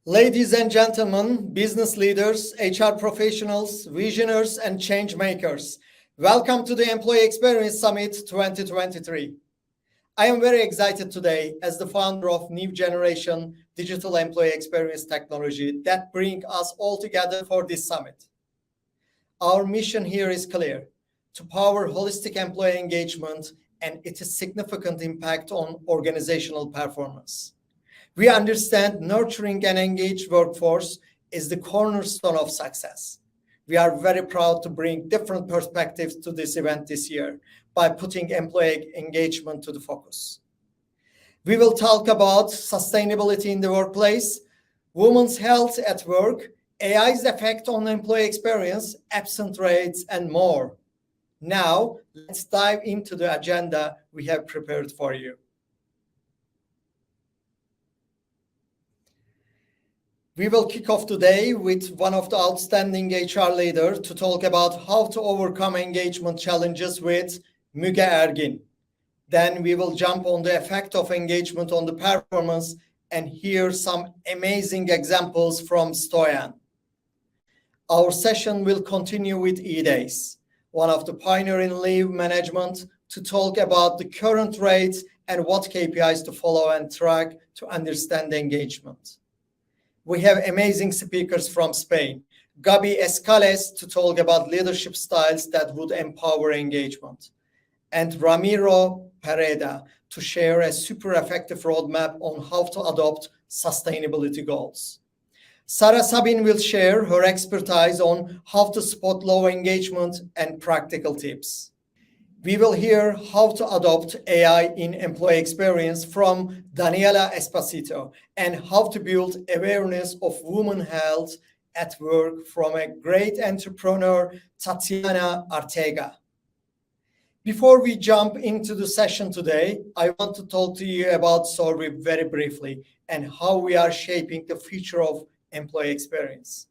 Ladies and gentlemen, business leaders, HR professionals, visionaries, and change makers, welcome to the Employee Experience Summit 2023. I am very excited today as the founder of new generation digital employee experience technology that bring us all together for this summit. Our mission here is clear: to power holistic employee engagement and its significant impact on organizational performance. We understand nurturing an engaged workforce is the cornerstone of success. We are very proud to bring different perspectives to this event this year by putting employee engagement to the focus. We will talk about sustainability in the workplace, women's health at work, AI's effect on employee experience, absent rates, and more. Now, let's dive into the agenda we have prepared for you. We will kick off today with one of the outstanding HR leaders to talk about how to overcome engagement challenges with Müge Ergin. Then we will jump on the effect of engagement on the performance and hear some amazing examples from Stoyan. Our session will continue with E-Days, one of the pioneers in leave management, to talk about the current rates and what KPIs to follow and track to understand engagement. We have amazing speakers from Spain, Gabi Escales to talk about leadership styles that would empower engagement, and Ramiro Pereda to share a super effective roadmap on how to adopt sustainability goals. Sarah Sabin will share her expertise on how to spot low engagement and practical tips. We will hear how to adopt AI in employee experience from Daniela Esposito and how to build awareness of women's health at work from a great entrepreneur, Tatiana Arteaga. Before we jump into the session today, I want to talk to you about Sorvi very briefly and how we are shaping the future of employee experience.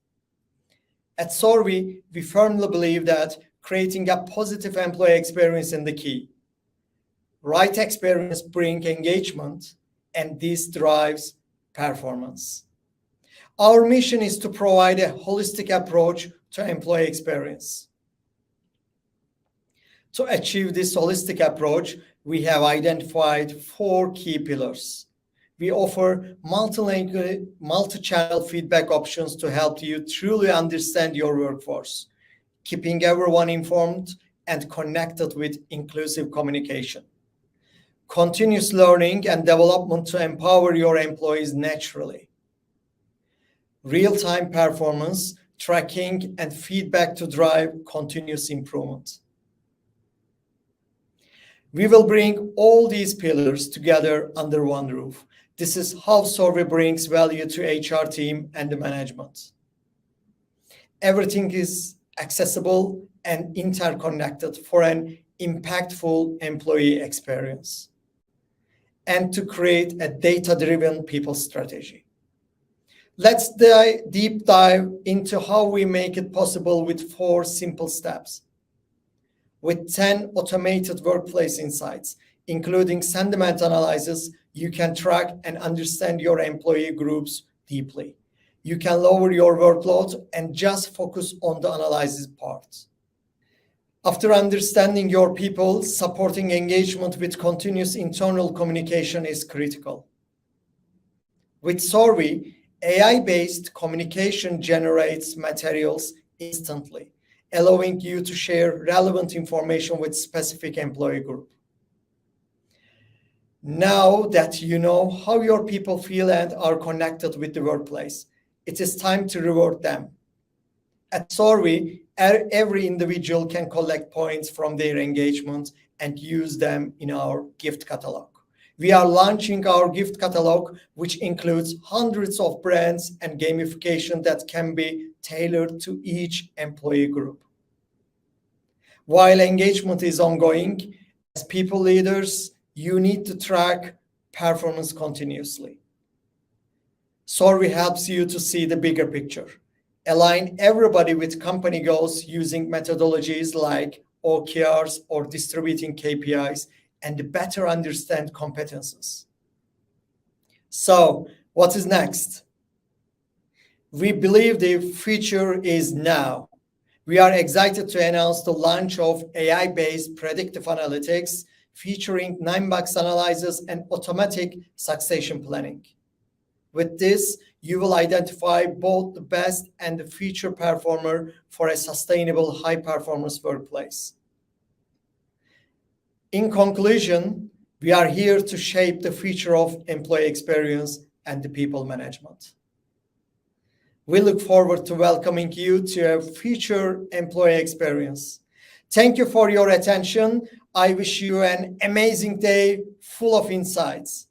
At Sorvi, we firmly believe that creating a positive employee experience is the key. Right experience brings engagement, and this drives performance. Our mission is to provide a holistic approach to employee experience. To achieve this holistic approach, we have identified 4 key pillars. We offer multilingual, multi-channel feedback options to help you truly understand your workforce, keeping everyone informed and connected with inclusive communication. Continuous learning and development to empower your employees naturally. Real-time performance, tracking, and feedback to drive continuous improvement. We will bring all these pillars together under one roof. This is how Sorvi brings value to HR team and the management. Everything is accessible and interconnected for an impactful employee experience and to create a data-driven people strategy. Let's deep dive into how we make it possible with 4 simple steps. With 10 automated workplace insights, including sentiment analysis, you can track and understand your employee groups deeply. You can lower your workload and just focus on the analysis part. After understanding your people, supporting engagement with continuous internal communication is critical. With Sorvi, AI-based communication generates materials instantly, allowing you to share relevant information with specific employee group. Now that you know how your people feel and are connected with the workplace, it is time to reward them. At Sorvi, every individual can collect points from their engagement and use them in our gift catalog. We are launching our gift catalog, which includes hundreds of brands and gamification that can be tailored to each employee group. While engagement is ongoing, as people leaders, you need to track performance continuously. Sorvi helps you to see the bigger picture, align everybody with company goals using methodologies like OKRs or distributing KPIs, and better understand competences. So, what is next? We believe the future is now. We are excited to announce the launch of AI-based predictive analytics featuring 9-box analysis and automatic succession planning. With this, you will identify both the best and the future performer for a sustainable high-performance workplace. In conclusion, we are here to shape the future of employee experience and the people management. We look forward to welcoming you to a future employee experience. Thank you for your attention. I wish you an amazing day full of insights.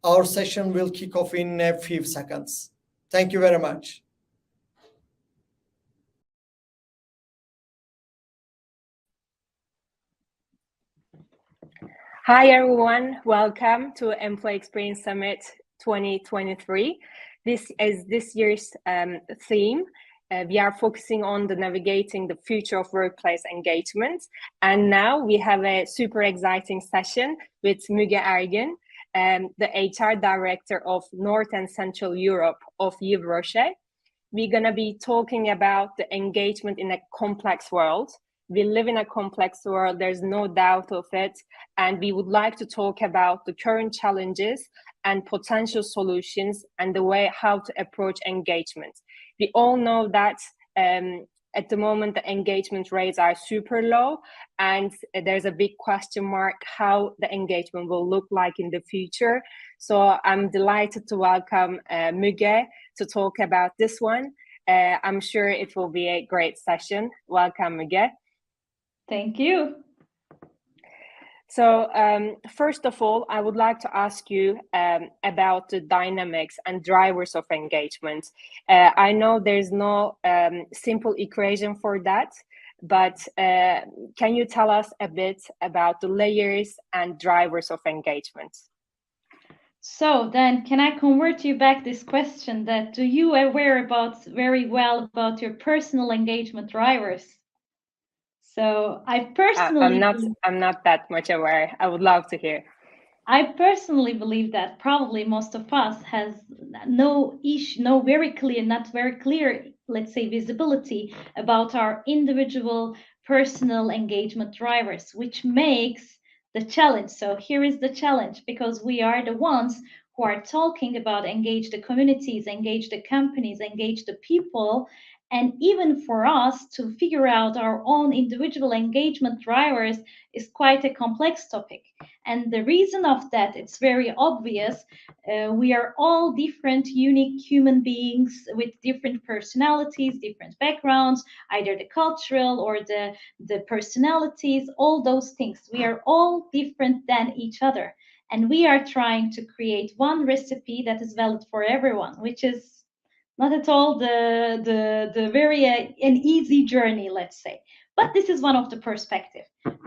Our session will kick off in a few seconds. Thank you very much. Hi, everyone. Welcome to Employee Experience Summit 2023. This is this year's theme. We are focusing on the navigating the future of workplace engagement. And now we have a super exciting session with Müge Ergin, the HR Director of North and Central Europe of Yves Rocher. We're going to be talking about the engagement in a complex world. We live in a complex world, there's no doubt of it. And we would like to talk about the current challenges and potential solutions and the way how to approach engagement. We all know that at the moment, the engagement rates are super low, and there's a big question mark how the engagement will look like in the future. So I'm delighted to welcome Müge to talk about this one. I'm sure it will be a great session. Welcome, Müge. Thank you. So first of all, I would like to ask you about the dynamics and drivers of engagement. I know there's no simple equation for that, but can you tell us a bit about the layers and drivers of engagement? So then, can I convert you back this question that do you aware about very well about your personal engagement drivers? So I personally... I'm not that much aware. I would love to hear. I personally believe that probably most of us has not very clear, let's say, visibility about our individual personal engagement drivers, which makes the challenge. So here is the challenge, because we are the ones who are talking about engage the communities, engage the companies, engage the people. And even for us to figure out our own individual engagement drivers is quite a complex topic. And the reason of that, it's very obvious. We are all different, unique human beings with different personalities, different backgrounds, either the cultural or the personalities, all those things. We are all different than each other. And we are trying to create one recipe that is valid for everyone, which is not at all the very an easy journey, let's say. But this is one of the perspective.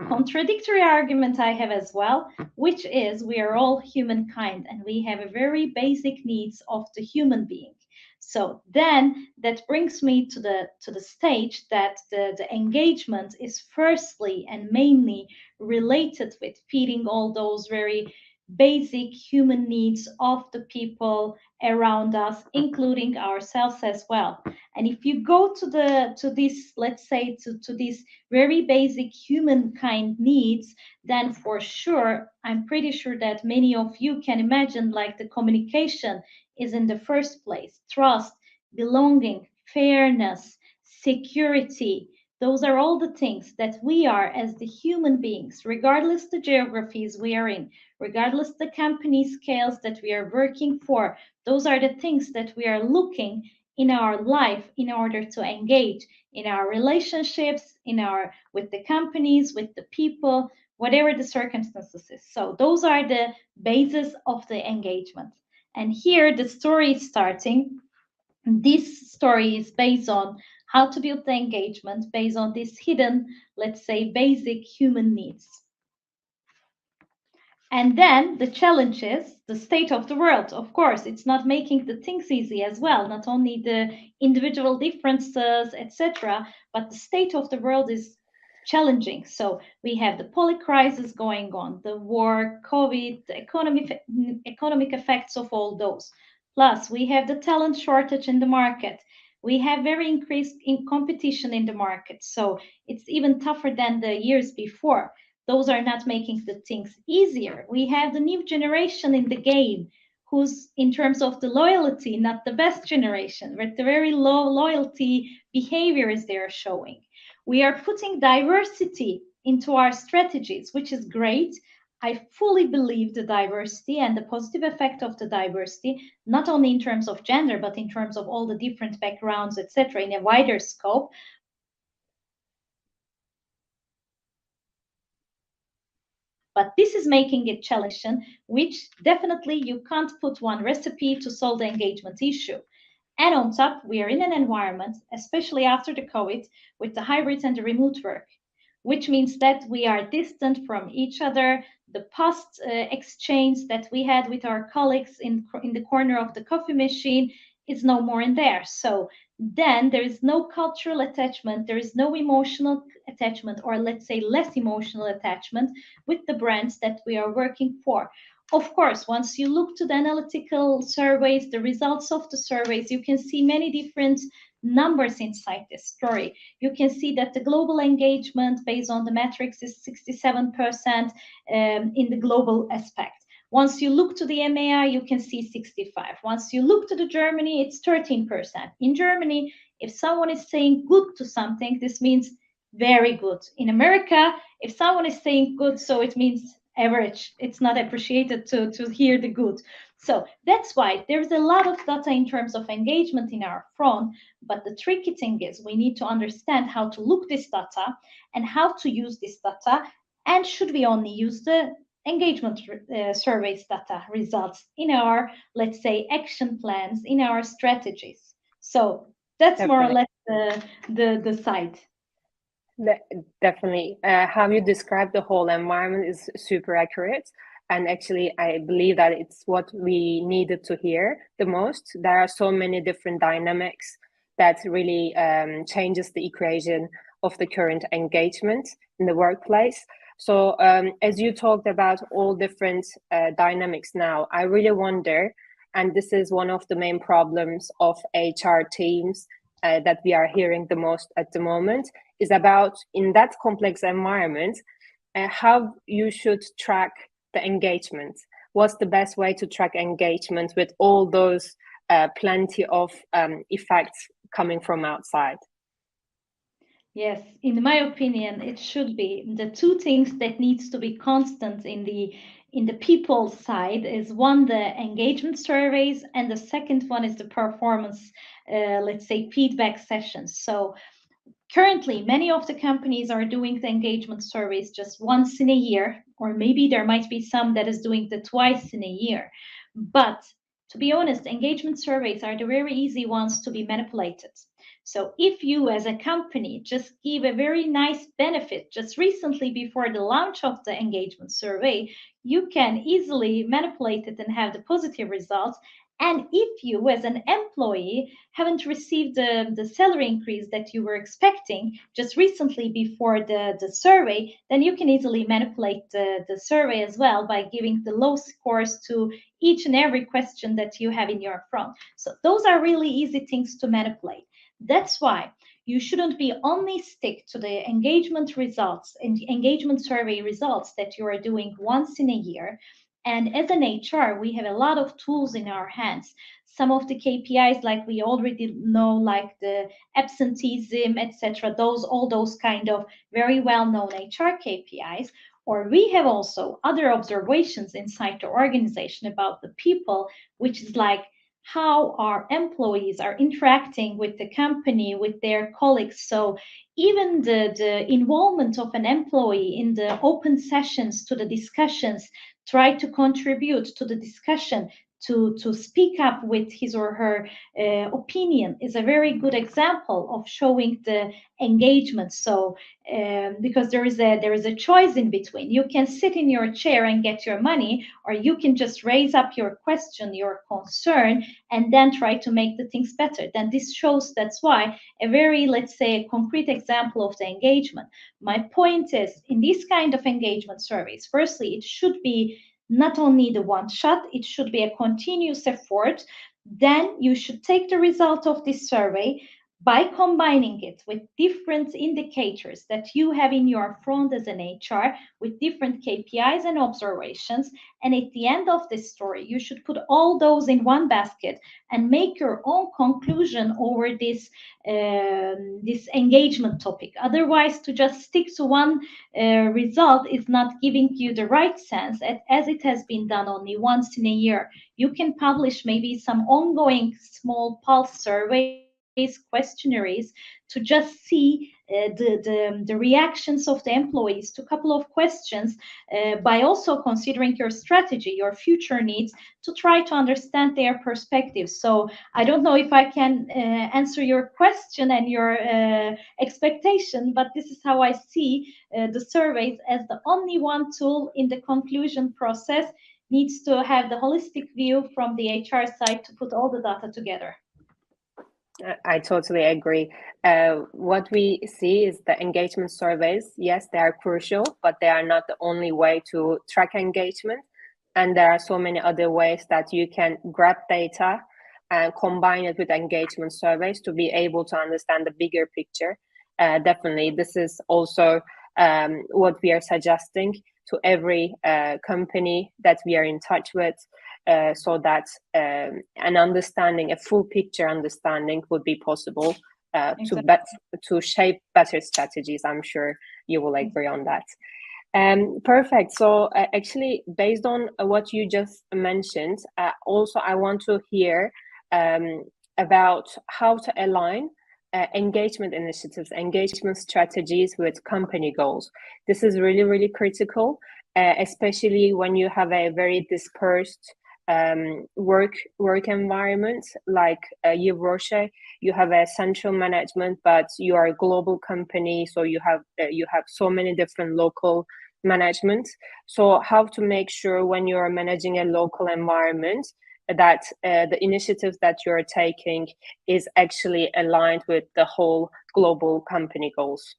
Contradictory argument I have as well, which is we are all humankind and we have a very basic needs of the human being. So then that brings me to the stage that the engagement is firstly and mainly related with feeding all those very basic human needs of the people around us, including ourselves as well. And if you go to this, let's say to these very basic humankind needs, then for sure, I'm pretty sure that many of you can imagine like the communication is in the first place, trust, belonging, fairness, security. Those are all the things that we are as the human beings, regardless the geographies we are in, regardless the company scales that we are working for. Those are the things that we are looking in our life in order to engage in our relationships, with the companies, with the people, whatever the circumstances is. So those are the basis of the engagement. And here the story is starting. This story is based on how to build the engagement based on these hidden, let's say, basic human needs. And then the challenge is the state of the world. Of course, it's not making the things easy as well, not only the individual differences, etc., but the state of the world is challenging. So we have the poly crisis going on, the war, COVID, the economic effects of all those. Plus, we have the talent shortage in the market. We have very increased in competition in the market. So it's even tougher than the years before. Those are not making the things easier. We have the new generation in the game who's, in terms of the loyalty, not the best generation, with the very low loyalty behaviors they are showing. We are putting diversity into our strategies, which is great. I fully believe the diversity and the positive effect of the diversity, not only in terms of gender, but in terms of all the different backgrounds, etc., in a wider scope. But this is making it challenging, which definitely you can't put one recipe to solve the engagement issue. And on top, we are in an environment, especially after the COVID, with the hybrid and the remote work, which means that we are distant from each other. The past exchange that we had with our colleagues in the corner of the coffee machine is no more in there. So then there is no cultural attachment, there is no emotional attachment, or let's say less emotional attachment with the brands that we are working for. Of course, once you look to the analytical surveys, the results of the surveys, you can see many different numbers inside this story. You can see that the global engagement based on the metrics is 67% in the global aspect. Once you look to the EMEA, you can see 65. Once you look to the Germany, it's 13%. In Germany, if someone is saying good to something, this means very good. In America, if someone is saying good, so it means average. It's not appreciated to hear the good. So that's why there's a lot of data in terms of engagement in our front. But the tricky thing is we need to understand how to look this data and how to use this data. And should we only use the engagement surveys data results in our, let's say, action plans, in our strategies? So that's more or less the side. Definitely. How you describe the whole environment is super accurate. And actually, I believe that it's what we needed to hear the most. There are so many different dynamics that really changes the equation of the current engagement in the workplace. So as you talked about all different dynamics now, I really wonder, and this is one of the main problems of HR teams that we are hearing the most at the moment, is about in that complex environment, how you should track the engagement. What's the best way to track engagement with all those plenty of effects coming from outside? Yes, in my opinion, it should be the two things that needs to be constant in the people side is one, the engagement surveys, and the second one is the performance, let's say, feedback sessions. So currently, many of the companies are doing the engagement surveys just once in a year, or maybe there might be some that is doing the twice in a year. But to be honest, engagement surveys are the very easy ones to be manipulated. So if you as a company just give a very nice benefit just recently before the launch of the engagement survey, you can easily manipulate it and have the positive results. And if you as an employee haven't received the salary increase that you were expecting just recently before the survey, then you can easily manipulate the survey as well by giving the low scores to each and every question that you have in your front. So those are really easy things to manipulate. That's why you shouldn't be only stick to the engagement results and engagement survey results that you are doing once in a year. And as an HR, we have a lot of tools in our hands. Some of the KPIs, like we already know, like the absenteeism, etc., all those kind of very well-known HR KPIs. Or we have also other observations inside the organization about the people, which is like how our employees are interacting with the company, with their colleagues. So even the involvement of an employee in the open sessions to the discussions, try to contribute to the discussion, to speak up with his or her opinion, is a very good example of showing the engagement. So because there is a choice in between. You can sit in your chair and get your money, or you can just raise up your question, your concern, and then try to make the things better. Then this shows, that's why a very, let's say, a concrete example of the engagement. My point is, in these kind of engagement surveys, firstly, it should be not only the one shot, it should be a continuous effort. Then you should take the result of this survey by combining it with different indicators that you have in your front as an HR with different KPIs and observations. And at the end of this story, you should put all those in one basket and make your own conclusion over this engagement topic. Otherwise, to just stick to one result is not giving you the right sense, as it has been done only once in a year. You can publish maybe some ongoing small pulse surveys, questionnaires, to just see the reactions of the employees to a couple of questions, by also considering your strategy, your future needs, to try to understand their perspective. So I don't know if I can answer your question and your expectation, but this is how I see the surveys as the only one tool in the conclusion process. Needs to have the holistic view from the HR side to put all the data together. I totally agree. What we see is the engagement surveys. Yes, they are crucial, but they are not the only way to track engagement. And there are so many other ways that you can grab data and combine it with engagement surveys to be able to understand the bigger picture. Definitely, this is also what we are suggesting to every company that we are in touch with, so that an understanding, a full picture understanding would be possible Exactly. to shape better strategies. I'm sure you will agree on that. Perfect. So actually, based on what you just mentioned, also I want to hear about how to align engagement initiatives, engagement strategies with company goals. This is really, really critical, especially when you have a very dispersed work environment like you, Roche. You have a central management, but you are a global company, so you have so many different local management. So how to make sure when you are managing a local environment that the initiatives that you're taking is actually aligned with the whole global company goals?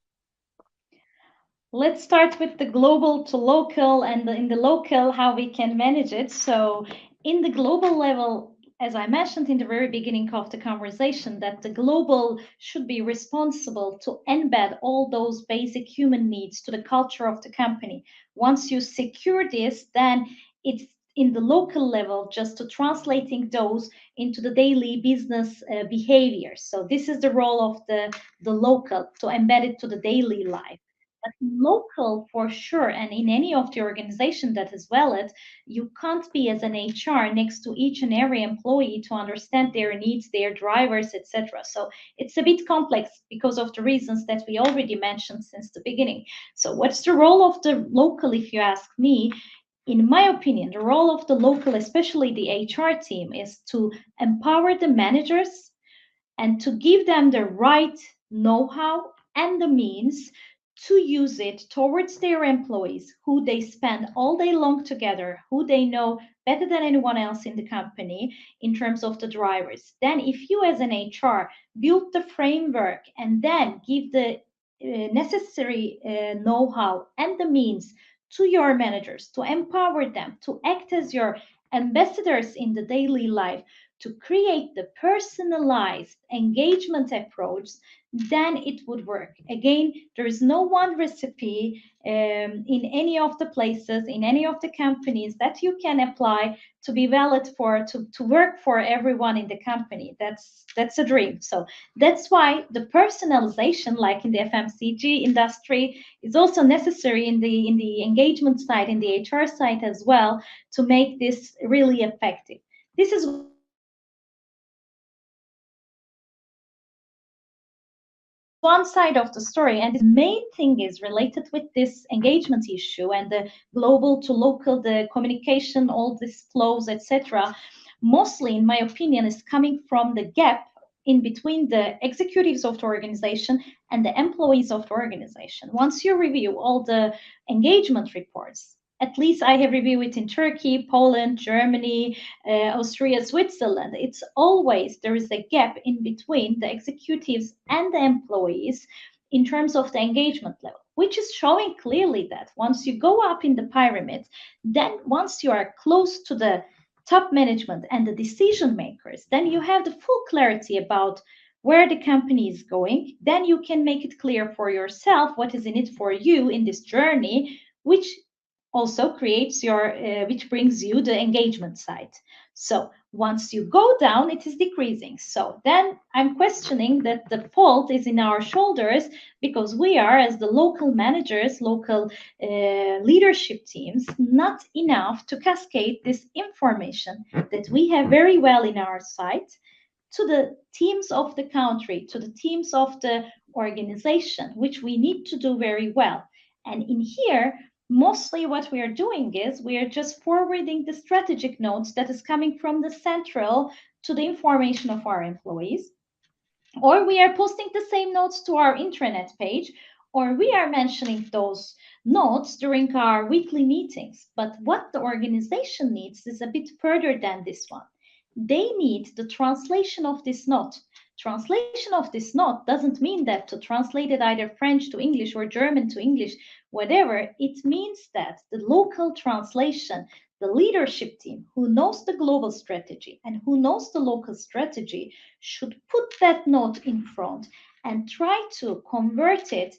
Let's start with the global to local, and in the local, how we can manage it. So in the global level, as I mentioned in the very beginning of the conversation, that the global should be responsible to embed all those basic human needs to the culture of the company. Once you secure this, then it's in the local level just to translating those into the daily business behavior. So this is the role of the local, to embed it to the daily life. But local for sure, and in any of the organization that is valid, you can't be as an HR next to each and every employee to understand their needs, their drivers, etc. So it's a bit complex because of the reasons that we already mentioned since the beginning. So what's the role of the local, if you ask me? In my opinion, the role of the local, especially the HR team, is to empower the managers and to give them the right know-how and the means to use it towards their employees, who they spend all day long together, who they know better than anyone else in the company in terms of the drivers. Then if you as an HR build the framework and then give the necessary know-how and the means to your managers to empower them to act as your ambassadors in the daily life, to create the personalized engagement approach, then it would work. Again, there is no one recipe in any of the places, in any of the companies that you can apply to be valid for, to work for everyone in the company. That's a dream. So that's why the personalization, like in the FMCG industry, is also necessary in the engagement side, in the HR side as well, to make this really effective. This is one side of the story, and the main thing is related with this engagement issue and the global to local, the communication, all these flows, etc. Mostly, in my opinion, is coming from the gap in between the executives of the organization and the employees of the organization. Once you review all the engagement reports, at least I have reviewed it in Turkey, Poland, Germany, Austria, Switzerland. It's always there is a gap in between the executives and the employees in terms of the engagement level, which is showing clearly that once you go up in the pyramid, then once you are close to the top management and the decision makers, then you have the full clarity about where the company is going. Then you can make it clear for yourself what is in it for you in this journey, which also creates your, which brings you the engagement side. So once you go down, it is decreasing. So then I'm questioning that the fault is in our shoulders, because we are, as the local managers, local leadership teams, not enough to cascade this information that we have very well in our site to the teams of the country, to the teams of the organization, which we need to do very well. And in here, mostly what we are doing is we are just forwarding the strategic notes that is coming from the central to the information of our employees, or we are posting the same notes to our intranet page, or we are mentioning those notes during our weekly meetings. But what the organization needs is a bit further than this one. They need the translation of this note. Translation of this note doesn't mean that to translate it either French to English or German to English, whatever. It means that the local translation, the leadership team who knows the global strategy and who knows the local strategy should put that note in front and try to convert it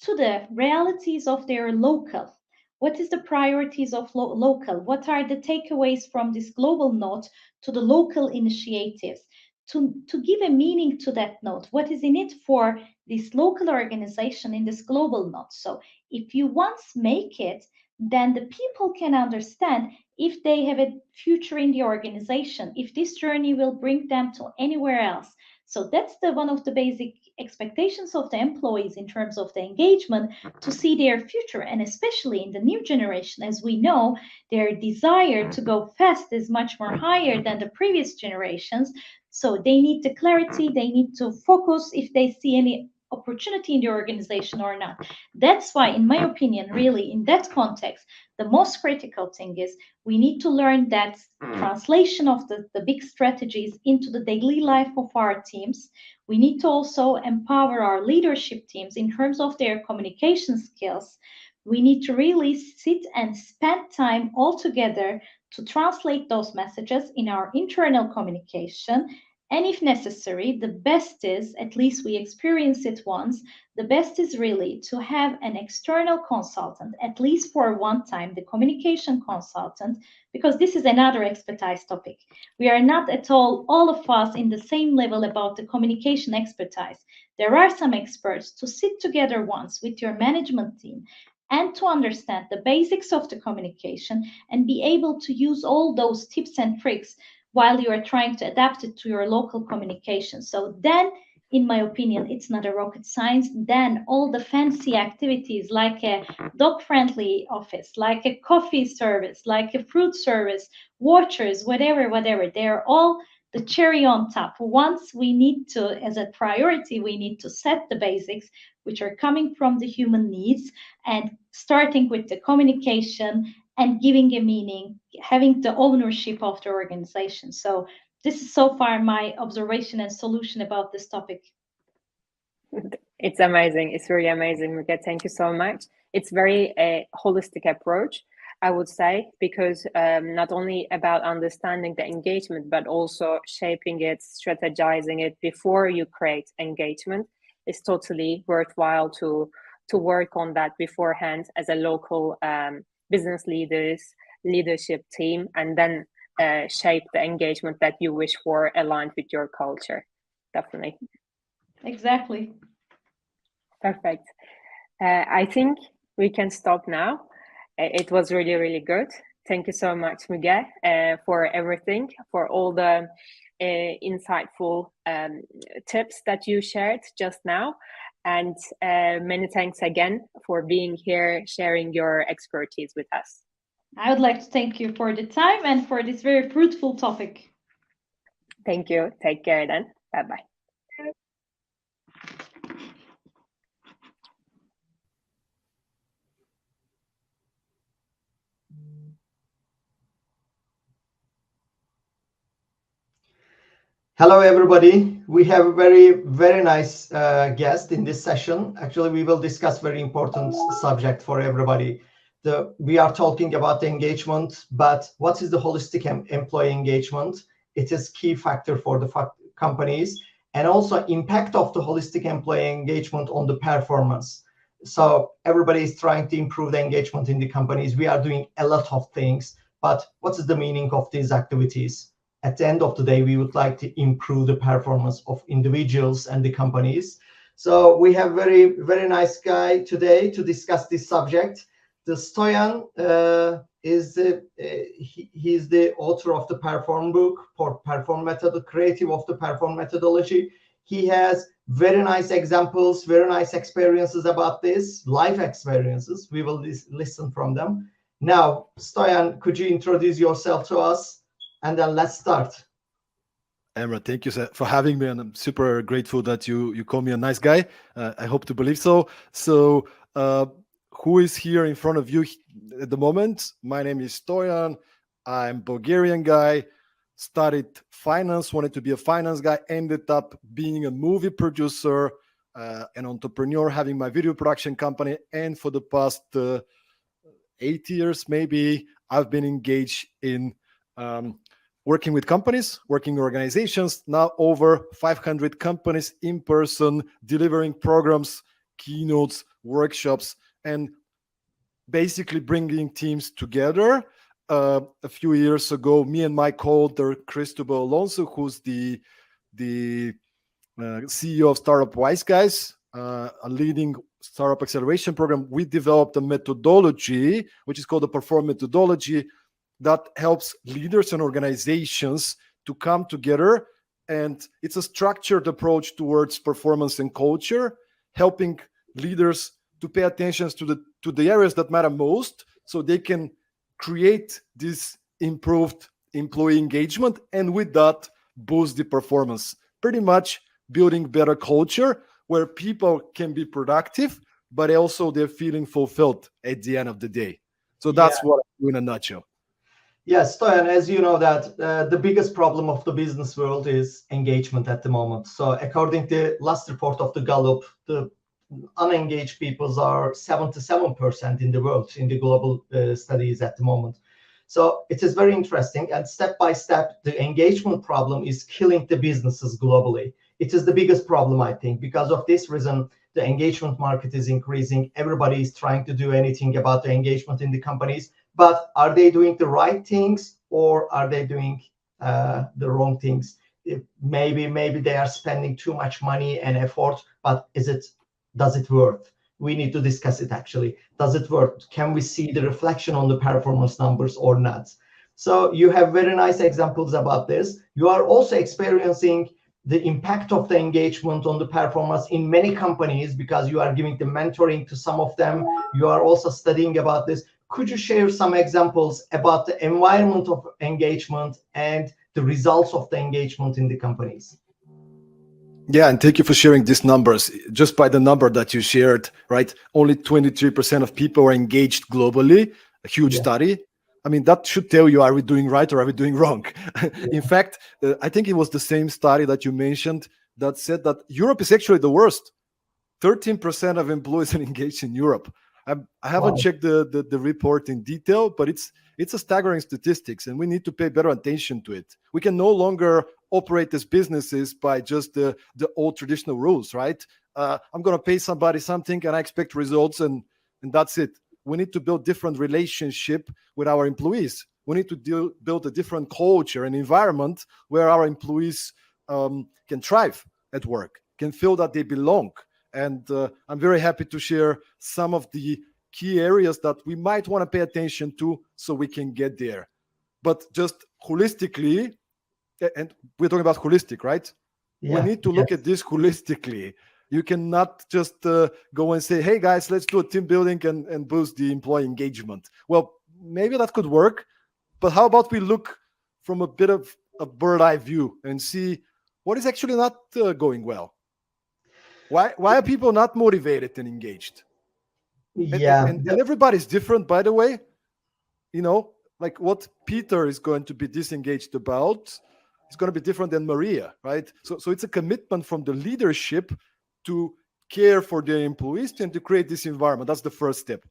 to the realities of their local. What is the priorities of local? What are the takeaways from this global note to the local initiatives? To give a meaning to that note, what is in it for this local organization in this global note? So if you once make it, then the people can understand if they have a future in the organization, if this journey will bring them to anywhere else. So that's one of the basic expectations of the employees in terms of the engagement, to see their future. And especially in the new generation, as we know, their desire to go fast is much more higher than the previous generations. So they need the clarity, they need to focus if they see any opportunity in the organization or not. That's why, in my opinion, really in that context, the most critical thing is we need to learn that translation of the big strategies into the daily life of our teams. We need to also empower our leadership teams in terms of their communication skills. We need to really sit and spend time all together to translate those messages in our internal communication. And if necessary, the best is, at least we experience it once, the best is really to have an external consultant, at least for one time, the communication consultant, because this is another expertise topic. We are not at all of us, in the same level about the communication expertise. There are some experts to sit together once with your management team and to understand the basics of the communication and be able to use all those tips and tricks while you are trying to adapt it to your local communication. So then, in my opinion, it's not a rocket science. Then all the fancy activities like a dog-friendly office, like a coffee service, like a fruit service, waters, whatever, they're all the cherry on top. Once we need to, as a priority, we need to set the basics, which are coming from the human needs, and starting with the communication and giving a meaning, having the ownership of the organization. So this is so far my observation and solution about this topic. It's amazing. It's really amazing, Müge. Thank you so much. It's very a holistic approach, I would say, because not only about understanding the engagement, but also shaping it, strategizing it before you create engagement. It's totally worthwhile to work on that beforehand as a local business leadership team, and then shape the engagement that you wish for aligned with your culture. Definitely. Exactly. Perfect. I think we can stop now. It was really, really good. Thank you so much, Müge, for everything, for all the insightful tips that you shared just now. And many thanks again for being here, sharing your expertise with us. I would like to thank you for the time and for this very fruitful topic. Thank you. Take care then. Bye-bye. Hello, everybody. We have a very nice guest in this session. Actually, we will discuss very important subject for everybody we are talking about the engagement, but what is the holistic employee engagement? It is key factor for the companies, and also impact of the holistic employee engagement on the performance. So everybody is trying to improve the engagement in the companies. We are doing a lot of things, but what is the meaning of these activities? At the end of the day, we would like to improve the performance of individuals and the companies. So we have very nice guy today to discuss this subject. The Stoyan is he's the author of the Perform book, for Perform method, creative of the Perform methodology. He has very nice examples, very nice experiences about this, life experiences. We will listen from them. Now, Stoyan, could you introduce yourself to us? And then let's start. Emra, thank you for having me, and I'm super grateful that you call me a nice guy. I hope to believe so. So, who is here in front of you at the moment? My name is Stoyan. I'm Bulgarian guy. Studied finance, wanted to be a finance guy. Ended up being a movie producer, an entrepreneur, having my video production company, and for the past 8 years, maybe, I've been engaged in working with companies, working organizations, now over 500 companies in person, delivering programs, keynotes, workshops, and basically bringing teams together. A few years ago, me and my co-author, Cristobal Alonso, who's the CEO of Startup Wise Guys, a leading startup acceleration program, we developed a methodology, which is called the Perform methodology, that helps leaders and organizations to come together. And it's a structured approach towards performance and culture, helping leaders to pay attention to the areas that matter most, so they can create this improved employee engagement, and with that, boost the performance. Pretty much building better culture where people can be productive, but also they're feeling fulfilled at the end of the day. So that's what I do in a nutshell. Yes, Stoyan, as you know that the biggest problem of the business world is engagement at the moment. So according to the last report of the Gallup, the unengaged peoples are 77% in the world in the global studies at the moment. So it is very interesting, and step by step, the engagement problem is killing the businesses globally. It is the biggest problem, I think. Because of this reason, the engagement market is increasing. Everybody is trying to do anything about the engagement in the companies. But are they doing the right things, or are they doing the wrong things? Maybe they are spending too much money and effort, but does it work? We need to discuss it actually. Does it work? Can we see the reflection on the performance numbers or not? So you have very nice examples about this. You are also experiencing the impact of the engagement on the performance in many companies, because you are giving the mentoring to some of them. You are also studying about this. Could you share some examples about the environment of engagement and the results of the engagement in the companies? Yeah, and thank you for sharing these numbers. Just by the number that you shared, right? Only 23% of people are engaged globally, a huge study. I mean, that should tell you, are we doing right or are we doing wrong? In fact, I think it was the same study that you mentioned that said that Europe is actually the worst. 13% of employees are engaged in Europe. I haven't checked the report in detail, but it's a staggering statistics, and we need to pay better attention to it. We can no longer operate as businesses by just the old traditional rules, right? I'm going to pay somebody something and I expect results, and that's it. We need to build different relationship with our employees. We need to build a different culture and environment where our employees can thrive at work, can feel that they belong. And I'm very happy to share some of the key areas that we might want to pay attention to so we can get there. But just holistically, and we're talking about holistic, right? We need to look at this holistically. You cannot just go and say, hey, guys, let's do a team building and boost the employee engagement. Well, maybe that could work, but how about we look from a bit of a bird eye view and see what is actually not going well? Why are people not motivated and engaged? And everybody's different, by the way. You know, like what Peter is going to be disengaged about is going to be different than Maria, right? So it's a commitment from the leadership to care for their employees and to create this environment. That's the first step.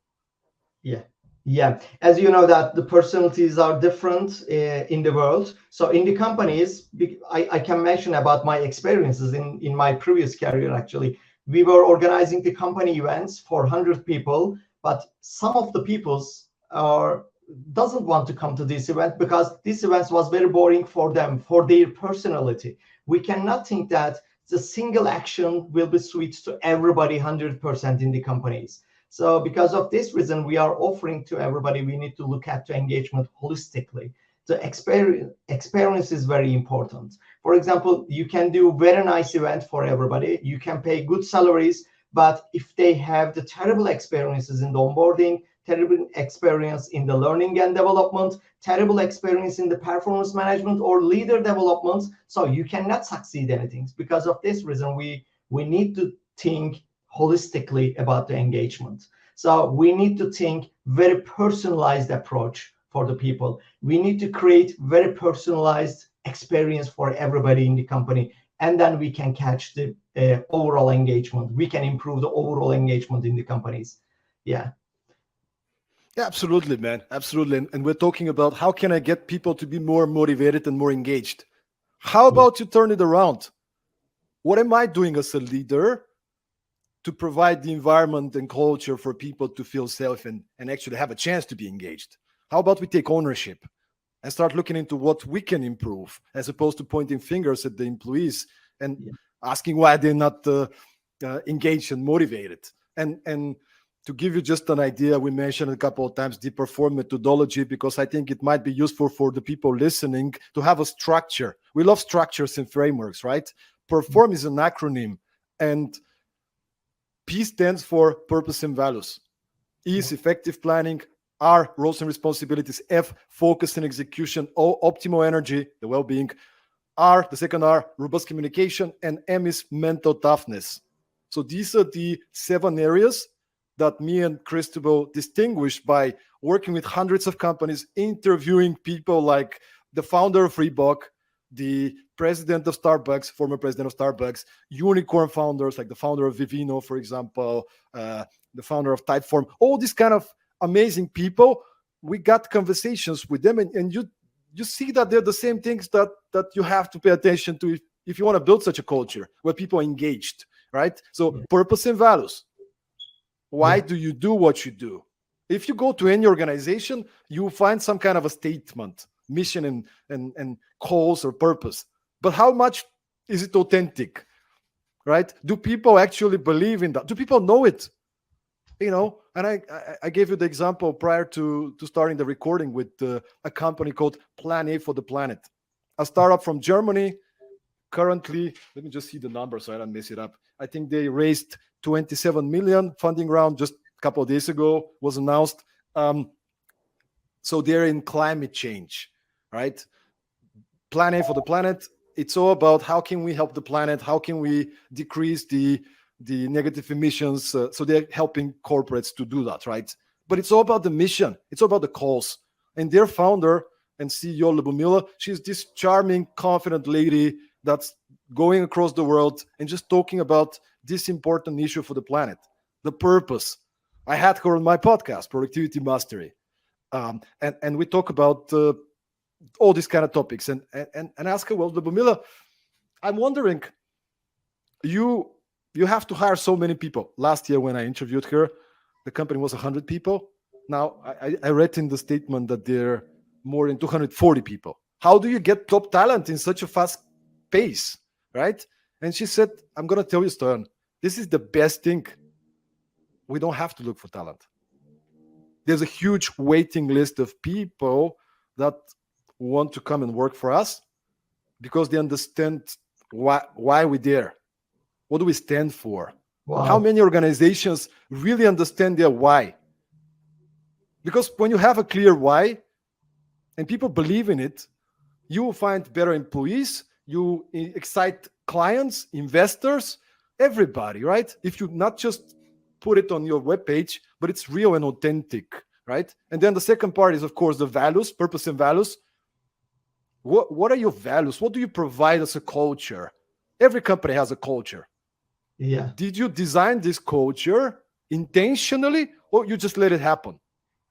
Yeah, Yeah, as you know that the personalities are different in the world. So in the companies, I can mention about my experiences in my previous career. Actually, we were organizing the company events for 100 people, but some of the peoples are doesn't want to come to this event because this event was very boring for them, for their personality. We cannot think that the single action will be switched to everybody 100% in the companies. So because of this reason, we are offering to everybody, we need to look at the engagement holistically. The experience is very important. For example, you can do very nice event for everybody. You can pay good salaries, but if they have the terrible experiences in the onboarding, terrible experience in the learning and development, terrible experience in the performance management or leader development, so you cannot succeed anything. Because of this reason, we need to think holistically about the engagement. So we need to think very personalized approach for the people. We need to create very personalized experience for everybody in the company, and then we can catch the overall engagement. We can improve the overall engagement in the companies. Yeah. Yeah, absolutely, man. Absolutely. And we're talking about how can I get people to be more motivated and more engaged? How about you turn it around? What am I doing as a leader to provide the environment and culture for people to feel safe and actually have a chance to be engaged? How about we take ownership and start looking into what we can improve as opposed to pointing fingers at the employees and asking why they're not engaged and motivated? And to give you just an idea, we mentioned a couple of times the Perform methodology because I think it might be useful for the people listening to have a structure. We love structures and frameworks, right? Perform is an acronym, and P stands for purpose and values. E is effective planning. R, roles and responsibilities. F, focus and execution. O, optimal energy, the well-being. R, the second R, robust communication. And M is mental toughness. So these are the 7 areas that me and Cristobal distinguished by working with hundreds of companies, interviewing people like the founder of Reebok, the president of Starbucks, former president of Starbucks, unicorn founders like the founder of Vivino, for example, the founder of Typeform, all these kind of amazing people. We got conversations with them, and you see that they're the same things that you have to pay attention to if you want to build such a culture where people are engaged, right? So purpose and values. Why do you do what you do? If you go to any organization, you will find some kind of a statement, mission and cause or purpose. But how much is it authentic, right? Do people actually believe in that? Do people know it? You know, and I gave you the example prior to starting the recording with a company called Plan A for the Planet, a startup from Germany. Currently, let me just see the numbers so I don't mess it up. I think they raised 27 million funding round just a couple of days ago was announced. So they're in climate change, right? Plan A for the Planet. It's all about how can we help the planet? How can we decrease the negative emissions? So they're helping corporates to do that, right? But it's all about the mission. It's all about the cause. And their founder and CEO, Lubomila, she's this charming, confident lady that's going across the world and just talking about this important issue for the planet, the purpose. I had her on my podcast, Productivity Mastery. And we talk about all these kind of topics and ask her, well, Lubomila, I'm wondering, you have to hire so many people. Last year when I interviewed her, the company was 100 people. Now, I read in the statement that there are more than 240 people. How do you get top talent in such a fast pace, right? And she said, I'm going to tell you, Stern, this is the best thing. We don't have to look for talent. There's a huge waiting list of people that want to come and work for us because they understand why we're there. What do we stand for? Wow. How many organizations really understand their why? Because when you have a clear why and people believe in it, you will find better employees, you excite clients, investors, everybody, right? If you not just put it on your webpage, but it's real and authentic, right? And then the second part is, of course, the values, purpose and values. What are your values? What do you provide as a culture? Every company has a culture. Yeah. Did you design this culture intentionally or you just let it happen?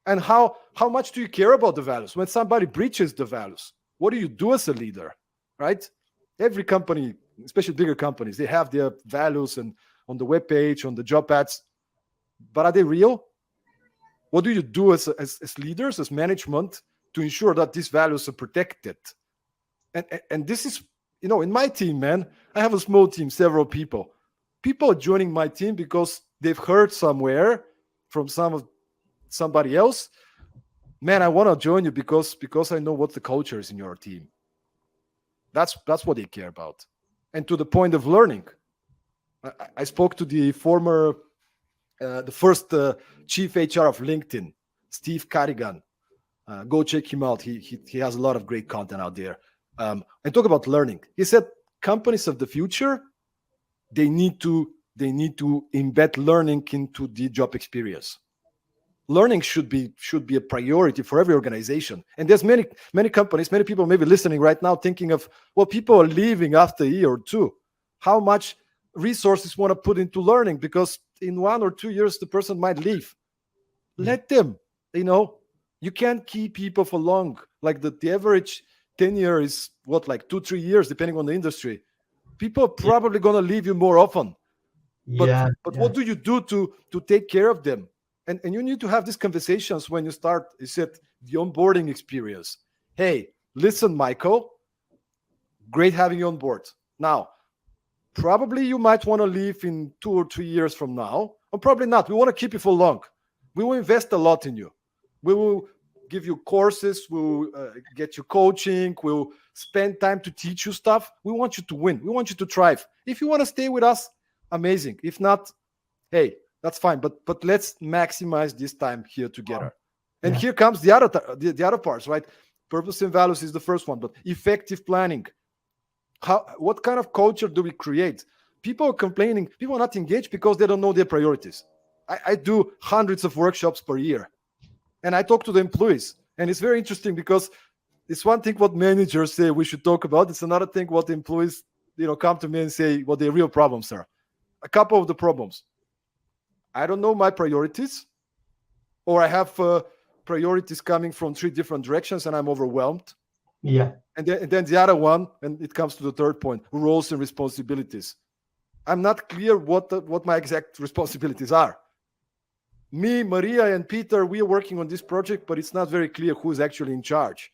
And how much do you care about the values? When somebody breaches the values, what do you do as a leader, right? Every company, especially bigger companies, they have their values and on the webpage, on the job ads, but are they real? What do you do as leaders, as management, to ensure that these values are protected? And this is, in my team, man, I have a small team, several people. People are joining my team because they've heard somewhere from somebody else, man, I want to join you because I know what the culture is in your team. That's what they care about. And to the point of learning, I spoke to the first chief HR of LinkedIn, Steve Carrigan. Go check him out. He has a lot of great content out there. And talk about learning. He said companies of the future, they need to embed learning into the job experience. Learning should be a priority for every organization. And there's many companies, many people maybe listening right now thinking of, well, people are leaving after a year or two. How much resources want to put into learning? Because in 1 or 2 years, the person might leave. Let them, you can't keep people for long. Like the average tenure is like 2-3 years, depending on the industry. People are probably going to leave you more often. But what do you do to take care of them? And you need to have these conversations when you start, you said, the onboarding experience. Hey, listen, Michael, great having you on board. Now, probably you might want to leave in 2 or 3 years from now, or probably not. We want to keep you for long. We will invest a lot in you. We will give you courses. We'll get you coaching. We'll spend time to teach you stuff. We want you to win. We want you to thrive. If you want to stay with us, amazing. If not, hey, that's fine. But let's maximize this time here together. And here comes the other parts, right? Purpose and values is the first one, but effective planning. What kind of culture do we create? People are complaining. People are not engaged because they don't know their priorities. I do hundreds of workshops per year, and I talk to the employees. And it's very interesting because it's one thing what managers say we should talk about. It's another thing what the employees, come to me and say what their real problems are. A couple of the problems. I don't know my priorities, or I have priorities coming from 3 different directions and I'm overwhelmed. Yeah. And then the other one, and it comes to the third point, roles and responsibilities. I'm not clear what my exact responsibilities are. Me, Maria, and Peter, we are working on this project, but it's not very clear who's actually in charge.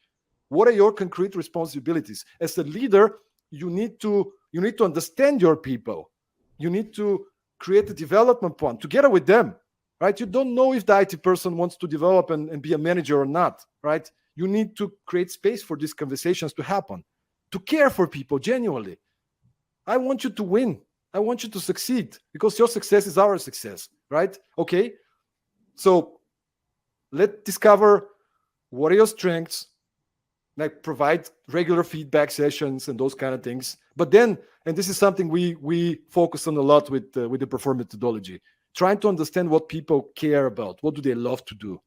What are your concrete responsibilities? As a leader, you need to understand your people. You need to create a development plan together with them, right? You don't know if the IT person wants to develop and be a manager or not, right? You need to create space for these conversations to happen, to care for people genuinely. I want you to win. I want you to succeed because your success is our success, right? Okay. So let's discover what are your strengths, like provide regular feedback sessions and those kind of things. But then, and this is something we focus on a lot with the perform methodology, trying to understand what people care about. What do they love to do?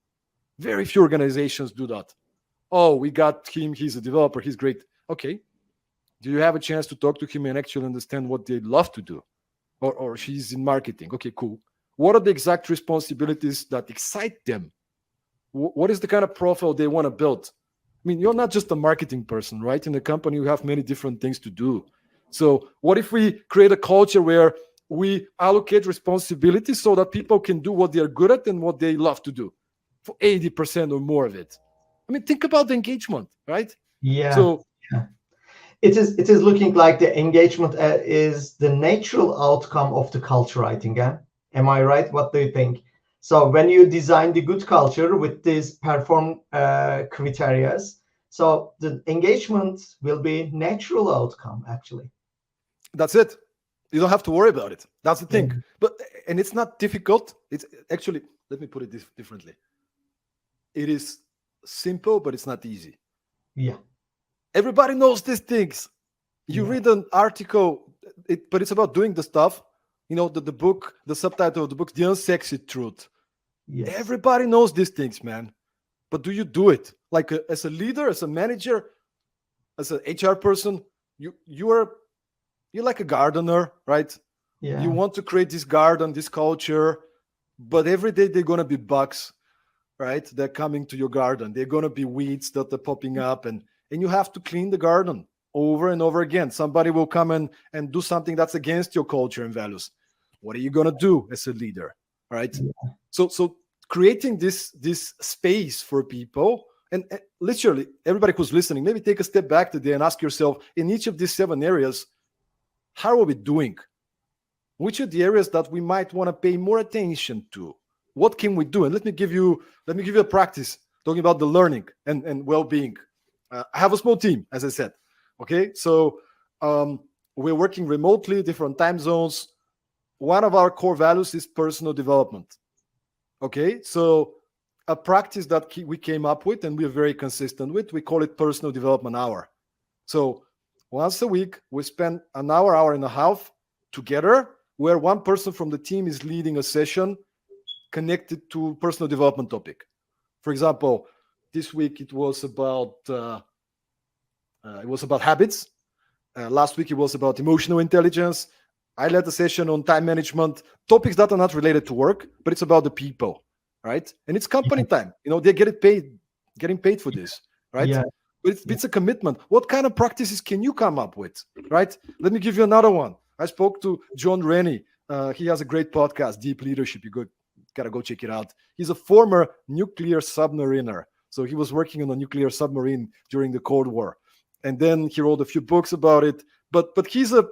Very few organizations do that. Oh, we got him. He's a developer. He's great. Okay. Do you have a chance to talk to him and actually understand what they love to do? Or she's in marketing. Okay, cool. What are the exact responsibilities that excite them? What is the kind of profile they want to build? I mean, you're not just a marketing person, right? In a company, you have many different things to do. So what if we create a culture where we allocate responsibilities so that people can do what they're good at and what they love to do for 80% or more of it? I mean, think about the engagement, right? Yeah. So yeah. It is looking like the engagement is the natural outcome of the culture, I think. Am I right? What do you think? So when you design the good culture with these perform criteria, so the engagement will be natural outcome, actually. that's it. You don't have to worry about it. That's the thing. And it's not difficult. It's actually, let me put it differently. It is simple, but it's not easy. Yeah. Everybody knows these things. You read an article, but it's about doing the stuff. The book, the subtitle of the book, The Unsexy Truth. Yes. Everybody knows these things, man. But do you do it? Like as a leader, as a manager, as an HR person, you're like a gardener, right? Yeah. You want to create this garden, this culture, but every day they're going to be bugs, right? They're coming to your garden. They're going to be weeds that are popping up, and you have to clean the garden over and over again. Somebody will come and do something that's against your culture and values. What are you going to do as a leader, right? Yeah. So creating this space for people, and literally everybody who's listening, maybe take a step back today and ask yourself, in each of these 7 areas, how are we doing? Which are the areas that we might want to pay more attention to? What can we do? And let me give you a practice talking about the learning and well-being. I have a small team, as I said. Okay, so we're working remotely, different time zones. One of our core values is personal development. Okay, so a practice that we came up with and we're very consistent with, we call it personal development hour. So once a week, we spend an hour and a half together, where one person from the team is leading a session connected to personal development topic. For example, this week it was about habits. Last week it was about emotional intelligence. I led a session on time management, topics that are not related to work, but it's about the people, right? And it's company time. They're getting paid for this, right? Yeah. But it's a commitment. What kind of practices can you come up with, right? Let me give you another one. I spoke to John Rennie. He has a great podcast, Deep Leadership. You gotta go check it out. He's a former nuclear submariner. So he was working on a nuclear submarine during the Cold War. And then he wrote a few books about it. But he's a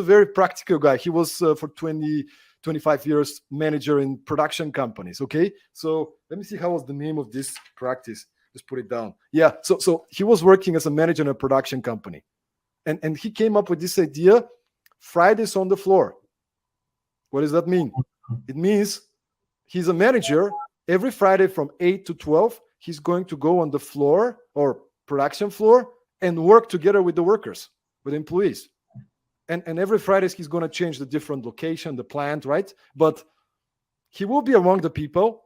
very practical guy. He was for 25 years manager in production companies. Okay. So let me see, how was the name of this practice? Just put it down. Yeah. So he was working as a manager in a production company. And he came up with this idea, Fridays on the floor. What does that mean? It means he's a manager. Every Friday from 8 to 12, he's going to go on the floor or production floor and work together with the workers, with employees. And every Friday he's going to change the different location, the plant, right? But he will be among the people.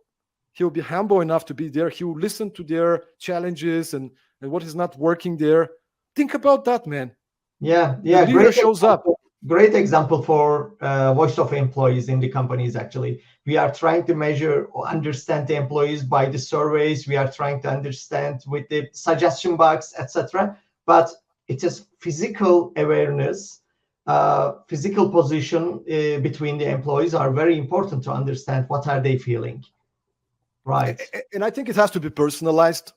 He'll be humble enough to be there. He will listen to their challenges and what is not working there. Think about that, man. Yeah. The leader shows up. Great example for voice of employees in the companies. Actually, we are trying to measure or understand the employees by the surveys. We are trying to understand with the suggestion box, etc. But it is physical awareness, physical position between the employees are very important to understand what are they feeling. Right. And I think it has to be personalized,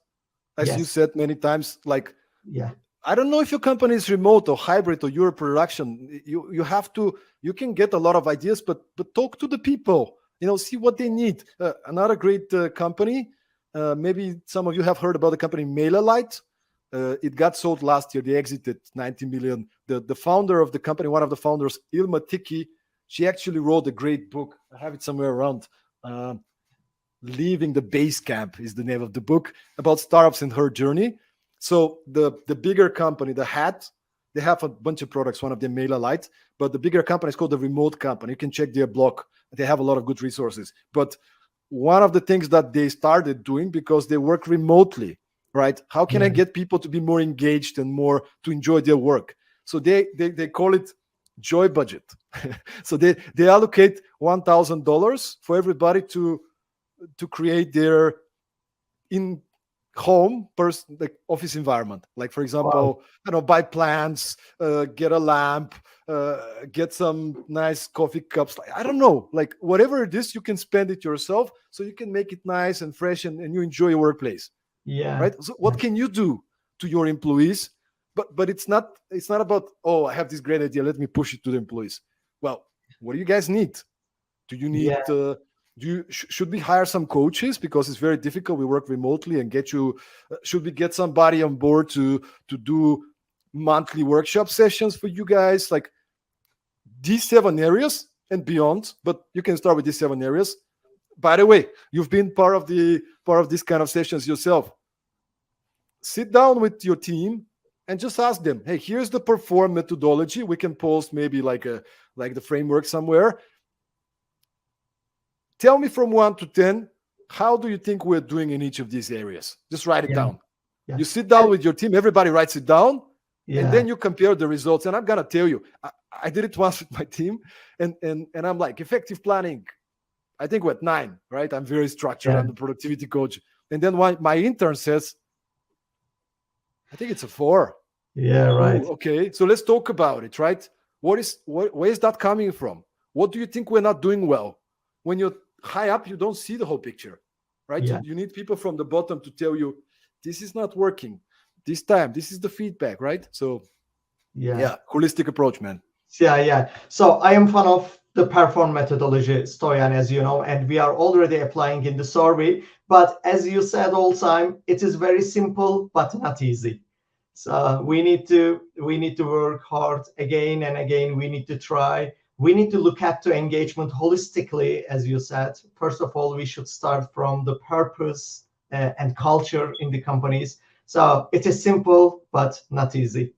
as you said many times. Like, yeah. I don't know if your company is remote or hybrid or you're production. You can get a lot of ideas, but talk to the people. See what they need. Another great company. Maybe some of you have heard about the company MailerLite. It got sold last year. They exited 90 million. The founder of the company, one of the founders, Ilma Tiki, she actually wrote a great book. I have it somewhere around. Leaving the Base Camp is the name of the book, about startups and her journey. So the bigger company, the Hat, they have a bunch of products, one of them MailerLite, but the bigger company is called the Remote Company. You can check their blog. They have a lot of good resources. But one of the things that they started doing, because they work remotely, right? How can I get people to be more engaged and more to enjoy their work? So they call it Joy Budget. So they allocate $1,000 for everybody to create their home like office environment. Like, for example, buy plants, get a lamp, get some nice coffee cups. I don't know, like whatever it is, you can spend it yourself, so you can make it nice and fresh, and you enjoy your workplace. Yeah. Right. So what can you do to your employees? But it's not about, oh, I have this great idea, let me push it to the employees. Well, what do you guys need? Do you need should we hire some coaches, because it's very difficult? We work remotely, and should we get somebody on board to do monthly workshop sessions for you guys? Like these 7 areas and beyond, but you can start with these 7 areas. By the way, you've been part of this kind of sessions yourself. Sit down with your team and just ask them, hey, here's the Perform methodology. We can post maybe like the framework somewhere. Tell me from 1 to 10, how do you think we're doing in each of these areas? Just write it down. Yeah. You sit down with your team, everybody writes it down, and then you compare the results. And I'm going to tell you, I did it once with my team, and I'm like, effective planning, I think we're at 9, right? I'm very structured. I'm the productivity coach. And then my intern says, I think it's a 4. Yeah, right. Oh, okay. So let's talk about it, right? Where is that coming from? What do you think we're not doing well? When you're high up, you don't see the whole picture, right? Yeah. You need people from the bottom to tell you, this is not working this time. This is the feedback, right? So yeah, holistic approach, man. Yeah. So I am fan of the perform methodology, Stoyan, as you know, and we are already applying in the survey. But as you said all time, it is very simple, but not easy. So we need to work hard again and again. We need to try. We need to look at the engagement holistically, as you said. First of all, we should start from the purpose and culture in the companies. So it is simple, but not easy.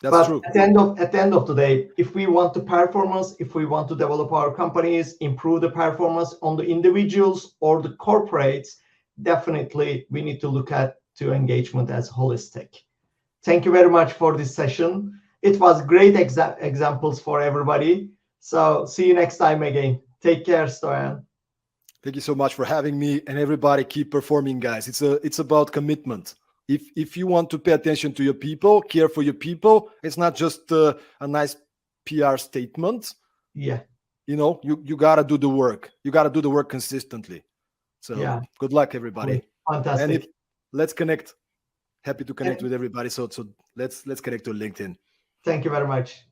That's true. At the end of the day, if we want the performance, if we want to develop our companies, improve the performance on the individuals or the corporates, definitely we need to look at to engagement as holistic. Thank you very much for this session. It was great examples for everybody. So see you next time again. Take care, Stoyan. Thank you so much for having me, and everybody keep performing, guys. It's about commitment. If you want to pay attention to your people, care for your people, it's not just a nice PR statement. Yeah. You got to do the work. You got to do the work consistently. So good luck, everybody. Fantastic. And let's connect. Happy to connect with everybody. So let's connect to LinkedIn. Thank you very much.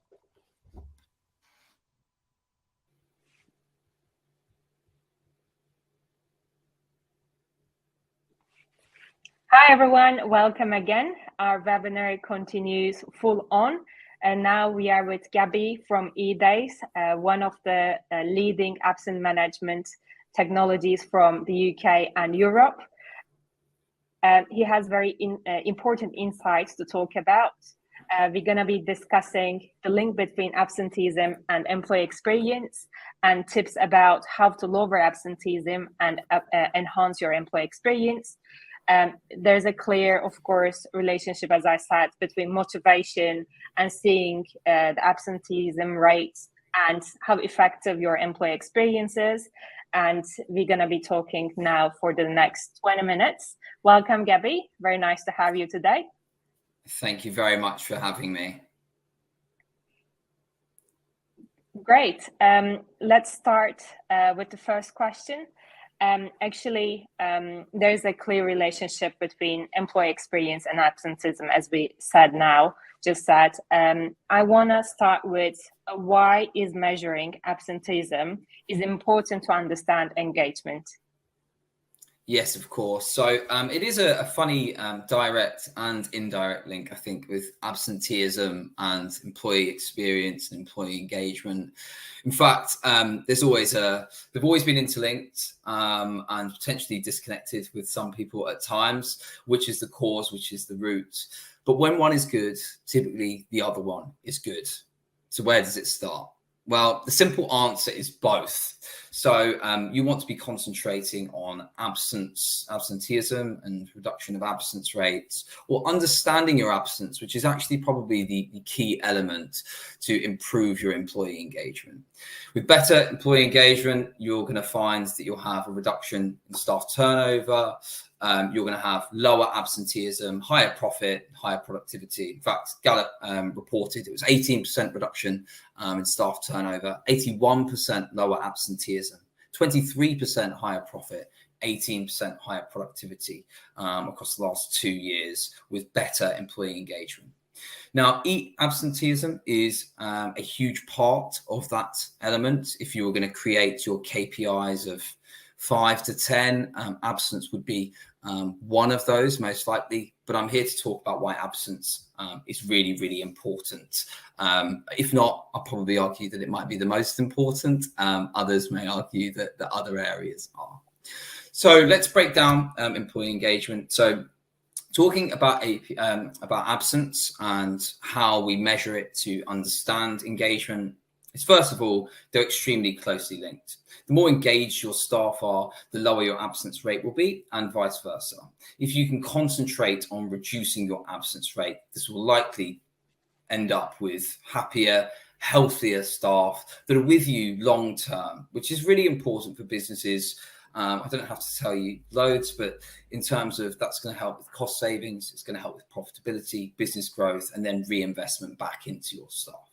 Hi, everyone. Welcome again. Our webinar continues full on. And now we are with Gabby from eDays, one of the leading absence management technologies from the UK and Europe. He has very important insights to talk about. We're going to be discussing the link between absenteeism and employee experience and tips about how to lower absenteeism and enhance your employee experience. There's a clear, of course, relationship, as I said, between motivation and seeing the absenteeism rates and how effective your employee experience is. And we're going to be talking now for the next 20 minutes. Welcome, Gabby. Very nice to have you today. Thank you very much for having me. Great. Let's start with the first question. There's a clear relationship between employee experience and absenteeism, as we said I want to start with why is measuring absenteeism is important to understand engagement. Yes, of course. So it is a funny direct and indirect link, I think, with absenteeism and employee experience and employee engagement. In fact, they've always been interlinked and potentially disconnected with some people at times, which is the cause, which is the root. But when one is good, typically the other one is good. So where does it start? Well, the simple answer is both. So you want to be concentrating on absenteeism and reduction of absence rates, or understanding your absence, which is actually probably the key element to improve your employee engagement. With better employee engagement, you're going to find that you'll have a reduction in staff turnover. You're going to have lower absenteeism, higher profit, higher productivity. In fact, Gallup reported it was 18% reduction in staff turnover, 81% lower absenteeism, 23% higher profit, 18% higher productivity across the last 2 years with better employee engagement. Now, absenteeism is a huge part of that element. If you were going to create your KPIs of 5 to 10, absence would be one of those most likely, but I'm here to talk about why absence is really, really important. If not, I'll probably argue that it might be the most important. Others may argue that the other areas are. So let's break down employee engagement. So talking about absence and how we measure it to understand engagement is, first of all, they're extremely closely linked. The more engaged your staff are, the lower your absence rate will be, and vice versa. If you can concentrate on reducing your absence rate, this will likely end up with happier healthier staff that are with you long term, which is really important for businesses. I don't have to tell you loads, but in terms of that's going to help with cost savings, it's going to help with profitability, business growth, and then reinvestment back into your staff.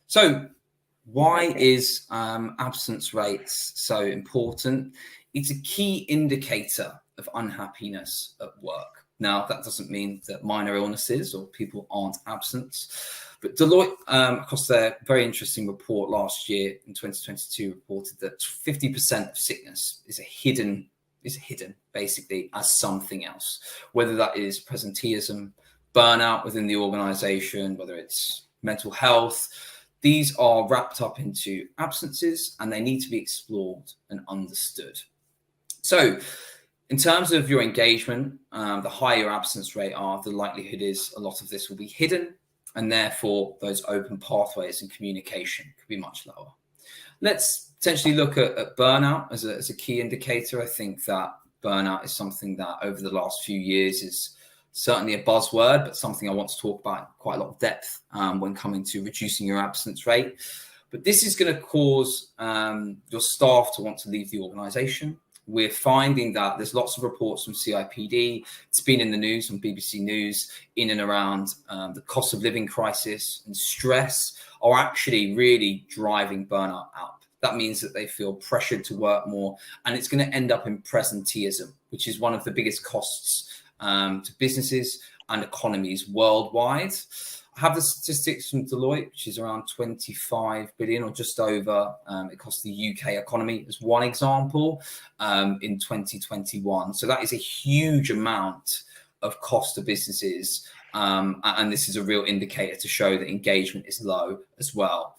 So why is absence rates so important? It's a key indicator of unhappiness at work. Now, that doesn't mean that minor illnesses or people aren't absent, but Deloitte, across their very interesting report last year in 2022, reported that 50% of sickness is hidden basically as something else, whether that is presenteeism, burnout within the organization, whether it's mental health. These are wrapped up into absences and they need to be explored and understood. So in terms of your engagement, the higher your absence rate are, the likelihood is a lot of this will be hidden, and therefore those open pathways and communication could be much lower. Let's potentially look at burnout as a key indicator. I think that burnout is something that over the last few years is certainly a buzzword, but something I want to talk about in quite a lot of depth when coming to reducing your absence rate. But this is going to cause your staff to want to leave the organization. We're finding that there's lots of reports from CIPD. It's been in the news on BBC News in and around the cost of living crisis and stress are actually really driving burnout up. That means that they feel pressured to work more, and it's going to end up in presenteeism, which is one of the biggest costs to businesses and economies worldwide. I have the statistics from Deloitte, which is around 25 billion or just over. It costs the UK economy as one example in 2021. So that is a huge amount of cost to businesses. And this is a real indicator to show that engagement is low as well.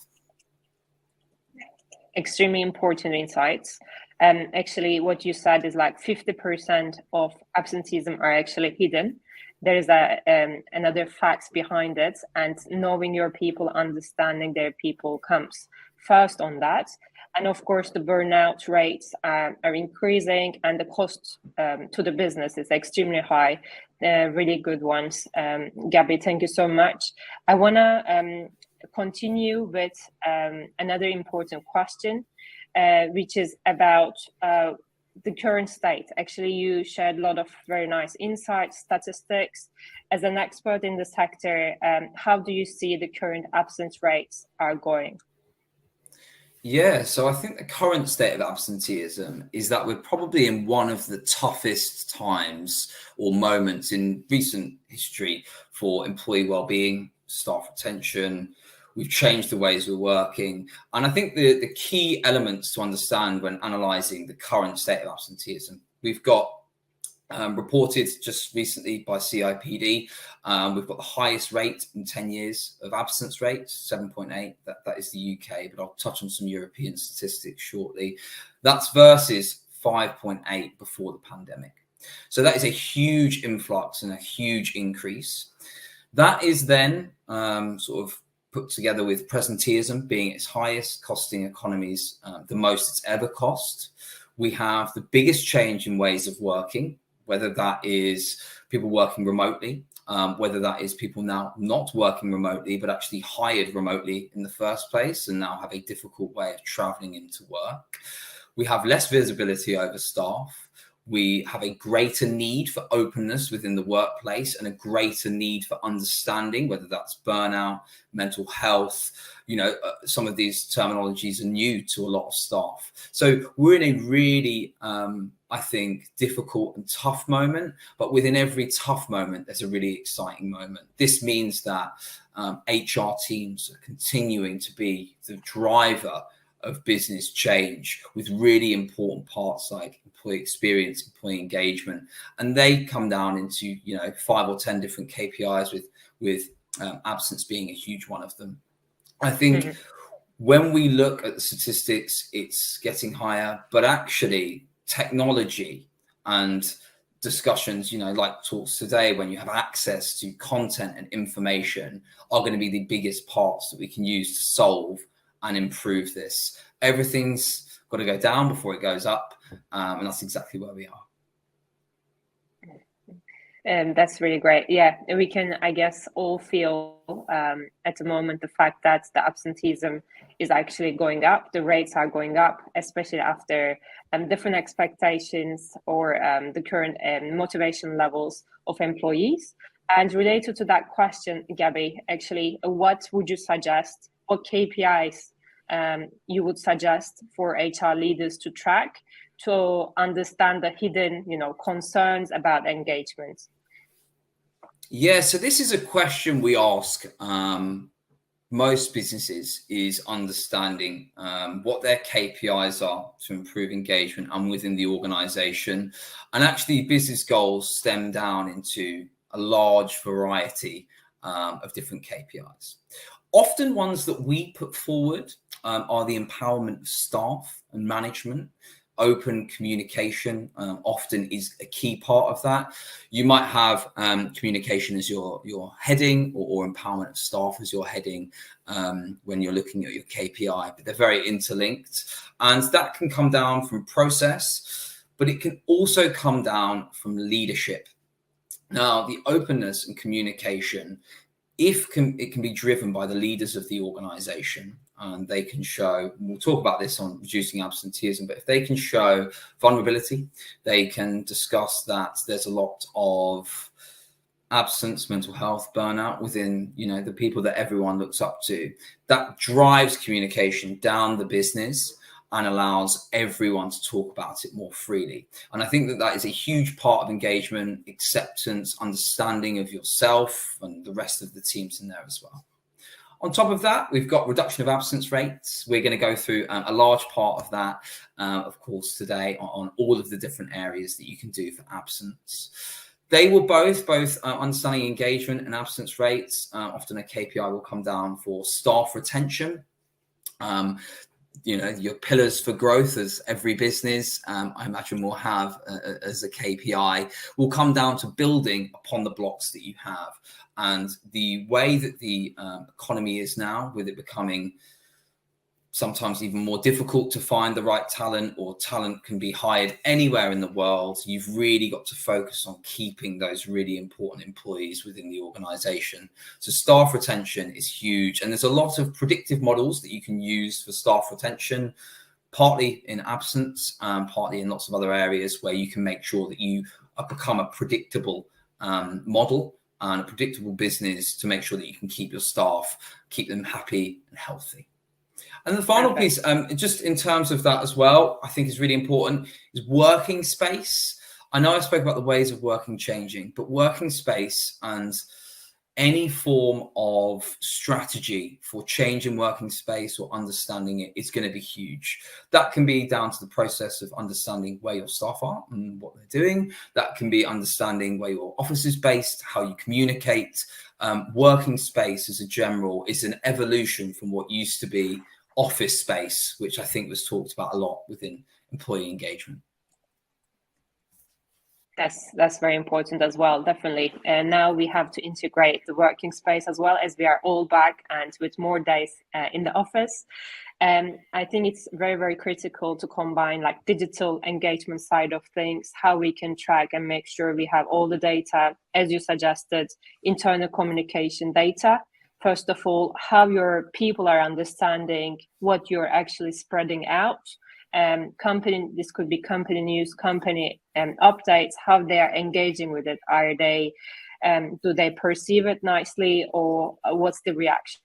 Extremely important insights. Actually, what you said is like 50% of absenteeism are actually hidden. There is another facts behind it, and knowing your people, understanding their people comes first on that. And of course, the burnout rates are increasing, and the cost to the business is extremely high. Really good ones. Gabby, thank you so much. I want to continue with another important question, which is about the current state. Actually, you shared a lot of very nice insights, statistics. As an expert in the sector, how do you see the current absence rates are going? Yeah, so I think the current state of absenteeism is that we're probably in one of the toughest times or moments in recent history for employee well-being, staff retention. We've changed the ways we're working. And I think the key elements to understand when analysing the current state of absenteeism, we've got reported just recently by CIPD, we've got the highest rate in 10 years of absence rate, 7.8. That is the UK, but I'll touch on some European statistics shortly. That's versus 5.8 before the pandemic. So that is a huge influx and a huge increase. That is then sort of put together with presenteeism being its highest, costing economies the most it's ever cost. We have the biggest change in ways of working, whether that is people working remotely, whether that is people now not working remotely, but actually hired remotely in the first place and now have a difficult way of traveling into work. We have less visibility over staff. We have a greater need for openness within the workplace and a greater need for understanding, whether that's burnout, mental health. You know, some of these terminologies are new to a lot of staff. So we're in a really, I think, difficult and tough moment, but within every tough moment, there's a really exciting moment. This means that HR teams are continuing to be the driver of business change with really important parts like employee experience, employee engagement, and they come down into 5 or 10 different KPIs with absence being a huge one of them. I think when we look at the statistics, it's getting higher, but actually technology and discussions, like talks today, when you have access to content and information, are going to be the biggest parts that we can use to solve and improve this. Everything's got to go down before it goes up, and that's exactly where we are. That's really great. Yeah, we can, I guess, all feel at the moment the fact that the absenteeism is actually going up. The rates are going up, especially after different expectations or the current motivation levels of employees. And related to that question, Gabby, actually, what would you suggest? What KPIs you would suggest for HR leaders to track to understand the hidden, concerns about engagement? Yeah, so this is a question we ask most businesses, is understanding what their KPIs are to improve engagement and within the organization. And actually business goals stem down into a large variety of different KPIs. Often ones that we put forward are the empowerment of staff and management. Open communication often is a key part of that. You might have communication as your heading, or empowerment of staff as your heading when you're looking at your KPI, but they're very interlinked. And that can come down from process, but it can also come down from leadership. Now, the openness and communication, it can be driven by the leaders of the organization, and they can show, we'll talk about this on reducing absenteeism, but if they can show vulnerability, they can discuss that there's a lot of absence, mental health, burnout within, the people that everyone looks up to. That drives communication down the business and allows everyone to talk about it more freely. And I think that is a huge part of engagement, acceptance, understanding of yourself and the rest of the teams in there as well. On top of that, we've got reduction of absence rates. We're going to go through a large part of that, of course, today on all of the different areas that you can do for absence. They will both understanding engagement and absence rates. Often a KPI will come down for staff retention. Your pillars for growth, as every business, I imagine, will have as a KPI, will come down to building upon the blocks that you have. And the way that the economy is now, with it becoming sometimes even more difficult to find the right talent, or talent can be hired anywhere in the world, you've really got to focus on keeping those really important employees within the organization. So staff retention is huge. And there's a lot of predictive models that you can use for staff retention, partly in absence, partly in lots of other areas, where you can make sure that you become a predictable model and a predictable business to make sure that you can keep your staff, keep them happy and healthy. And the final piece, just in terms of that as well, I think is really important, is working space. I know I spoke about the ways of working changing, but working space and any form of strategy for changing working space or understanding it is going to be huge. That can be down to the process of understanding where your staff are and what they're doing. That can be understanding where your office is based, how you communicate. Working space as a general is an evolution from what used to be office space, which I think was talked about a lot within employee engagement. That's very important as well, definitely. And now we have to integrate the working space as well, as we are all back and with more days in the office. I think it's very, very critical to combine like digital engagement side of things, how we can track and make sure we have all the data, as you suggested, internal communication data. First of all, how your people are understanding what you're actually spreading out. This could be company news, company updates, how they are engaging with it. Are they, do they perceive it nicely, or what's the reaction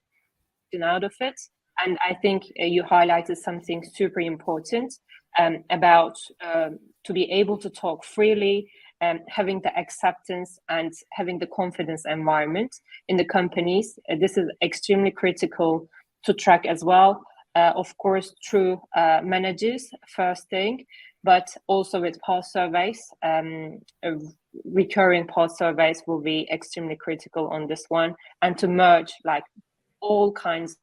out of it? And I think you highlighted something super important about to be able to talk freely, having the acceptance and having the confidence environment in the companies. This is extremely critical to track as well. Of course, through managers, first thing, but also with pulse surveys. Recurring pulse surveys will be extremely critical on this one, and to merge like all kinds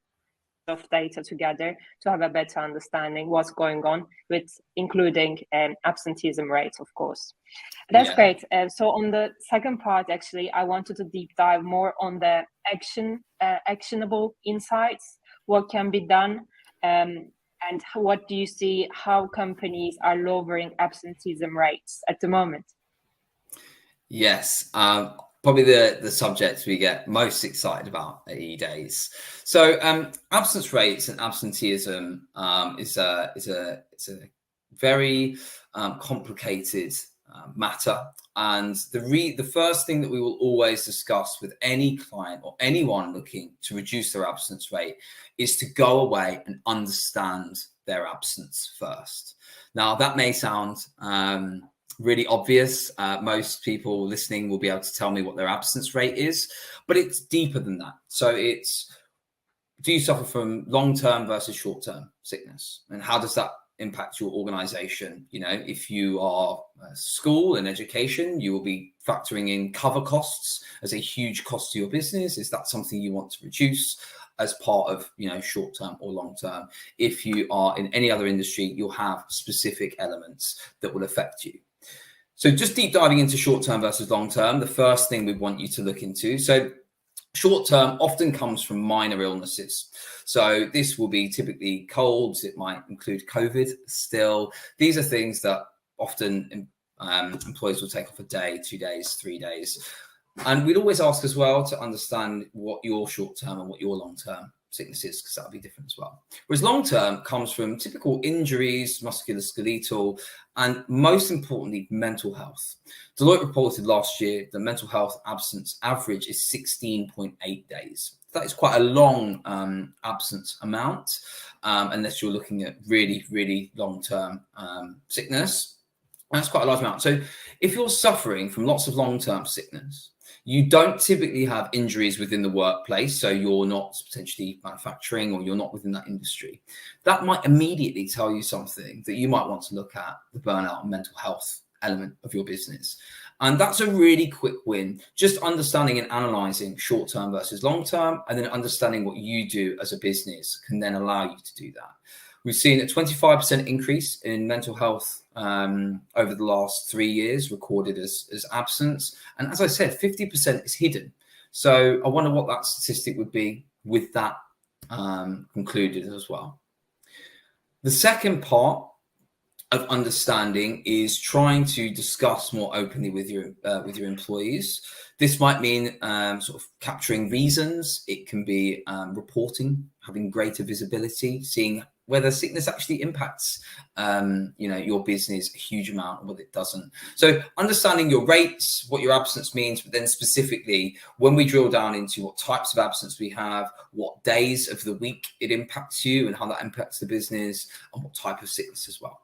of data together to have a better understanding what's going on, with including absenteeism rates, of course. That's great. So on the second part, actually, I wanted to deep dive more on the actionable insights, what can be done, and what do you see how companies are lowering absenteeism rates at the moment? Yes, probably the subject we get most excited about at E-Days. So absence rates and absenteeism is a very complicated matter. And the first thing that we will always discuss with any client or anyone looking to reduce their absence rate is to go away and understand their absence first. Now, that may sound really obvious. Most people listening will be able to tell me what their absence rate is, but it's deeper than that. So it's, do you suffer from long-term versus short-term sickness? And how does that impact your organization? You know, if you are school and education, you will be factoring in cover costs as a huge cost to your business. Is that something you want to reduce as part of, you know, short-term or long-term? If you are in any other industry, you'll have specific elements that will affect you. So just deep diving into short-term versus long-term, the first thing we want you to look into. So short-term often comes from minor illnesses. So this will be typically colds. It might include COVID still. These are things that often employees will take off a day, 2 days, 3 days. And we'd always ask as well to understand what your short-term and what your long-term sickness is, because that'll be different as well. Whereas long-term comes from typical injuries, musculoskeletal, and most importantly, mental health. Deloitte reported last year that mental health absence average is 16.8 days. That is quite a long absence amount, unless you're looking at really, really long-term sickness. That's quite a large amount. So if you're suffering from lots of long-term sickness, you don't typically have injuries within the workplace, so you're not potentially manufacturing or you're not within that industry. That might immediately tell you something that you might want to look at, the burnout and mental health element of your business. And that's a really quick win. Just understanding and analyzing short-term versus long-term, and then understanding what you do as a business can then allow you to do that. We've seen a 25% increase in mental health over the last 3 years recorded as absence. And as I said, 50% is hidden. So I wonder what that statistic would be with that concluded as well. The second part of understanding is trying to discuss more openly with your employees. This might mean sort of capturing reasons. It can be reporting, having greater visibility, seeing whether sickness actually impacts your business a huge amount or whether it doesn't. So understanding your rates, what your absence means, but then specifically when we drill down into what types of absence we have, what days of the week it impacts you and how that impacts the business, and what type of sickness as well.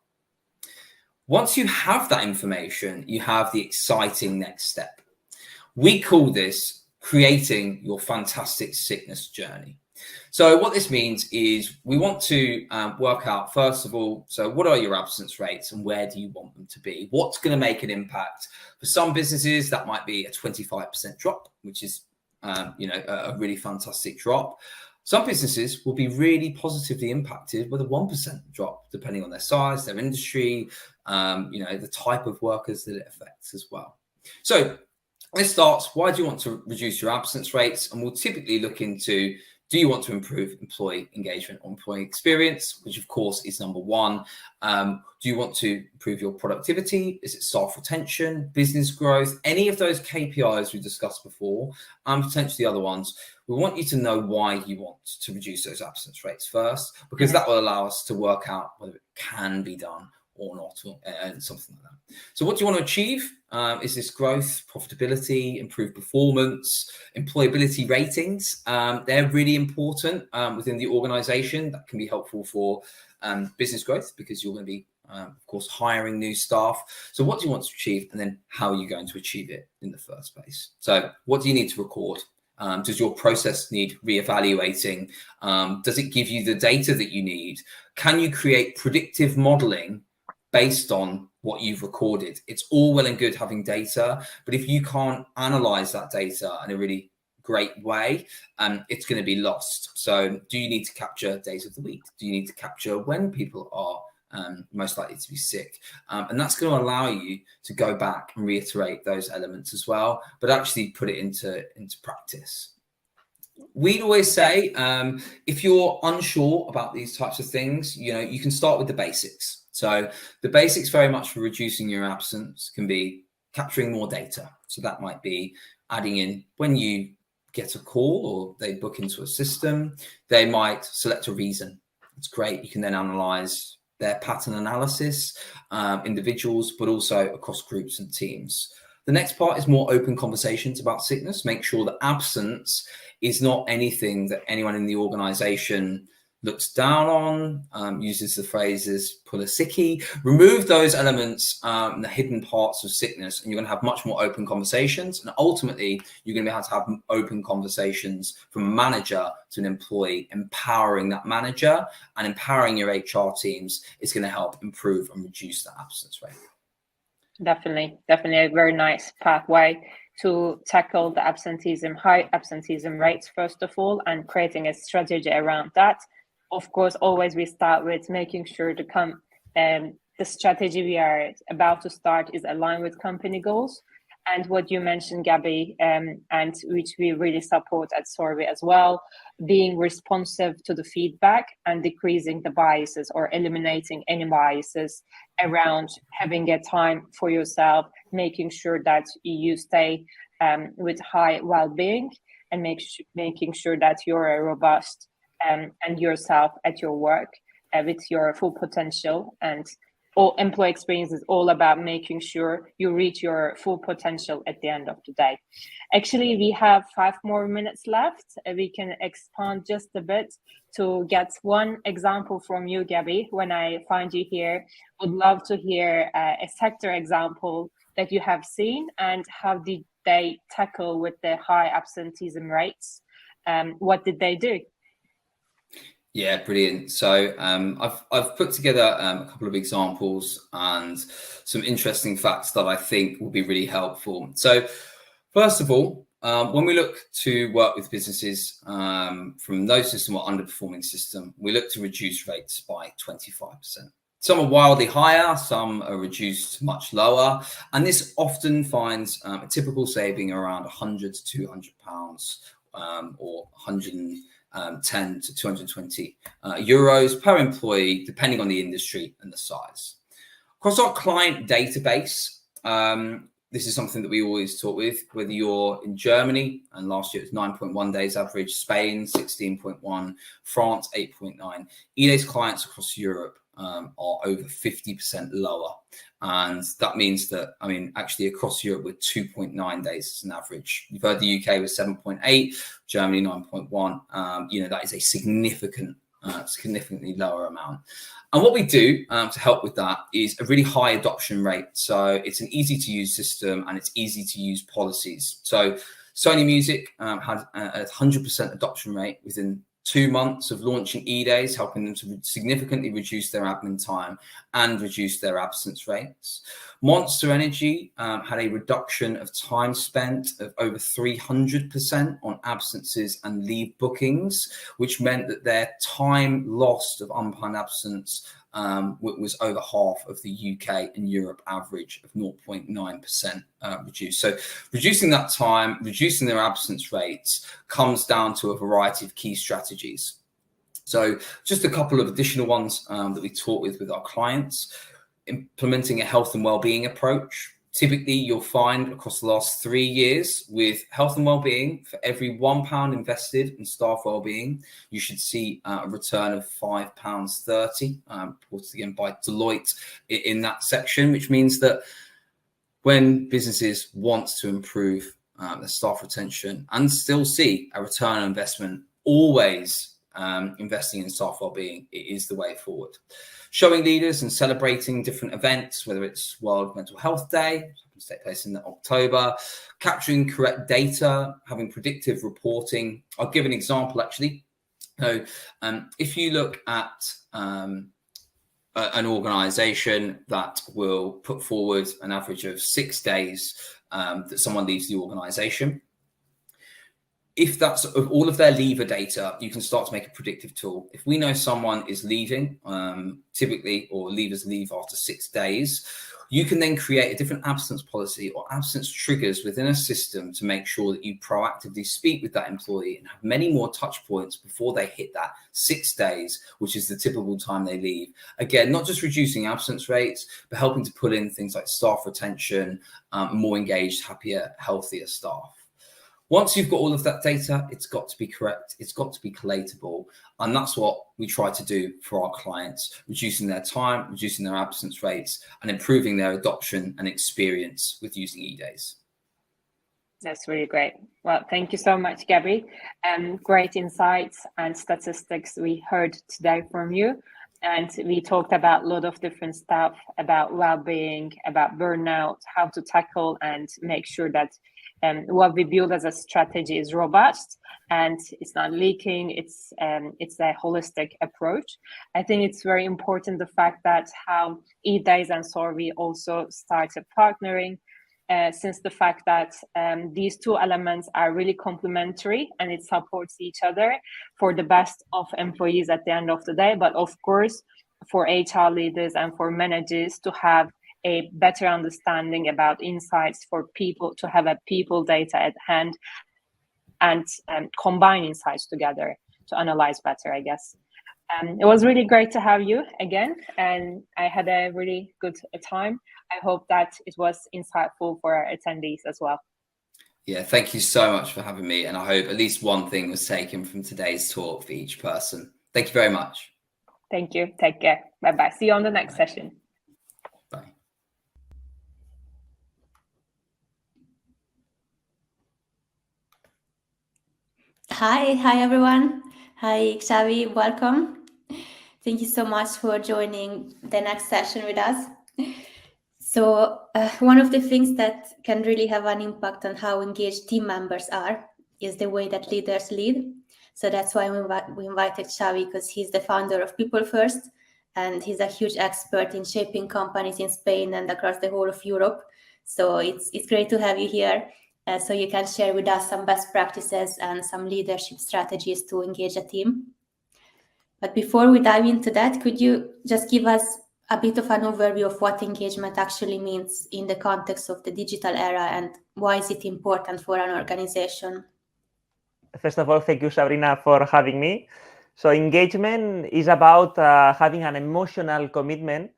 Once you have that information, you have the exciting next step. We call this creating your fantastic sickness journey. So what this means is we want to work out, first of all, so what are your absence rates and where do you want them to be? What's going to make an impact? For some businesses, that might be a 25% drop, which is a really fantastic drop. Some businesses will be really positively impacted with a 1% drop, depending on their size, their industry, the type of workers that it affects as well. So this starts, why do you want to reduce your absence rates? And we'll typically look into, do you want to improve employee engagement or employee experience, which of course is number one. Do you want to improve your productivity? Is it staff retention, business growth, any of those KPIs we discussed before, and potentially other ones? We want you to know why you want to reduce those absence rates first, because that will allow us to work out whether it can be done or not, and something like that. So what do you want to achieve? Is this growth, profitability, improved performance, employability ratings? They're really important within the organization. That can be helpful for business growth, because you're going to be, of course, hiring new staff. So what do you want to achieve? And then how are you going to achieve it in the first place? So what do you need to record? Does your process need reevaluating? Does it give you the data that you need? Can you create predictive modeling based on what you've recorded? It's all well and good having data, but if you can't analyze that data in a really great way, it's going to be lost. So do you need to capture days of the week? Do you need to capture when people are most likely to be sick? And that's going to allow you to go back and reiterate those elements as well, but actually put it into practice. We'd always say, if you're unsure about these types of things, you can start with the basics. So the basics very much for reducing your absence can be capturing more data. So that might be adding in when you get a call or they book into a system, they might select a reason. It's great. You can then analyze their pattern analysis, individuals, but also across groups and teams. The next part is more open conversations about sickness. Make sure that absence is not anything that anyone in the organization looks down on, uses the phrases pull a sickie. Remove those elements, the hidden parts of sickness, and you're going to have much more open conversations. And ultimately, you're going to be able to have open conversations from a manager to an employee, empowering that manager and empowering your HR teams is going to help improve and reduce that absence rate. Definitely a very nice pathway to tackle the high absenteeism rates, first of all, and creating a strategy around that. Of course, always we start with making sure the strategy we are about to start is aligned with company goals. And what you mentioned, Gabby, and which we really support at Survey as well, being responsive to the feedback and decreasing the biases or eliminating any biases around having a time for yourself, making sure that you stay with high well-being, and making sure that you're a robust and yourself at your work with your full potential. And all employee experience is all about making sure you reach your full potential at the end of the day. Actually, we have 5 more minutes left. We can expand just a bit to get one example from you, Gabby. When I find you here, would love to hear a sector example that you have seen and how did they tackle with the high absenteeism rates? What did they do? Yeah, brilliant. So I've put together a couple of examples and some interesting facts that I think will be really helpful. So first of all, when we look to work with businesses from no system or underperforming system, we look to reduce rates by 25%. Some are wildly higher, some are reduced much lower, and this often finds a typical saving around £100 to £200 or 110 to 220 euros per employee, depending on the industry and the size. Across our client database, this is something that we always talk with, whether you're in Germany, and last year it was 9.1 days average, Spain 16.1, France 8.9. eDay's clients across Europe are over 50% lower. And that means that, I mean, actually across Europe, we're 2.9 days as an average. You've heard the UK was 7.8, Germany 9.1. You know, that is a significantly lower amount. And what we do to help with that is a really high adoption rate. So it's an easy to use system and it's easy to use policies. So Sony Music had a 100% adoption rate within 2 months of launching eDays, helping them to significantly reduce their admin time and reduce their absence rates. Monster Energy had a reduction of time spent of over 300% on absences and leave bookings, which meant that their time lost of unplanned absence was over half of the UK and Europe average of 0.9% reduced. So reducing that time, reducing their absence rates comes down to a variety of key strategies. So just a couple of additional ones that we talk with our clients. Implementing a health and well-being approach. Typically, you'll find across the last 3 years with health and well-being, for every £1 invested in staff well-being, you should see a return of £5.30, reported again by Deloitte in that section, which means that when businesses want to improve their staff retention and still see a return on investment, always investing in staff well-being is the way forward. Showing leaders and celebrating different events, whether it's World Mental Health Day, which takes place in October, capturing correct data, having predictive reporting. I'll give an example actually. So if you look at an organization that will put forward an average of 6 days that someone leaves the organization, if that's of all of their leaver data, you can start to make a predictive tool. If we know someone is leaving, typically, or leavers leave after 6 days, You can then create a different absence policy or absence triggers within a system to make sure that you proactively speak with that employee and have many more touch points before they hit that 6 days, which is the typical time they leave. Again, not just reducing absence rates, but helping to put in things like staff retention, more engaged, happier, healthier staff. Once you've got all of that data, it's got to be correct, it's got to be collatable. And that's what we try to do for our clients, reducing their time, reducing their absence rates, and improving their adoption and experience with using eDays. That's really great. Well, thank you so much, Gabby. Great insights and statistics we heard today from you. And we talked about a lot of different stuff about well-being, about burnout, how to tackle and make sure that what we build as a strategy is robust and it's not leaking. It's a holistic approach. I think it's very important the fact that how eDays and Solvay also started partnering, since the fact that these two elements are really complementary and it supports each other for the best of employees at the end of the day, but of course for HR leaders and for managers to have a better understanding about insights, for people to have a people data at hand and combine insights together to analyze better, I guess. It was really great to have you again, and I had a really good time. I hope that it was insightful for our attendees as well. Yeah, thank you so much for having me, and I hope at least one thing was taken from today's talk for each person. Thank you very much. Thank you. Take care. Bye-bye. See you on the next session. Bye. Hi everyone. Hi Xavi, welcome. Thank you so much for joining the next session with us. So one of the things that can really have an impact on how engaged team members are is the way that leaders lead. So that's why we invited Xavi, because he's the founder of People First, and he's a huge expert in shaping companies in Spain and across the whole of Europe. So it's great to have you here. So you can share with us some best practices and some leadership strategies to engage a team. But before we dive into that, could you just give us a bit of an overview of what engagement actually means in the context of the digital era, and why is it important for an organization? First of all, thank you, Sabrina, for having me. So engagement is about having an emotional commitment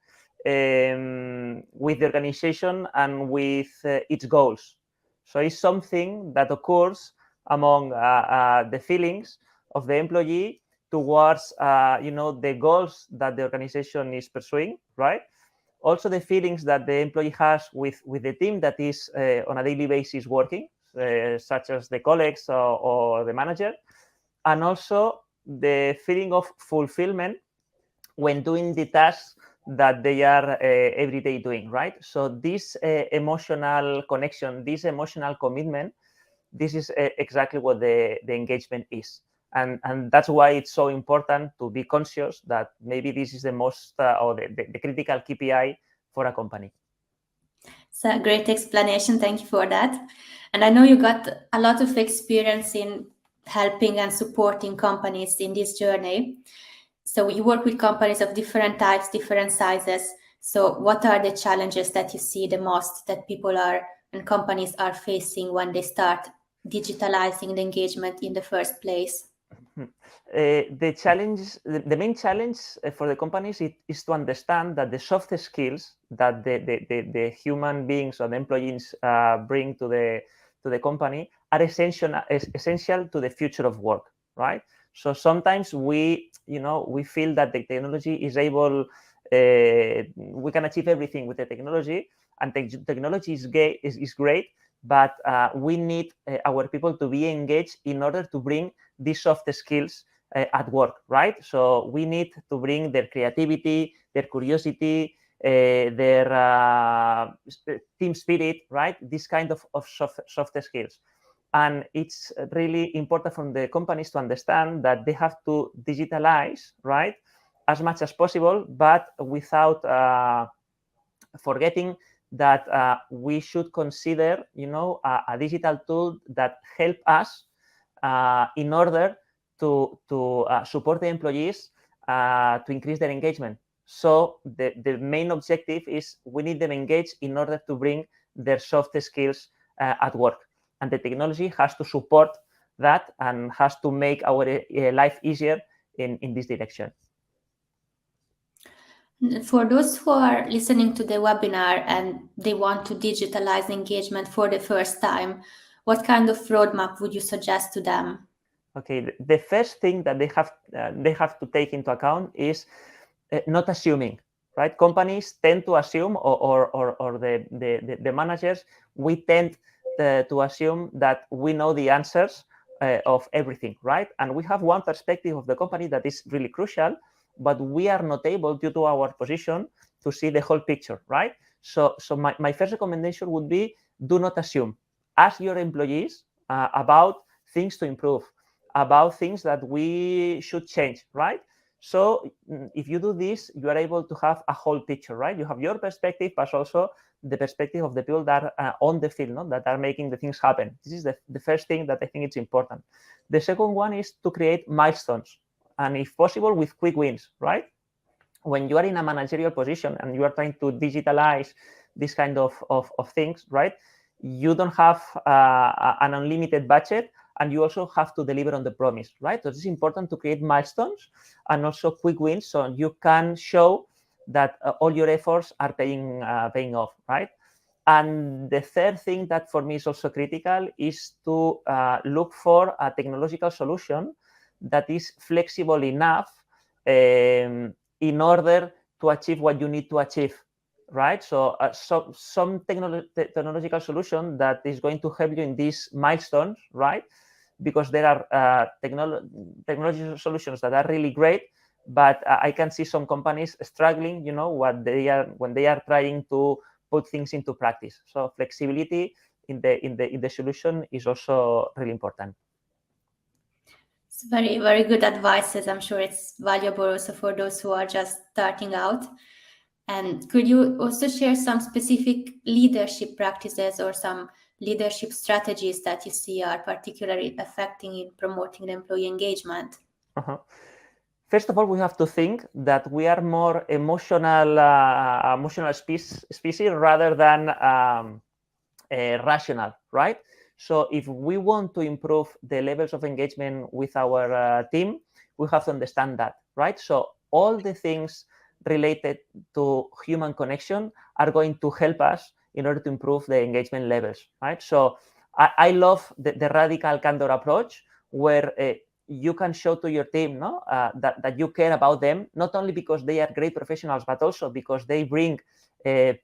with the organization and with its goals. So it's something that occurs among the feelings of the employee towards the goals that the organization is pursuing, right? Also the feelings that the employee has with the team that is on a daily basis working, such as the colleagues or the manager, and also the feeling of fulfillment when doing the tasks that they are every day doing, right? So this emotional connection, this emotional commitment, this is exactly what the engagement is. And that's why it's so important to be conscious that maybe this is the most or the critical KPI for a company. It's a great explanation. Thank you for that. And I know you got a lot of experience in helping and supporting companies in this journey. So you work with companies of different types, different sizes. So what are the challenges that you see the most that people and companies are facing when they start digitalizing the engagement in the first place? The main challenge for the companies is to understand that the soft skills that the human beings or the employees bring to the company are essential to the future of work, right? So sometimes we feel that the technology is able, we can achieve everything with the technology, and technology is great, but we need our people to be engaged in order to bring these soft skills at work, right? So we need to bring their creativity, their curiosity, their team spirit, right? This kind of soft skills. And it's really important for the companies to understand that they have to digitalize, right, as much as possible, but without forgetting that we should consider, a digital tool that help us in order to support the employees to increase their engagement, So the main objective is we need them engaged in order to bring their soft skills at work. And the technology has to support that and has to make our life easier in this direction. For those who are listening to the webinar and they want to digitalize engagement for the first time, what kind of roadmap would you suggest to them? Okay, the first thing that they have to take into account is not assuming, right? Companies tend to assume, or the managers, we tend to assume that we know the answers of everything, right? And we have one perspective of the company that is really crucial, but we are not able, due to our position, to see the whole picture, right? So my first recommendation would be, do not assume. Ask your employees about things to improve, about things that we should change, right? So if you do this, you are able to have a whole picture, right? You have your perspective, but also the perspective of the people that are on the field, no? That are making the things happen. This is the first thing that I think it's important. The second one is to create milestones, and if possible, with quick wins, right? When you are in a managerial position and you are trying to digitalize this kind of things, right? You don't have an unlimited budget, and you also have to deliver on the promise, right? So it's important to create milestones and also quick wins, so you can show that all your efforts are paying off, right? And the third thing that for me is also critical is to look for a technological solution that is flexible enough in order to achieve what you need to achieve, right? So some technological solution that is going to help you in these milestones, right? Because there are technology solutions that are really great, but I can see some companies struggling, when they are trying to put things into practice. So flexibility in the solution is also really important. It's very, very good advices. I'm sure it's valuable also for those who are just starting out. And could you also share some specific leadership practices or some leadership strategies that you see are particularly affecting in promoting employee engagement? First of all, we have to think that we are more emotional species rather than rational, right? So if we want to improve the levels of engagement with our team, we have to understand that, right? So all the things related to human connection are going to help us in order to improve the engagement levels, right? So I love the radical candor approach, where you can show to your team that you care about them, not only because they are great professionals, but also because they bring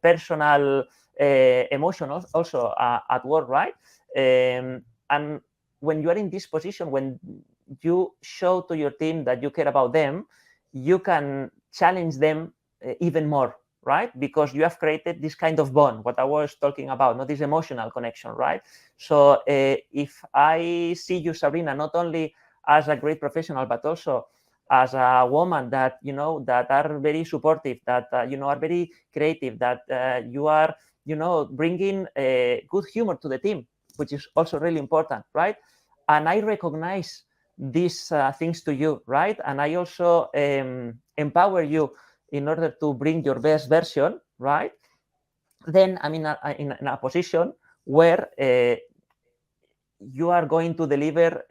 personal emotion also at work, right? And when you are in this position, when you show to your team that you care about them, you can challenge them even more, right? Because you have created this kind of bond, what I was talking about, not this emotional connection, right? So if I see you, Sabrina, not only as a great professional, but also as a woman that, that are very supportive, that, are very creative, that you are, bringing good humor to the team, which is also really important, right? And I recognize these things to you, right? And I also empower you in order to bring your best version, right? Then I'm in a position where you are going to deliver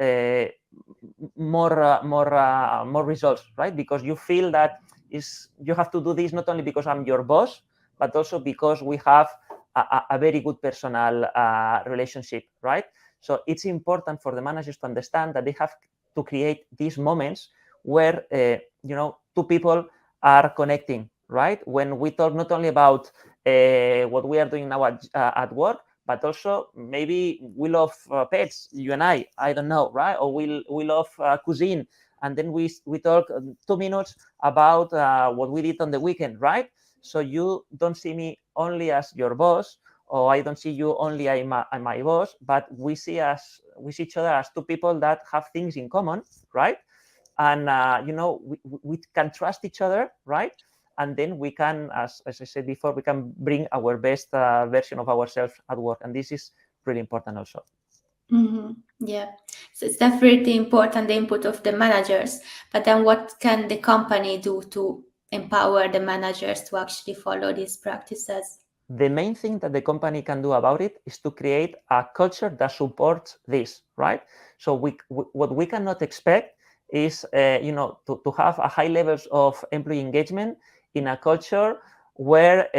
more results, right? Because you feel that you have to do this not only because I'm your boss, but also because we have a very good personal relationship, right? So it's important for the managers to understand that they have to create these moments where two people are connecting, right? When we talk not only about what we are doing now at work, but also maybe we love pets, you and I don't know, right? Or we love cuisine, and then we talk 2 minutes about what we did on the weekend, right? So you don't see me only as your boss, or I don't see you only as my boss, but we see each other as two people that have things in common, right? And we can trust each other, right? And then we can, as I said before, we can bring our best version of ourselves at work. And this is really important also. Mm-hmm. Yeah, so it's definitely important, the input of the managers. But then what can the company do to empower the managers to actually follow these practices? The main thing that the company can do about it is to create a culture that supports this, right? So what we cannot expect is, to have a high levels of employee engagement in a culture where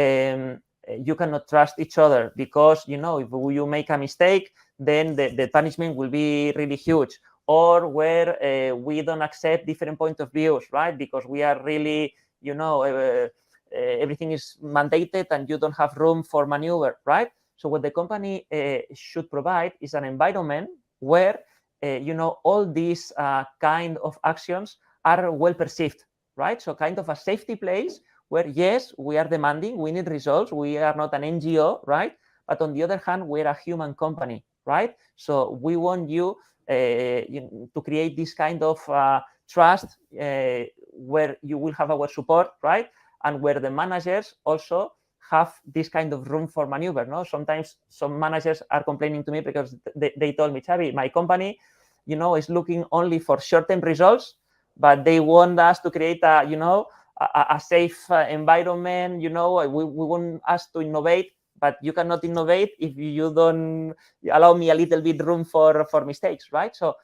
you cannot trust each other, because, if you make a mistake, then the punishment will be really huge, or where we don't accept different point of views, right? Because we are really, everything is mandated and you don't have room for maneuver, right? So what the company should provide is an environment where, all these kind of actions are well perceived, right? So kind of a safety place where, yes, we are demanding, we need results, we are not an NGO, right? But on the other hand, we're a human company, right? So we want you to create this kind of trust where you will have our support, right? And where the managers also have this kind of room for maneuver. No, sometimes some managers are complaining to me because they told me, Xavi, my company, is looking only for short-term results, but they want us to create a safe environment. We want us to innovate, but you cannot innovate if you don't allow me a little bit room for mistakes, right? So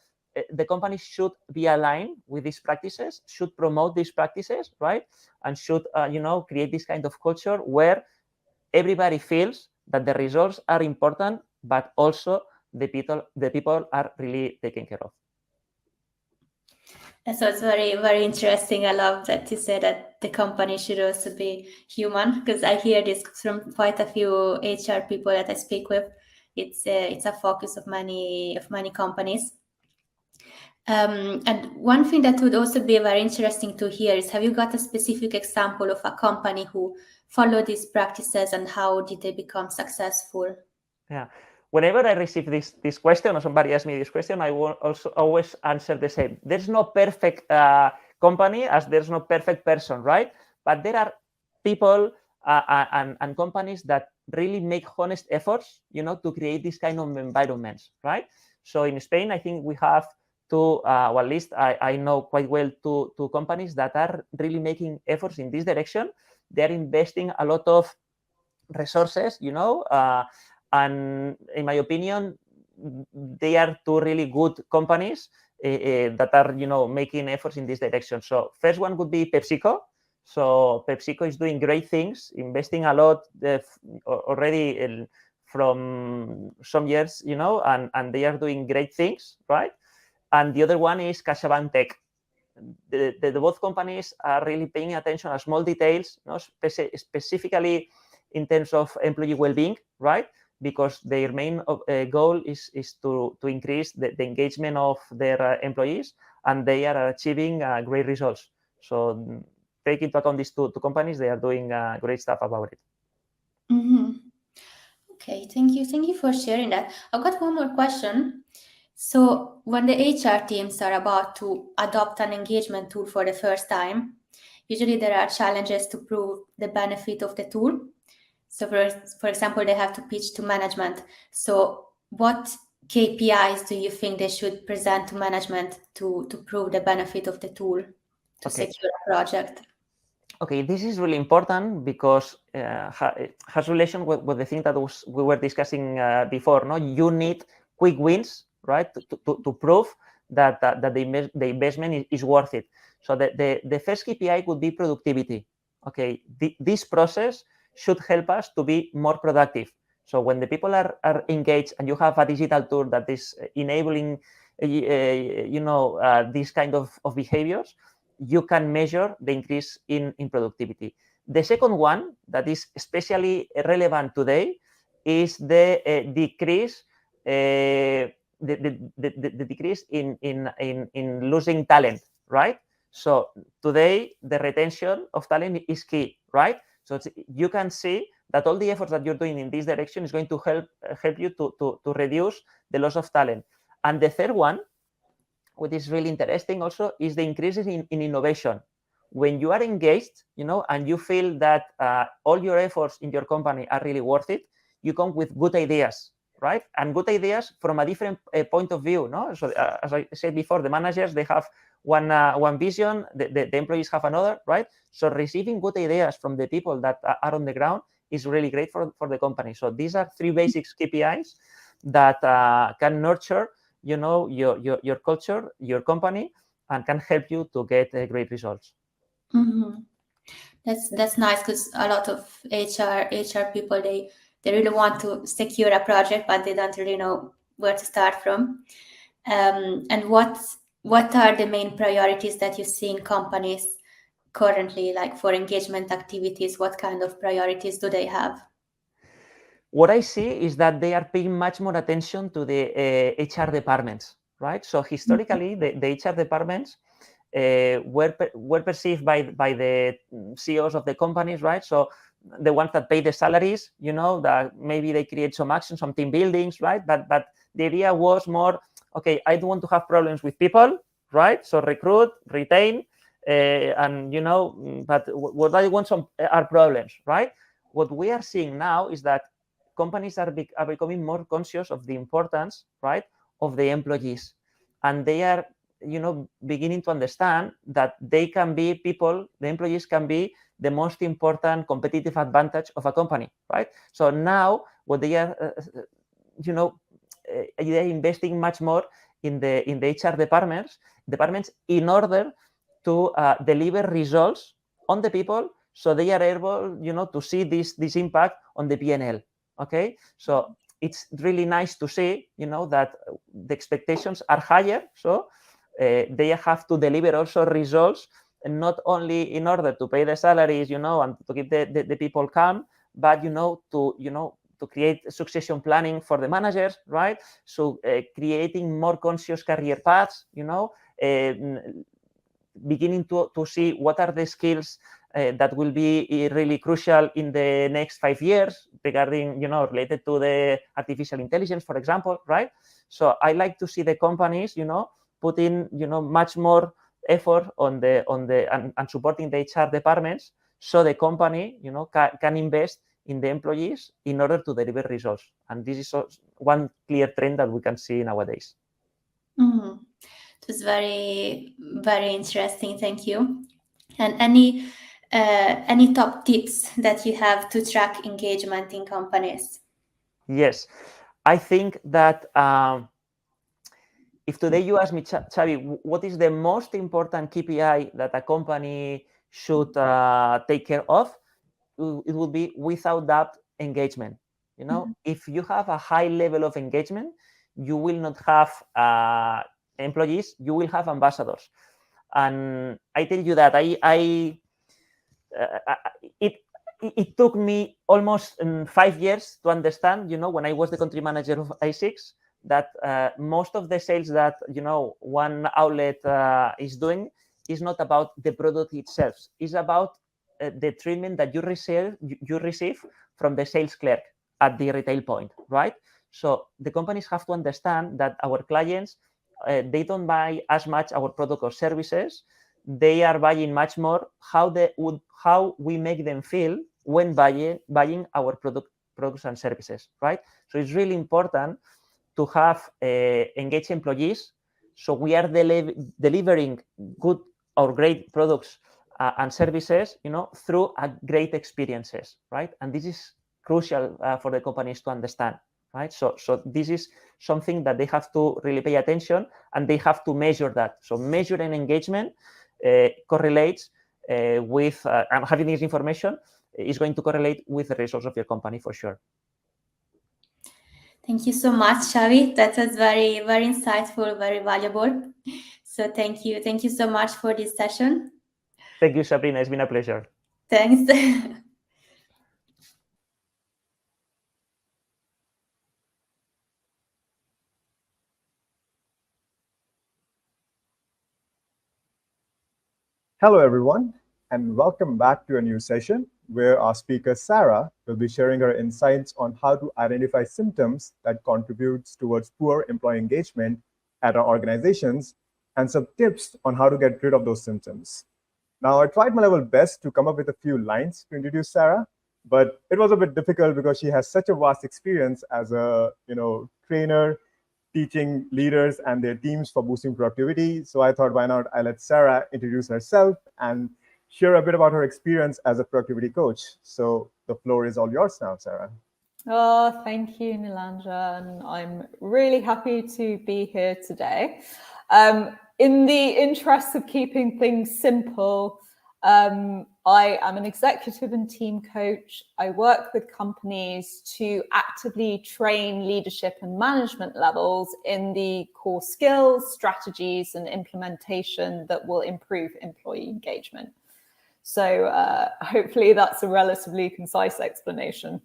the company should be aligned with these practices, should promote these practices, right? And should, create this kind of culture where everybody feels that the results are important, but also the people are really taken care of. And so it's very, very interesting. I love that you said that the company should also be human, because I hear this from quite a few HR people that I speak with. It's a focus of many companies. And one thing that would also be very interesting to hear is, have you got a specific example of a company who followed these practices and how did they become successful? Yeah. Whenever I receive this question, or somebody asks me this question, I will also always answer the same. There's no perfect company, as there's no perfect person, right? But there are people and companies that really make honest efforts, to create this kind of environments, right? So in Spain, I think we have two, or at least I know quite well two companies that are really making efforts in this direction. They're investing a lot of resources, and in my opinion, they are two really good companies that are, making efforts in this direction. So first one would be PepsiCo. So PepsiCo is doing great things, investing a lot already from some years, and they are doing great things, right? And the other one is CaixaBank Tech. The both companies are really paying attention to small details, specifically in terms of employee well-being, right? Because their main goal is to increase the engagement of their employees, and they are achieving great results. So take into account these two companies; they are doing great stuff about it. Mm-hmm. Okay, thank you for sharing that. I've got one more question. So when the HR teams are about to adopt an engagement tool for the first time, usually there are challenges to prove the benefit of the tool. So for example, they have to pitch to management. So what KPIs do you think they should present to management to prove the benefit of the tool to secure a project? Okay, this is really important because it has relation with the thing that we were discussing before. No, you need quick wins, right, to prove that the investment is worth it. So the first KPI would be productivity. Okay, this process should help us to be more productive. So when the people are engaged and you have a digital tool that is enabling, these kind of behaviors, you can measure the increase in productivity. The second one that is especially relevant today is the decrease, the decrease in losing talent, right? So today the retention of talent is key, right? So you can see that all the efforts that you're doing in this direction is going to help you to reduce the loss of talent. And the third one, what is really interesting also, is the increases in innovation. When you are engaged, and you feel that all your efforts in your company are really worth it, you come with good ideas, right? And good ideas from a different point of view, no? So as I said before, the managers, they have one vision, the employees have another, right? So receiving good ideas from the people that are on the ground is really great for the company. So these are 3 basic KPIs that can nurture, you know, your culture, your company, and can help you to get great results. Mm-hmm. That's nice, because a lot of HR people, they really want to secure a project, but they don't really know where to start from. And what are the main priorities that you see in companies currently, like for engagement activities? What kind of priorities do they have? What I see is that they are paying much more attention to the HR departments, right? So historically, the HR departments were perceived by the CEOs of the companies, right? So the ones that pay the salaries, you know, that maybe they create some action, some team buildings, right? But the idea was more, okay, I don't want to have problems with people, right? So recruit, retain, and you know, but what I want are problems, right? What we are seeing now is that companies are becoming more conscious of the importance, right, of the employees, and they are, you know, beginning to understand that they can be the employees can be the most important competitive advantage of a company, right? So now what they are, you know, they are investing much more in the HR departments in order to deliver results on the people, so they are able, you know, to see this impact on the P&L. Okay, so it's really nice to see, you know, that the expectations are higher, so they have to deliver also results, and not only in order to pay the salaries, you know, and to keep the people calm, but to create succession planning for the managers, right? So creating more conscious career paths, you know, beginning to see what are the skills that will be really crucial in the next 5 years regarding, you know, related to the artificial intelligence, for example, right? So I like to see the companies, you know, putting, you know, much more effort on and supporting the HR departments, so the company, you know, can invest in the employees in order to deliver results. And this is one clear trend that we can see nowadays. Mm-hmm. It was very, very interesting. Thank you. And any top tips that you have to track engagement in companies? Yes, I think that if today you ask me, Xavi, what is the most important KPI that a company should take care of, it would be without doubt engagement. You know, if you have a high level of engagement, you will not have employees, you will have ambassadors. And I tell you that it took me almost 5 years to understand, you know, when I was the country manager of i6, that most of the sales that, you know, one outlet is doing is not about the product itself. It's about the treatment that you receive from the sales clerk at the retail point, right? So the companies have to understand that our clients, they don't buy as much our product or services. They are buying much more how we make them feel when buying our products and services, right? So it's really important to have engaged employees, so we are delivering good or great products and services, you know, through great experiences, right? And this is crucial for the companies to understand, right? So this is something that they have to really pay attention, and they have to measure that. So measuring engagement correlates with, and having this information is going to correlate with the results of your company for sure. Thank you so much, Xavi. That was very, very insightful, very valuable. So thank you. Thank you so much for this session. Thank you, Sabrina. It's been a pleasure. Thanks. Hello, everyone, and welcome back to a new session where our speaker, Sarah, will be sharing her insights on how to identify symptoms that contributes towards poor employee engagement at our organizations, and some tips on how to get rid of those symptoms. Now, I tried my level best to come up with a few lines to introduce Sarah, but it was a bit difficult because she has such a vast experience as a trainer, teaching leaders and their teams for boosting productivity. So I thought, why not I let Sarah introduce herself and share a bit about her experience as a productivity coach. So the floor is all yours now, Sarah. Oh, thank you, Nilandra, and I'm really happy to be here today. In the interest of keeping things simple, I am an executive and team coach. I work with companies to actively train leadership and management levels in the core skills, strategies, and implementation that will improve employee engagement. So hopefully that's a relatively concise explanation.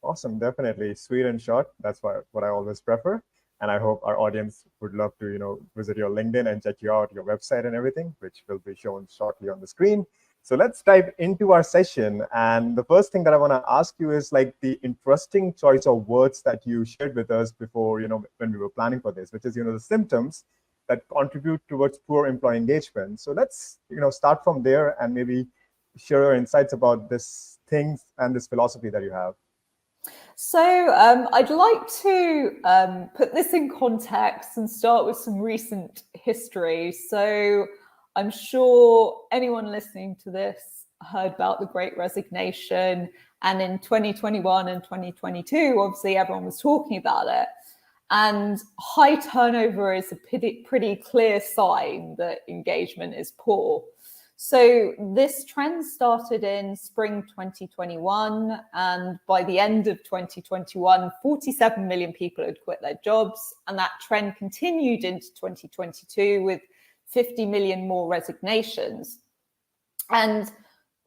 Awesome, definitely. Sweet and short. That's what I always prefer. And I hope our audience would love to, visit your LinkedIn and check you out, your website and everything, which will be shown shortly on the screen. So let's dive into our session. And the first thing that I want to ask you is like the interesting choice of words that you shared with us before, when we were planning for this, which is, the symptoms that contribute towards poor employee engagement. So let's, start from there and maybe share your insights about this thing and this philosophy that you have. So I'd like to put this in context and start with some recent history. So I'm sure anyone listening to this heard about the Great Resignation. And in 2021 and 2022, obviously everyone was talking about it. And high turnover is a pretty clear sign that engagement is poor. So this trend started in spring 2021, and by the end of 2021, 47 million people had quit their jobs, and that trend continued into 2022 with 50 million more resignations. And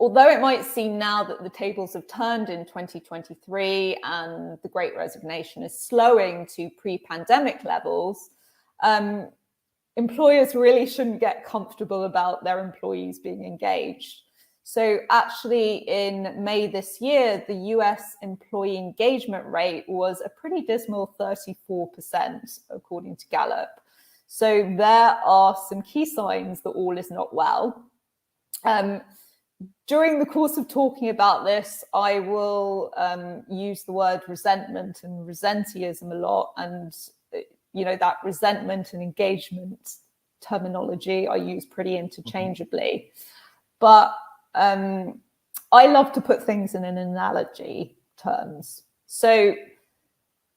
although it might seem now that the tables have turned in 2023 and the Great Resignation is slowing to pre-pandemic levels, employers really shouldn't get comfortable about their employees being engaged. So actually in May this year, the US employee engagement rate was a pretty dismal 34%, according to Gallup. So there are some key signs that all is not well. During the course of talking about this, I will use the word resentment and resenteeism a lot, and that resentment and engagement terminology I use pretty interchangeably. But I love to put things in an analogy terms. So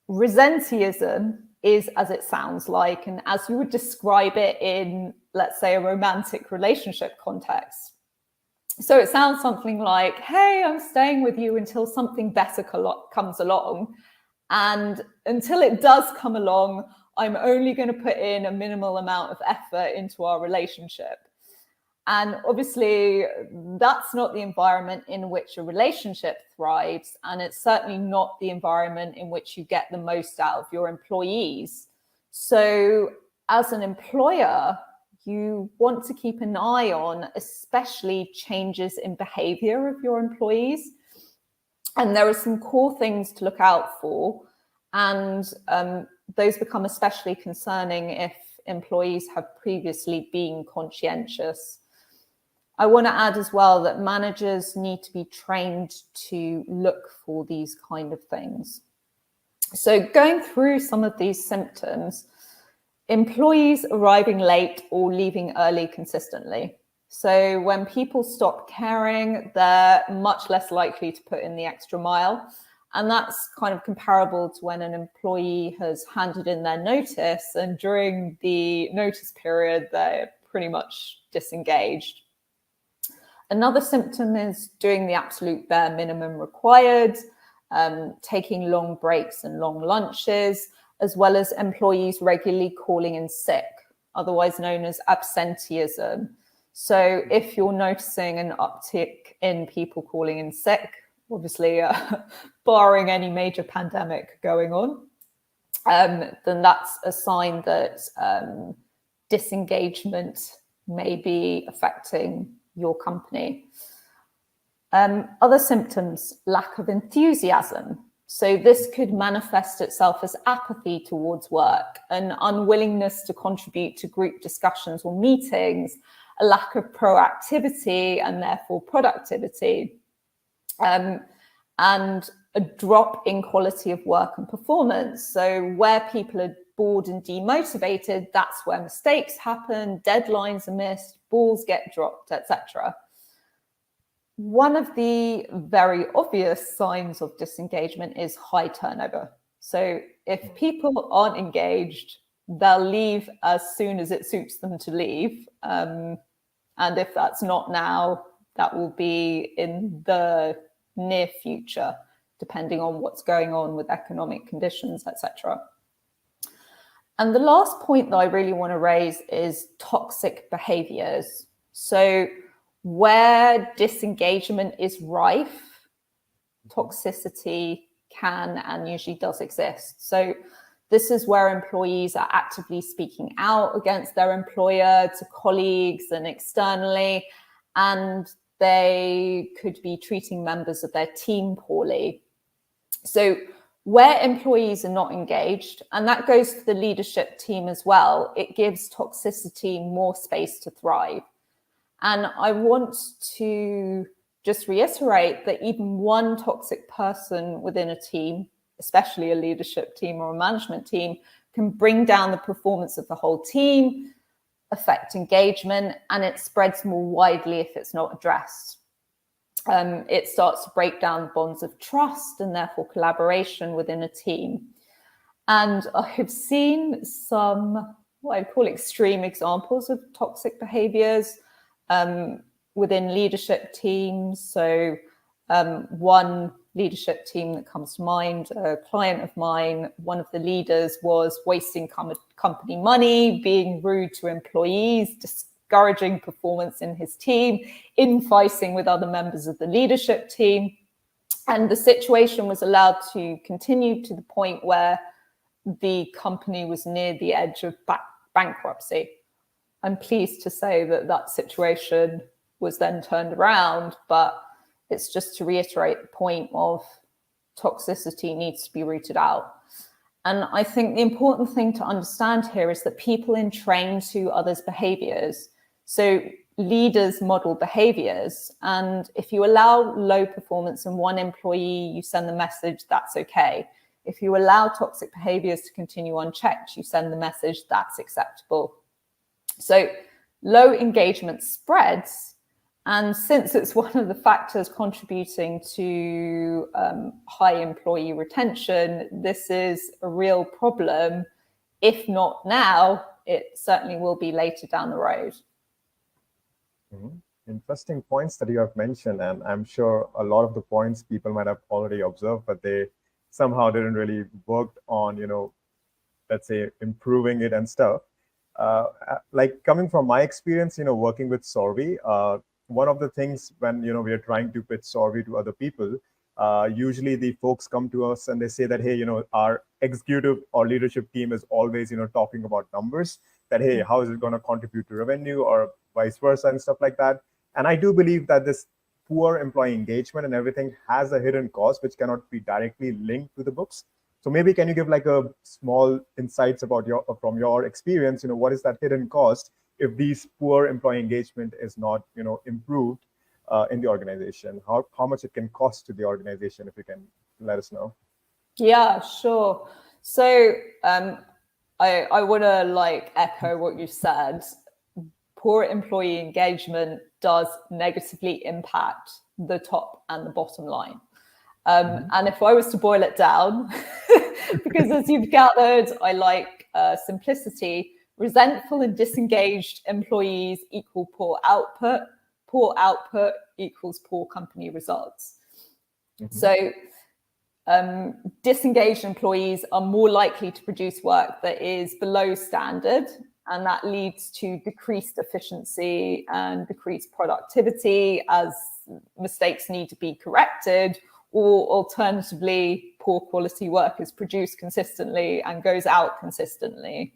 resenteeism is as it sounds like, and as you would describe it in, let's say, a romantic relationship context. So it sounds something like, hey, I'm staying with you until something better comes along. And until it does come along, I'm only going to put in a minimal amount of effort into our relationship. And obviously, that's not the environment in which a relationship thrives. And it's certainly not the environment in which you get the most out of your employees. So as an employer, you want to keep an eye on especially changes in behavior of your employees. And there are some core things to look out for. And those become especially concerning if employees have previously been conscientious. I want to add as well that managers need to be trained to look for these kind of things. So going through some of these symptoms, employees arriving late or leaving early consistently. So when people stop caring, they're much less likely to put in the extra mile. And that's kind of comparable to when an employee has handed in their notice, and during the notice period, they're pretty much disengaged. Another symptom is doing the absolute bare minimum required, taking long breaks and long lunches, as well as employees regularly calling in sick, otherwise known as absenteeism. So if you're noticing an uptick in people calling in sick, obviously barring any major pandemic going on, then that's a sign that disengagement may be affecting your company. Other symptoms, lack of enthusiasm. So this could manifest itself as apathy towards work, an unwillingness to contribute to group discussions or meetings, a lack of proactivity and therefore productivity. and a drop in quality of work and performance. So where people are bored and demotivated, that's where mistakes happen, deadlines are missed, balls get dropped, etc. One of the very obvious signs of disengagement is high turnover. So if people aren't engaged, they'll leave as soon as it suits them to leave. And if that's not now, that will be in the near future, depending on what's going on with economic conditions, etc. And the last point that I really want to raise is toxic behaviors. So where disengagement is rife, toxicity can and usually does exist. So this is where employees are actively speaking out against their employer, to colleagues and externally, and they could be treating members of their team poorly. So where employees are not engaged, and that goes to the leadership team as well, it gives toxicity more space to thrive. And I want to just reiterate that even one toxic person within a team, especially a leadership team or a management team, can bring down the performance of the whole team, affect engagement, and it spreads more widely if it's not addressed. It starts to break down bonds of trust and therefore collaboration within a team. And I've seen some, what I call extreme examples of toxic behaviors within leadership teams. So one leadership team that comes to mind, a client of mine, one of the leaders was wasting company money, being rude to employees, discouraging performance in his team, infighting with other members of the leadership team. And the situation was allowed to continue to the point where the company was near the edge of bankruptcy. I'm pleased to say that that situation was then turned around, but it's just to reiterate the point of toxicity needs to be rooted out. And I think the important thing to understand here is that people entrain to others' behaviors. So leaders model behaviors. And if you allow low performance in one employee, you send the message, that's okay. If you allow toxic behaviors to continue unchecked, you send the message, that's acceptable. So low engagement spreads. And since it's one of the factors contributing to high employee retention, this is a real problem. If not now, it certainly will be later down the road. Interesting points that you have mentioned, and I'm sure a lot of the points people might have already observed, but they somehow didn't really work on, let's say, improving it and stuff. Like coming from my experience, working with Sorvy, one of the things when we are trying to pitch Sorvy to other people, usually the folks come to us and they say that, hey, our executive or leadership team is always talking about numbers, that hey, how is it going to contribute to revenue or vice versa and stuff like that. And I do believe that this poor employee engagement and everything has a hidden cost which cannot be directly linked to the books. So maybe can you give like a small insights about from your experience, what is that hidden cost if these poor employee engagement is not, improved in the organization? How much it can cost to the organization, if you can let us know? Yeah, sure. So I want to echo what you said. Poor employee engagement does negatively impact the top and the bottom line. And if I was to boil it down, because as you've gathered, I like simplicity, resentful and disengaged employees equal poor output equals poor company results. So disengaged employees are more likely to produce work that is below standard, and that leads to decreased efficiency and decreased productivity as mistakes need to be corrected, or alternatively, poor quality work is produced consistently and goes out consistently.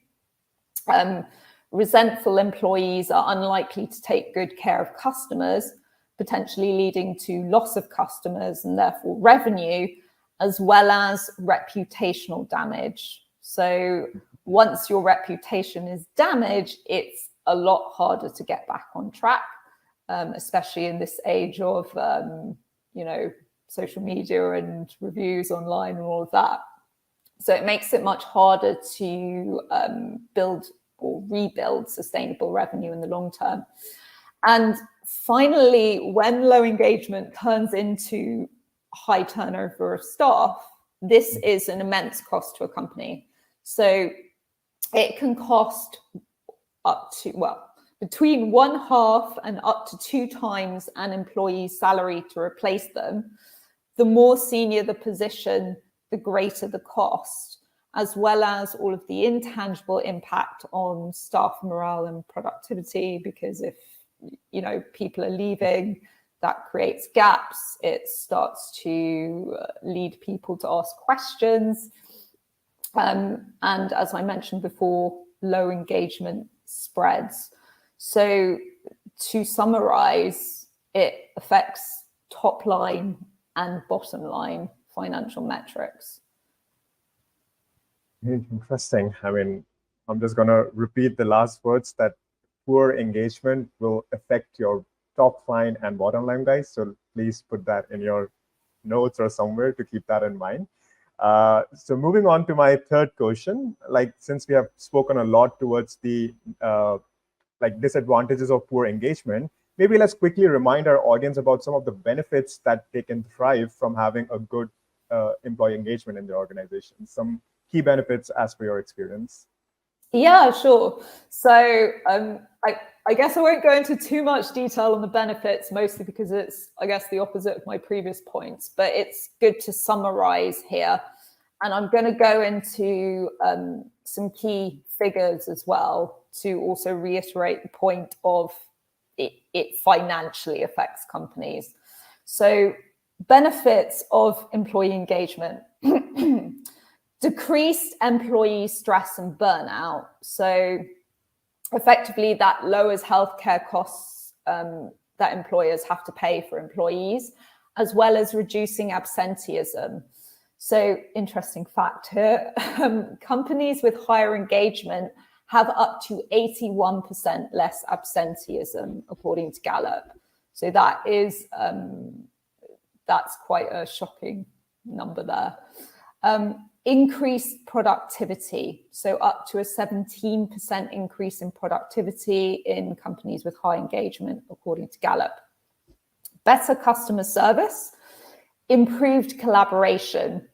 Resentful employees are unlikely to take good care of customers, potentially leading to loss of customers and therefore revenue, as well as reputational damage. So once your reputation is damaged, it's a lot harder to get back on track, especially in this age of, social media and reviews online and all of that. So it makes it much harder to build or rebuild sustainable revenue in the long term. And finally, when low engagement turns into high turnover of staff, this is an immense cost to a company. So it can cost up to, well, between 1/2 and up to 2 times an employee's salary to replace them. The more senior the position, the greater the cost, as well as all of the intangible impact on staff morale and productivity, because if people are leaving, that creates gaps. It starts to lead people to ask questions. And as I mentioned before, low engagement spreads. So to summarize, it affects top line and bottom line financial metrics. Interesting. I mean, I'm just going to repeat the last words, that poor engagement will affect your top line and bottom line, guys. So please put that in your notes or somewhere to keep that in mind. So moving on to my third question, since we have spoken a lot towards the disadvantages of poor engagement, maybe let's quickly remind our audience about some of the benefits that they can thrive from having a good employee engagement in the organization. Some key benefits as per your experience. Yeah, sure. So I guess I won't go into too much detail on the benefits, mostly because it's, I guess, the opposite of my previous points, but it's good to summarize here. And I'm going to go into some key figures as well to also reiterate the point of it financially affects companies. So benefits of employee engagement. Decreased employee stress and burnout. So effectively that lowers healthcare costs that employers have to pay for employees, as well as reducing absenteeism. So interesting fact here, companies with higher engagement have up to 81% less absenteeism, according to Gallup. So that is, that's quite a shocking number there. Increased productivity, so up to a 17% increase in productivity in companies with high engagement, according to Gallup. Better customer service, improved collaboration.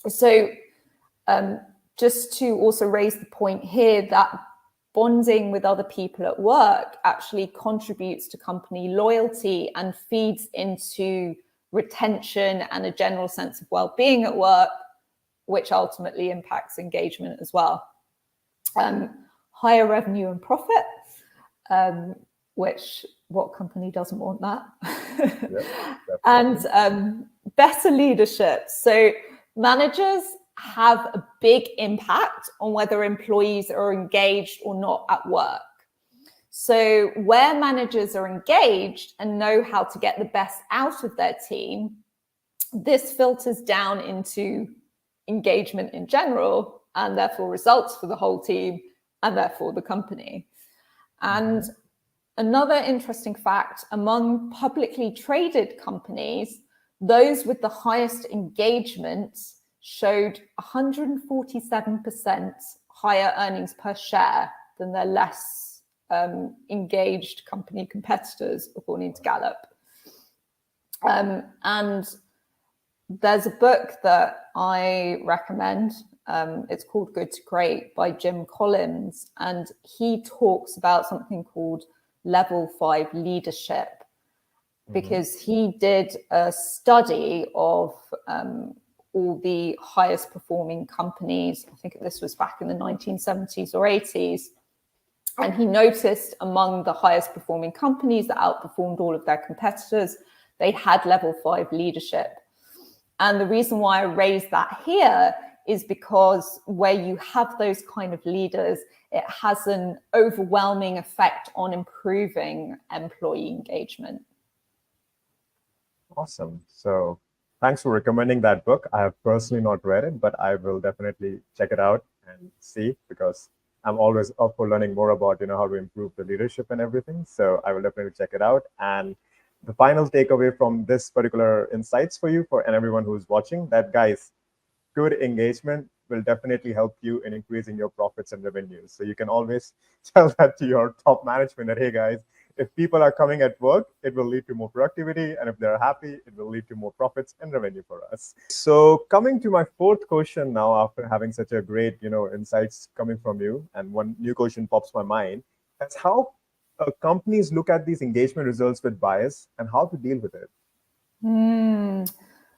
So just to also raise the point here that bonding with other people at work actually contributes to company loyalty and feeds into retention and a general sense of well-being at work, which ultimately impacts engagement as well. Higher revenue and profit, which what company doesn't want that? Yep, and better leadership. So managers have a big impact on whether employees are engaged or not at work. So where managers are engaged and know how to get the best out of their team, this filters down into engagement in general, and therefore results for the whole team and therefore the company. And another interesting fact, among publicly traded companies, those with the highest engagement showed 147% higher earnings per share than their less engaged company competitors, according to Gallup. And there's a book that I recommend. It's called Good to Great by Jim Collins. And he talks about something called level 5 leadership, because he did a study of all the highest performing companies. I think this was back in the 1970s or 80s. And he noticed among the highest performing companies that outperformed all of their competitors, they had level 5 leadership. And the reason why I raise that here is because where you have those kind of leaders, it has an overwhelming effect on improving employee engagement. Awesome. So thanks for recommending that book. I have personally not read it, but I will definitely check it out and see, because I'm always up for learning more about, how to improve the leadership and everything. So I will definitely check it out. And the final takeaway from this particular insights for you and everyone who's watching, that guys, good engagement will definitely help you in increasing your profits and revenues. So you can always tell that to your top management that, hey guys, if people are coming at work, it will lead to more productivity. And if they're happy, it will lead to more profits and revenue for us. So coming to my fourth question now, after having such a great, insights coming from you, and one new question pops my mind, that's how companies look at these engagement results with bias and how to deal with it.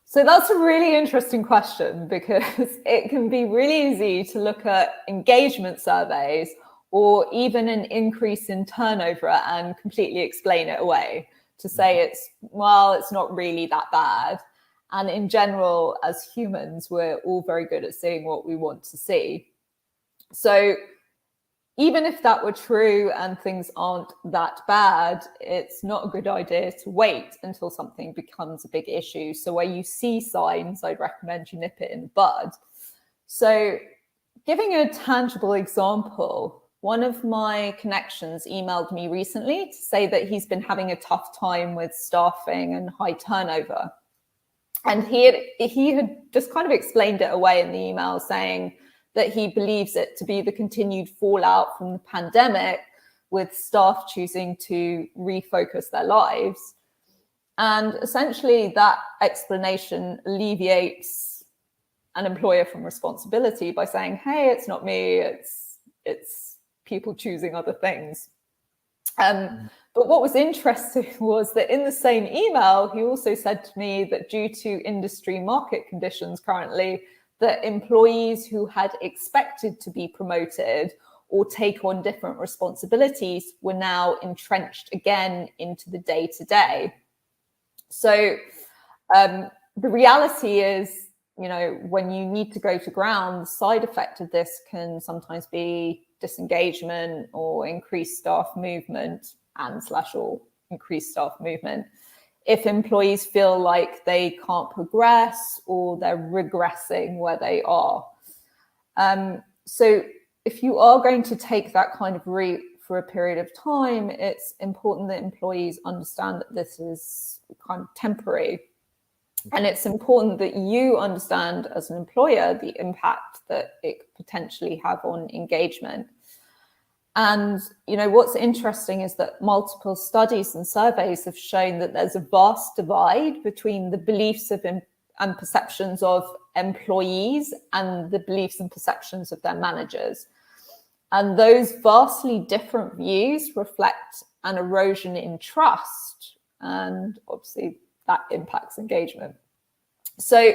So that's a really interesting question, because it can be really easy to look at engagement surveys or even an increase in turnover and completely explain it away to say it's not really that bad. And in general, as humans, we're all very good at seeing what we want to see. So even if that were true and things aren't that bad, it's not a good idea to wait until something becomes a big issue. So where you see signs, I'd recommend you nip it in the bud. So giving a tangible example, one of my connections emailed me recently to say that he's been having a tough time with staffing and high turnover. And he had just kind of explained it away in the email, saying that he believes it to be the continued fallout from the pandemic, with staff choosing to refocus their lives. And essentially that explanation alleviates an employer from responsibility by saying, hey, it's not me, it's people choosing other things. But what was interesting was that in the same email, he also said to me that due to industry market conditions currently, that employees who had expected to be promoted or take on different responsibilities were now entrenched again into the day-to-day. So the reality is, when you need to go to ground, the side effect of this can sometimes be disengagement or increased staff movement or increased staff movement. If employees feel like they can't progress or they're regressing where they are. So if you are going to take that kind of route for a period of time, it's important that employees understand that this is kind of temporary. And it's important that you understand as an employer the impact that it could potentially have on engagement. And, what's interesting is that multiple studies and surveys have shown that there's a vast divide between the beliefs of and perceptions of employees and the beliefs and perceptions of their managers. And those vastly different views reflect an erosion in trust. And obviously that impacts engagement. So,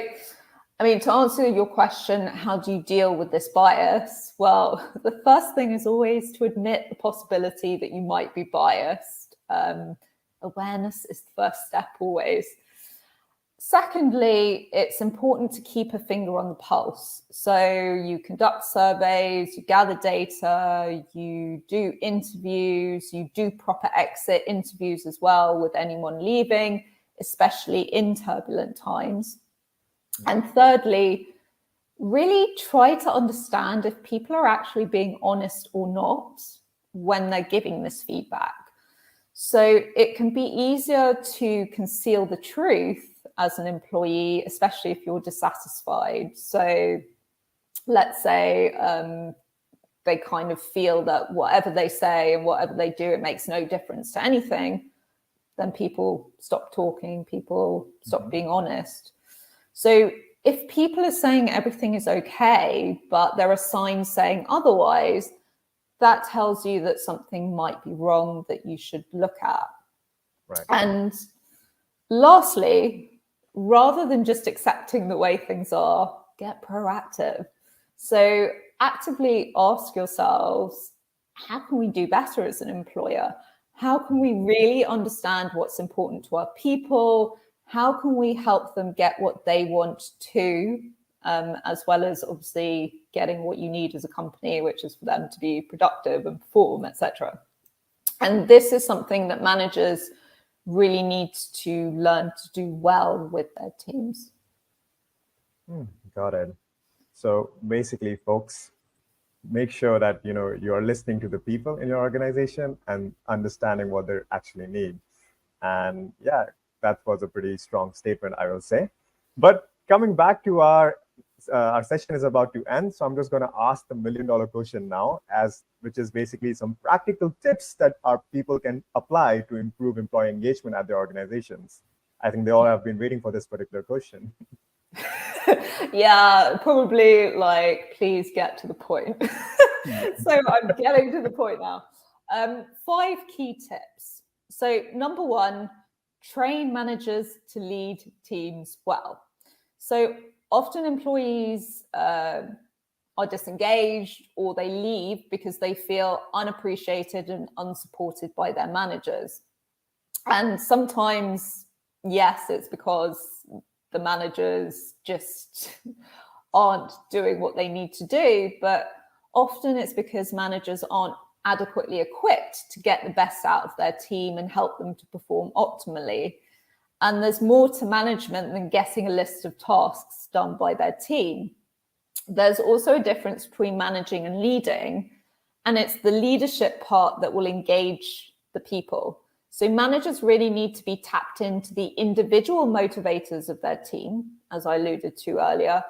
to answer your question, how do you deal with this bias? Well, the first thing is always to admit the possibility that you might be biased. Awareness is the first step always. Secondly, it's important to keep a finger on the pulse. So you conduct surveys, you gather data, you do interviews, you do proper exit interviews as well with anyone leaving, especially in turbulent times. And thirdly, really try to understand if people are actually being honest or not when they're giving this feedback. So it can be easier to conceal the truth as an employee, especially if you're dissatisfied. So let's say they kind of feel that whatever they say and whatever they do, it makes no difference to anything, then people stop talking, people stop being honest. So if people are saying everything is okay, but there are signs saying otherwise, that tells you that something might be wrong that you should look at. Right. And lastly, rather than just accepting the way things are, get proactive. So actively ask yourselves, how can we do better as an employer? How can we really understand what's important to our people? How can we help them get what they want to, as well as obviously getting what you need as a company, which is for them to be productive and perform, etc. And this is something that managers really need to learn to do well with their teams. Got it. So basically, folks, make sure that you are listening to the people in your organization and understanding what they actually need. And yeah, that was a pretty strong statement, I will say. But coming back to our session is about to end, so I'm just going to ask the $1 million question now, which is basically some practical tips that our people can apply to improve employee engagement at their organizations. I think they all have been waiting for this particular question. Yeah, probably like, please get to the point. So I'm getting to the point now. 5 key tips. So number 1, train managers to lead teams well. So often employees are disengaged or they leave because they feel unappreciated and unsupported by their managers. And sometimes, yes, it's because the managers just aren't doing what they need to do, but often it's because managers aren't adequately equipped to get the best out of their team and help them to perform optimally. And there's more to management than getting a list of tasks done by their team. There's also a difference between managing and leading, and it's the leadership part that will engage the people. So managers really need to be tapped into the individual motivators of their team, as I alluded to earlier,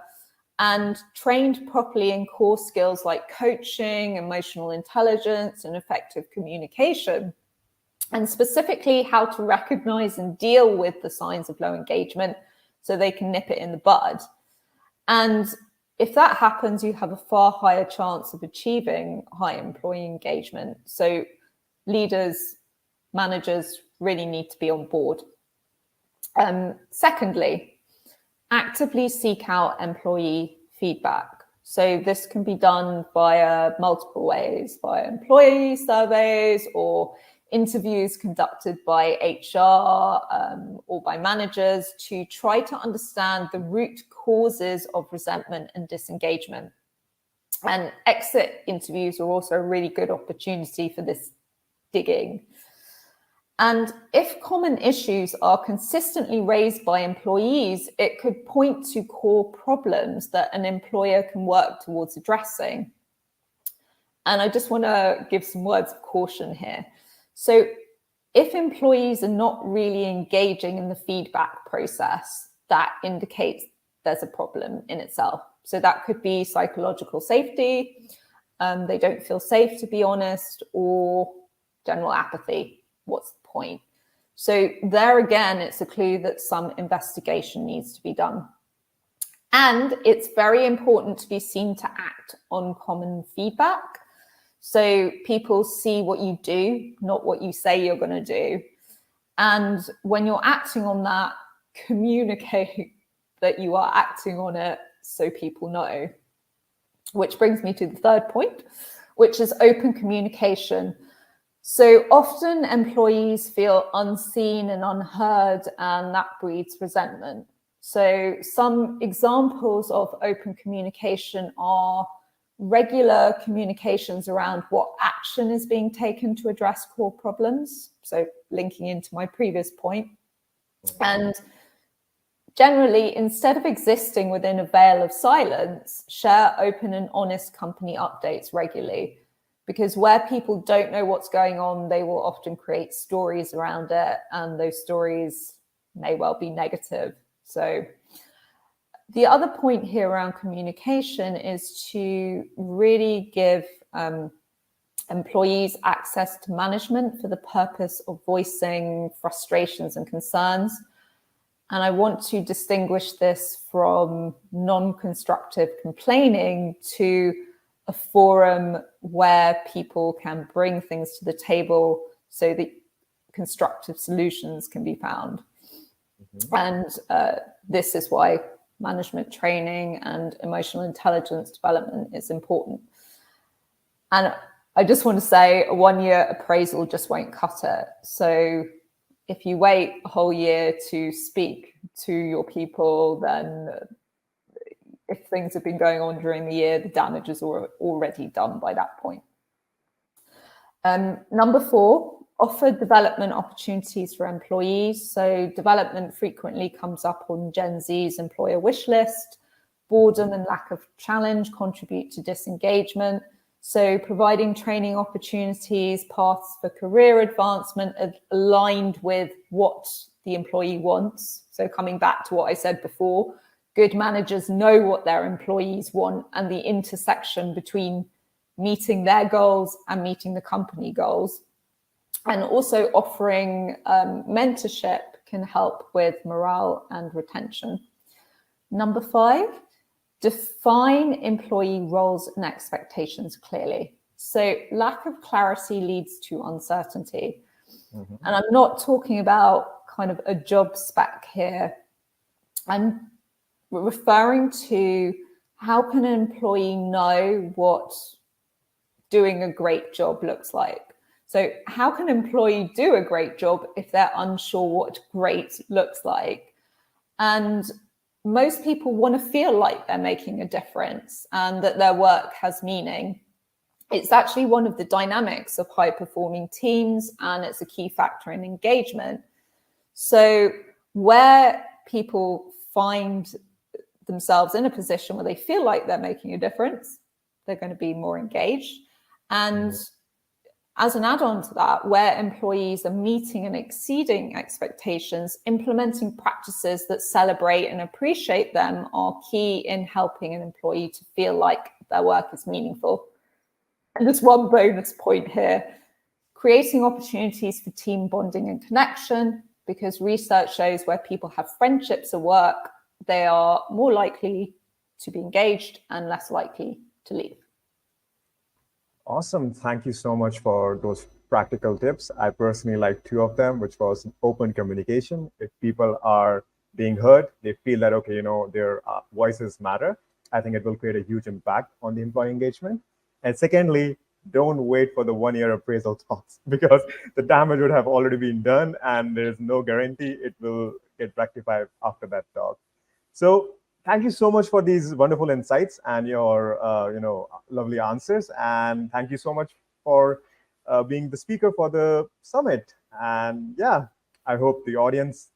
and trained properly in core skills like coaching, emotional intelligence, and effective communication. And specifically how to recognize and deal with the signs of low engagement so they can nip it in the bud. And if that happens, you have a far higher chance of achieving high employee engagement. So leaders, managers really need to be on board. Secondly, actively seek out employee feedback. So this can be done via multiple ways, via employee surveys or interviews conducted by HR or by managers to try to understand the root causes of resentment and disengagement. And exit interviews are also a really good opportunity for this digging. And if common issues are consistently raised by employees, it could point to core problems that an employer can work towards addressing. And I just want to give some words of caution here. So if employees are not really engaging in the feedback process, that indicates there's a problem in itself. So that could be psychological safety, they don't feel safe to be honest, or general apathy. What's the point? So there again, it's a clue that some investigation needs to be done. And it's very important to be seen to act on common feedback. So people see what you do, not what you say you're going to do. And when you're acting on that, communicate that you are acting on it so people know. Which brings me to the third point, which is open communication. So often employees feel unseen and unheard, and that breeds resentment. So some examples of open communication are regular communications around what action is being taken to address core problems. So linking into my previous point. And generally, instead of existing within a veil of silence, share open and honest company updates regularly. Because where people don't know what's going on, they will often create stories around it, and those stories may well be negative. So the other point here around communication is to really give employees access to management for the purpose of voicing frustrations and concerns. And I want to distinguish this from non-constructive complaining to a forum where people can bring things to the table so that constructive solutions can be found. And this is why management training and emotional intelligence development is important. And I just want to say a 1-year appraisal just won't cut it. So if you wait a whole year to speak to your people, then if things have been going on during the year, the damage is already done by that point. Number 4, offer development opportunities for employees. So development frequently comes up on Gen Z's employer wish list. Boredom and lack of challenge contribute to disengagement. So providing training opportunities, paths for career advancement aligned with what the employee wants. So coming back to what I said before, good managers know what their employees want, and the intersection between meeting their goals and meeting the company goals. And also offering mentorship can help with morale and retention. Number 5, define employee roles and expectations clearly. So lack of clarity leads to uncertainty. Mm-hmm. And I'm not talking about kind of a job spec here. I'm referring to how can an employee know what doing a great job looks like. So how can an employee do a great job if they're unsure what great looks like? And most people want to feel like they're making a difference and that their work has meaning. It's actually one of the dynamics of high-performing teams, and it's a key factor in engagement. So where people find themselves in a position where they feel like they're making a difference, they're going to be more engaged. And as an add-on to that, where employees are meeting and exceeding expectations, implementing practices that celebrate and appreciate them are key in helping an employee to feel like their work is meaningful. And just one bonus point here, creating opportunities for team bonding and connection, because research shows where people have friendships at work, they are more likely to be engaged and less likely to leave. Awesome. Thank you so much for those practical tips. I personally like 2 of them, which was open communication. If people are being heard, they feel that, okay, their voices matter. I think it will create a huge impact on the employee engagement. And secondly, don't wait for the 1-year appraisal talks, because the damage would have already been done and there's no guarantee it will get rectified after that talk. So thank you so much for these wonderful insights and your lovely answers. And thank you so much for being the speaker for the summit. And yeah, I hope the audience,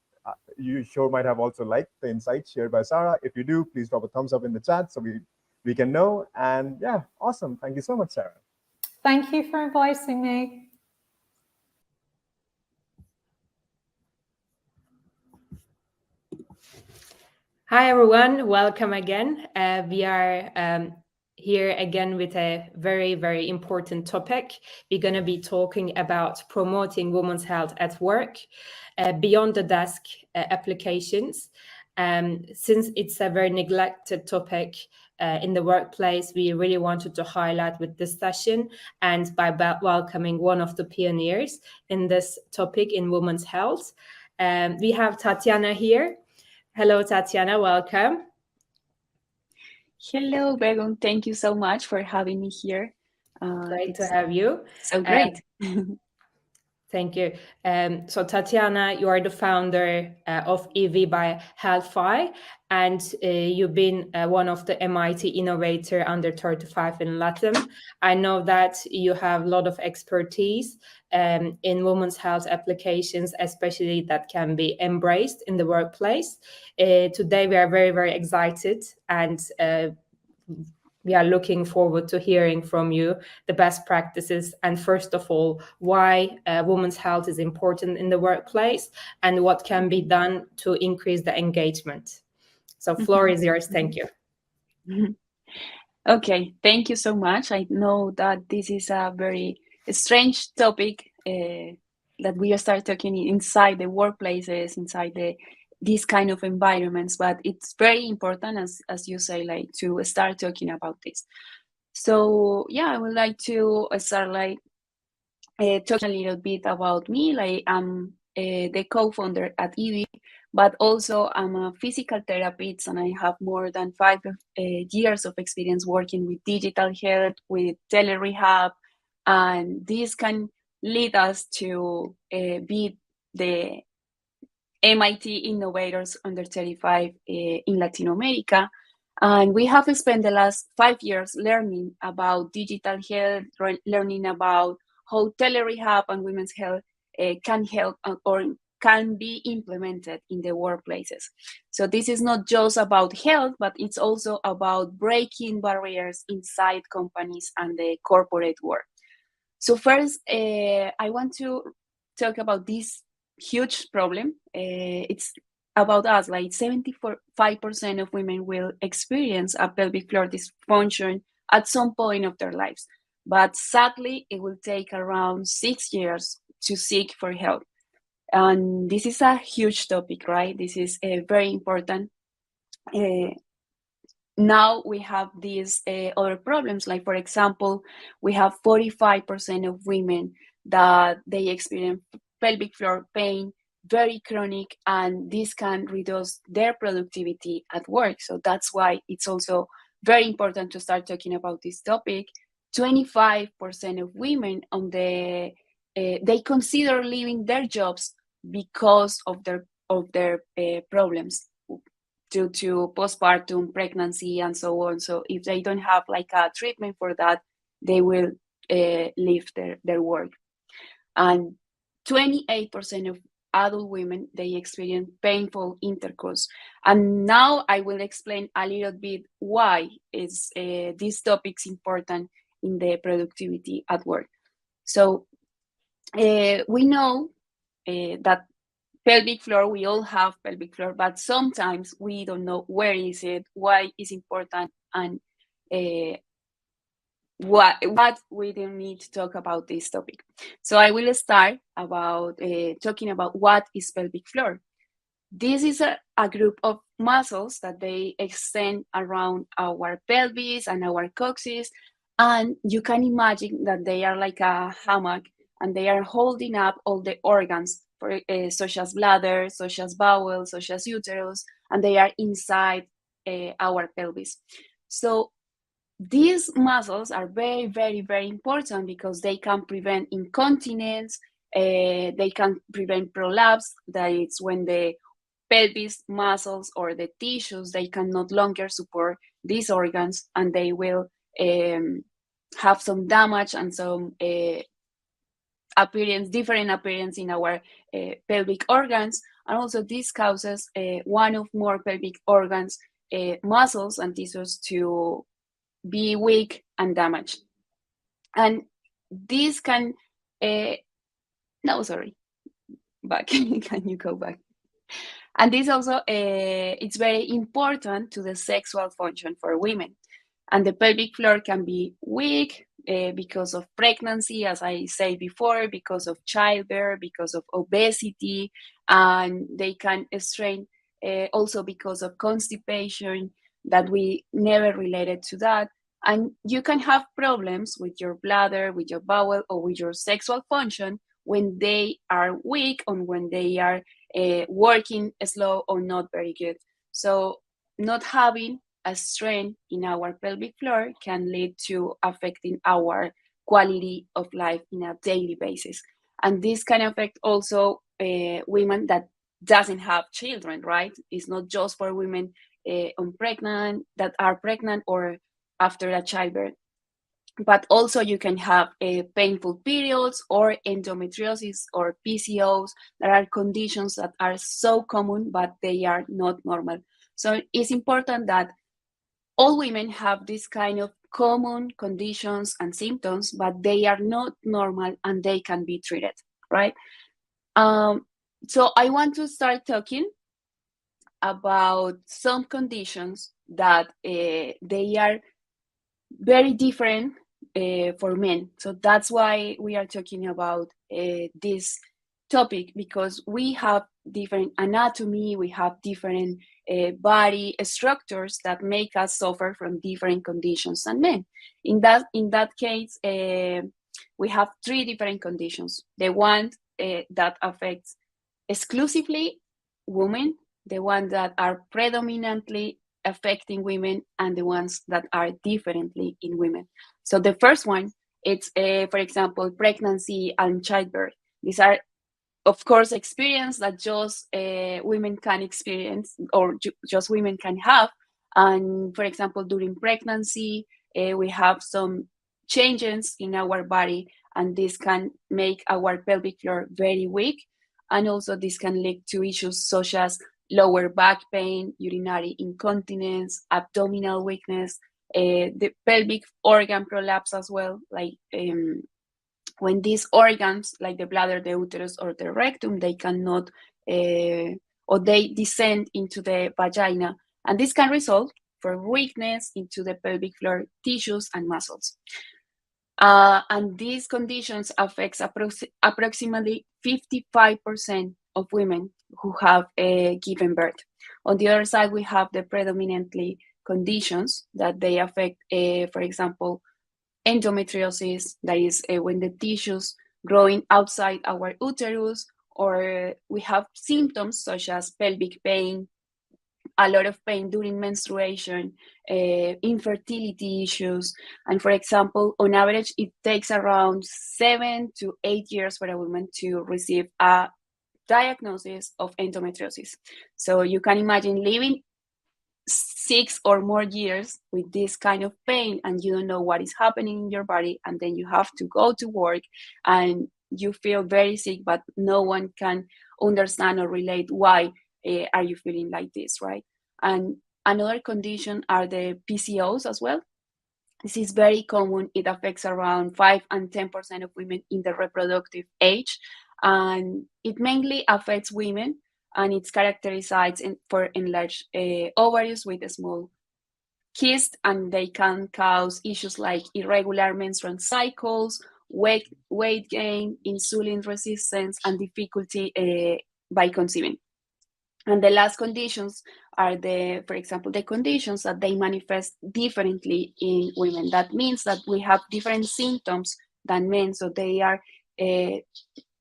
you sure might have also liked the insights shared by Sarah. If you do, please drop a thumbs up in the chat so we can know. And yeah, awesome. Thank you so much, Sarah. Thank you for inviting me. Hi, everyone. Welcome again. We are here again with a very, very important topic. We're going to be talking about promoting women's health at work, beyond the desk applications. Since it's a very neglected topic in the workplace, we really wanted to highlight with this session, and by welcoming one of the pioneers in this topic in women's health. We have Tatiana here. Hello, Tatiana, welcome. Hello, Begun. Thank you so much for having me here. Great to have you. So great. Thank you. So Tatiana, you are the founder of EV by Healthify, and you've been one of the MIT Innovator Under 35 in LATAM. I know that you have a lot of expertise in women's health applications, especially that can be embraced in the workplace. Today, we are very, very excited, and we are looking forward to hearing from you the best practices, and first of all, why women's health is important in the workplace and what can be done to increase the engagement. So floor is yours. Thank you. Okay, thank you so much. I know that this is a very strange topic that we start talking inside the workplaces, inside these kind of environments, but it's very important, as you say, like to start talking about this. So yeah, I would like to start like talking a little bit about me. Like I'm the co-founder at EV, but also I'm a physical therapist, and I have more than 5 years of experience working with digital health, with telerehab, and this can lead us to be the MIT Innovators Under 35 in Latin America. And we have spent the last 5 years learning about digital health, learning about how telerehab and women's health can help or can be implemented in the workplaces. So this is not just about health, but it's also about breaking barriers inside companies and the corporate world. So first, I want to talk about this huge problem. It's about us, like 75% of women will experience a pelvic floor dysfunction at some point of their lives. But sadly, it will take around 6 years to seek for help. And this is a huge topic, right? This is very important. Now we have these other problems, like for example, we have 45% of women that they experience pelvic floor pain, very chronic, and this can reduce their productivity at work. So that's why it's also very important to start talking about this topic. 25% of women on the they consider leaving their jobs because of their problems due to postpartum, pregnancy, and so on. So if they don't have like a treatment for that, they will leave their work. And 28% of adult women, they experience painful intercourse. And now I will explain a little bit why is this topic important in the productivity at work. So we know that pelvic floor, we all have pelvic floor, but sometimes we don't know where is it, why is important, and what we do need to talk about this topic. So I will start about talking about what is pelvic floor. This is a group of muscles that they extend around our pelvis and our coccyx, and you can imagine that they are like a hammock, and they are holding up all the organs, such as bladder, such as bowel, such as uterus, and they are inside our pelvis. So these muscles are very, very, very important because they can prevent incontinence, they can prevent prolapse, that is when the pelvis muscles or the tissues, they can no longer support these organs, and they will have some damage and some different appearance in our pelvic organs. And also this causes one or more pelvic organs, muscles and tissues to be weak and damaged. And this can, back, can you go back? And this also, it's very important to the sexual function for women. And the pelvic floor can be weak because of pregnancy, as I said before, because of childbirth, because of obesity, and they can strain also because of constipation that we never related to that. And you can have problems with your bladder, with your bowel, or with your sexual function when they are weak or when they are working slow or not very good. So not having a strain in our pelvic floor can lead to affecting our quality of life in a daily basis. And this can affect also women that doesn't have children, right? It's not just for women that are pregnant or after a childbirth, but also you can have painful periods or endometriosis or PCOS. There are conditions that are so common, but they are not normal. So it's important that all women have this kind of common conditions and symptoms, but they are not normal and they can be treated, right? So I want to start talking about some conditions that they are very different for men. So that's why we are talking about this topic, because we have different anatomy, we have different body structures that make us suffer from different conditions than men. In that case, we have 3 different conditions. The one that affects exclusively women, the ones that are predominantly affecting women, and the ones that are differently in women. So the first one, it's for example, pregnancy and childbirth. These are, of course, experience that just women can experience, or just women can have. And for example, during pregnancy, we have some changes in our body, and this can make our pelvic floor very weak. And also this can lead to issues such as lower back pain, urinary incontinence, abdominal weakness, the pelvic organ prolapse as well, like when these organs, like the bladder, the uterus, or the rectum, they cannot, or they descend into the vagina, and this can result for weakness into the pelvic floor tissues and muscles. And these conditions affects approximately 55% of women who have given birth. On the other side, we have the predominantly conditions that they affect, for example, endometriosis, that is when the tissues growing outside our uterus, or we have symptoms such as pelvic pain, a lot of pain during menstruation, infertility issues. And for example, on average, it takes around 7 to 8 years for a woman to receive a diagnosis of endometriosis. So you can imagine living 6 or more years with this kind of pain, and you don't know what is happening in your body, and then you have to go to work and you feel very sick, but no one can understand or relate why are you feeling like this, right? And another condition are the PCOS as well. This is very common. It affects around 5 and 10% of women in the reproductive age, and it mainly affects women, and it's characterized for enlarged ovaries with a small cyst, and they can cause issues like irregular menstrual cycles, weight gain, insulin resistance, and difficulty by conceiving. And the last conditions are for example, the conditions that they manifest differently in women. That means that we have different symptoms than men, so they are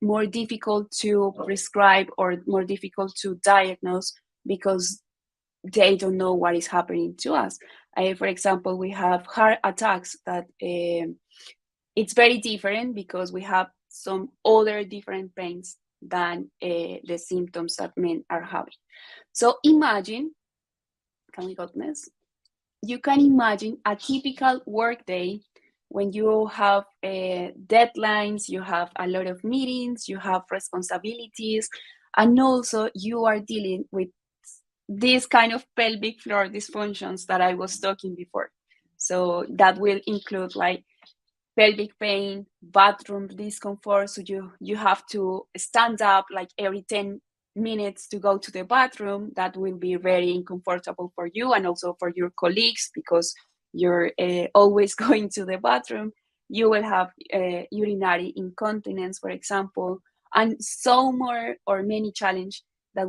more difficult to prescribe or more difficult to diagnose because they don't know what is happening to us. For example, we have heart attacks that it's very different because we have some other different pains than the symptoms that men are having. So imagine, can we go to this? You can imagine a typical work day when you have deadlines, you have a lot of meetings, you have responsibilities, and also you are dealing with this kind of pelvic floor dysfunctions that I was talking before. So that will include like pelvic pain, bathroom discomfort. So you have to stand up like every 10 minutes to go to the bathroom. That will be very uncomfortable for you and also for your colleagues because you're always going to the bathroom. You will have urinary incontinence, for example, and so more or many challenge that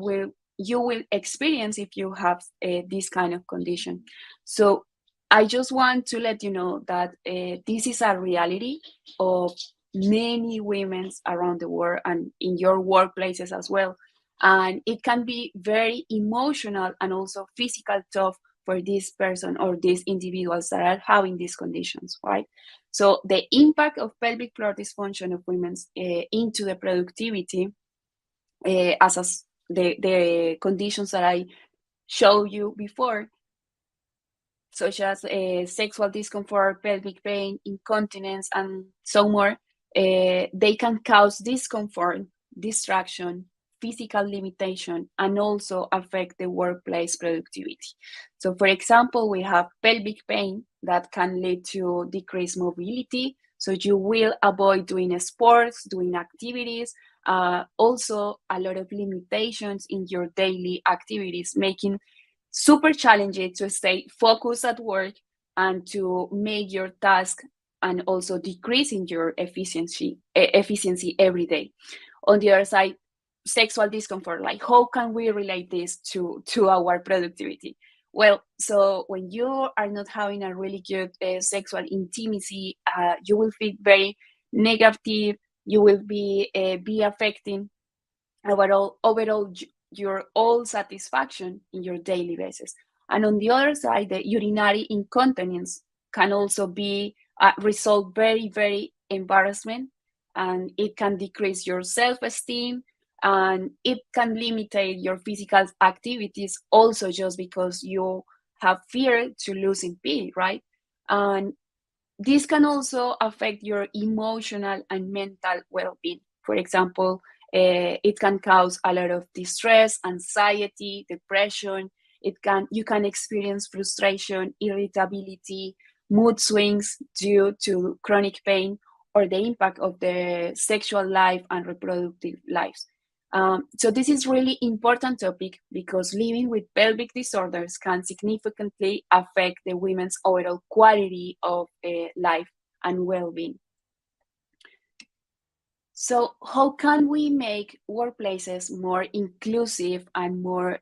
you will experience if you have this kind of condition. So I just want to let you know that this is a reality of many women around the world and in your workplaces as well. And it can be very emotional and also physical tough for this person or these individuals that are having these conditions, right? So the impact of pelvic floor dysfunction of women into the productivity as the conditions that I showed you before, such as sexual discomfort, pelvic pain, incontinence, and so more, they can cause discomfort, distraction, physical limitation, and also affect the workplace productivity. So for example, we have pelvic pain that can lead to decreased mobility. So you will avoid doing sports, doing activities, also a lot of limitations in your daily activities, making super challenging to stay focused at work and to make your task and also decreasing your efficiency every day. On the other side, sexual discomfort, like how can we relate this to our productivity? Well, so when you are not having a really good sexual intimacy, you will feel very negative. You will be affecting overall your all satisfaction in your daily basis. And on the other side, the urinary incontinence can also be result very, very embarrassment, and it can decrease your self-esteem, and it can limit your physical activities also just because you have fear to losing pee, right? And this can also affect your emotional and mental well-being. For example, It can cause a lot of distress, anxiety, depression. You can experience frustration, irritability, mood swings due to chronic pain, or the impact of the sexual life and reproductive lives. So this is really important topic because living with pelvic disorders can significantly affect the women's overall quality of life and well-being. So how can we make workplaces more inclusive and more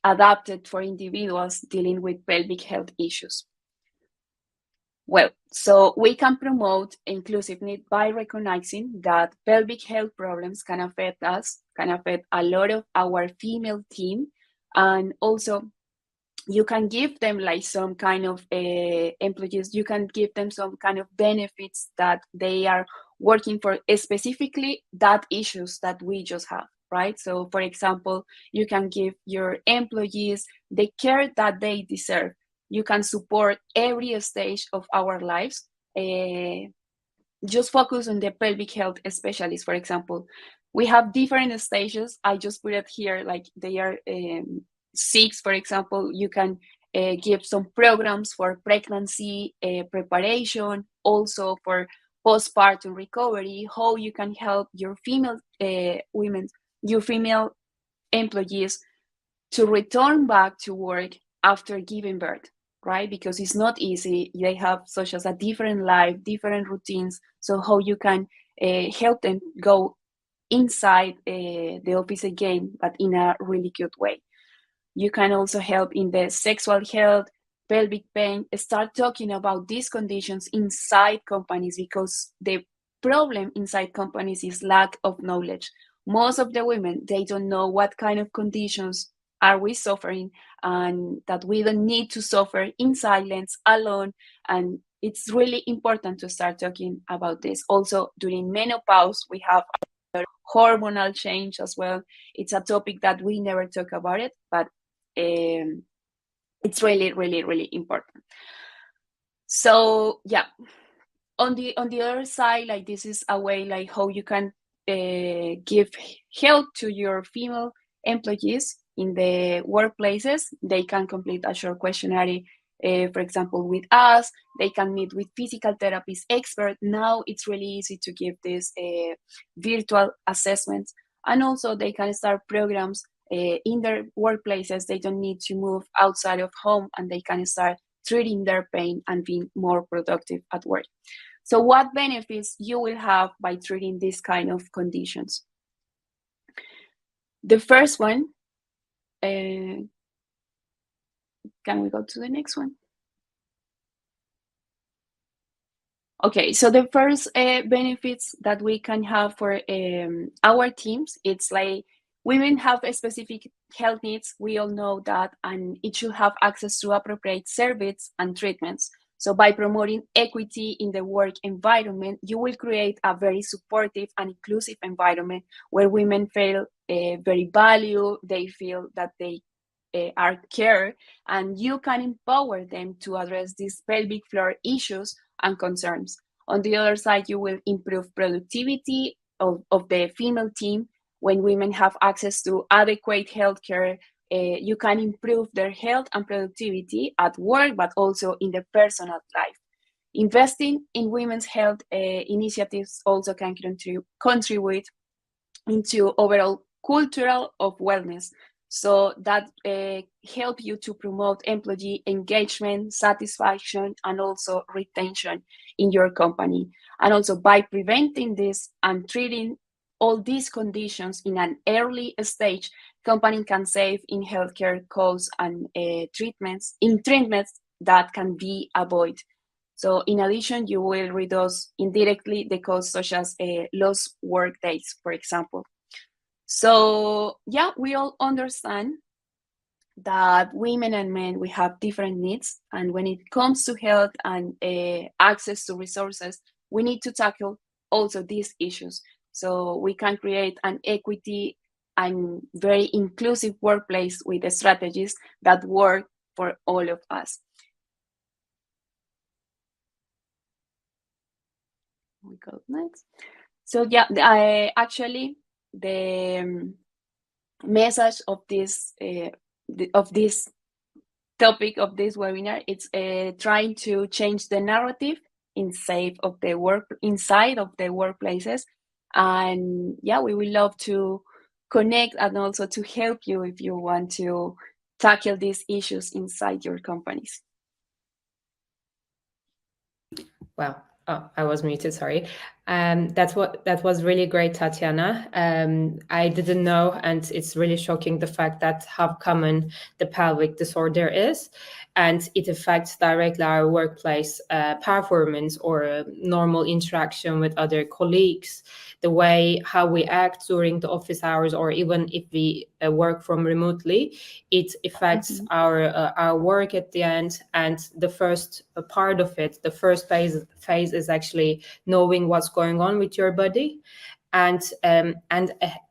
adapted for individuals dealing with pelvic health issues? Well, so we can promote inclusiveness by recognizing that pelvic health problems can affect us, can affect a lot of our female team, and also you can give them like some kind of employees, you can give them some kind of benefits that they are working for specifically that issues that we just have, right? So for example, you can give your employees the care that they deserve. You can support every stage of our lives. Just focus on the pelvic health specialist, for example. We have different stages. I just put it here, like they are 6, for example. You can give some programs for pregnancy preparation, also for postpartum recovery, how you can help your female women, your female employees to return back to work after giving birth, right? Because it's not easy. They have such as a different life, different routines. So how you can help them go inside the office again, but in a really good way. You can also help in the sexual health, pelvic pain, start talking about these conditions inside companies, because the problem inside companies is lack of knowledge. Most of the women, they don't know what kind of conditions are we suffering, and that we don't need to suffer in silence, alone. And it's really important to start talking about this. Also, during menopause, we have hormonal change as well. It's a topic that we never talk about it, but it's really, really, really important. So yeah, on the other side, like this is a way like how you can give help to your female employees in the workplaces. They can complete a short questionnaire, for example, with us. They can meet with physical therapist expert. Now it's really easy to give these virtual assessments, and also they can start programs in their workplaces. They don't need to move outside of home, and they can start treating their pain and being more productive at work. So what benefits you will have by treating this kind of conditions? The first one, can we go to the next one? Okay, so the first benefits that we can have for our teams, it's like women have a specific health needs. We all know that, and it should have access to appropriate services and treatments. So by promoting equity in the work environment, you will create a very supportive and inclusive environment where women feel very valued. They feel that they are cared, and you can empower them to address these pelvic floor issues and concerns. On the other side, you will improve productivity of the female team. When women have access to adequate healthcare, you can improve their health and productivity at work, but also in their personal life. Investing in women's health initiatives also can contribute into overall cultural of wellness. So that help you to promote employee engagement, satisfaction, and also retention in your company. And also by preventing this and treating all these conditions in an early stage, company can save in healthcare costs and treatments that can be avoided. So in addition, you will reduce indirectly the costs such as lost work days, for example. So yeah, we all understand that women and men, we have different needs. And when it comes to health and access to resources, we need to tackle also these issues. So we can create an equity and very inclusive workplace with the strategies that work for all of us. We go next. So yeah, I actually the message of this topic of this webinar, it's trying to change the narrative inside of the workplaces. And yeah, we would love to connect and also to help you if you want to tackle these issues inside your companies. Well, oh, I was muted, sorry. That was really great, Tatiana. I didn't know, and it's really shocking the fact that how common the pelvic disorder is, and it affects directly our workplace performance or normal interaction with other colleagues, the way how we act during the office hours, or even if we work from remotely, it affects our work at the end. And the first part of it, the first phase is actually knowing what's going on with your body, and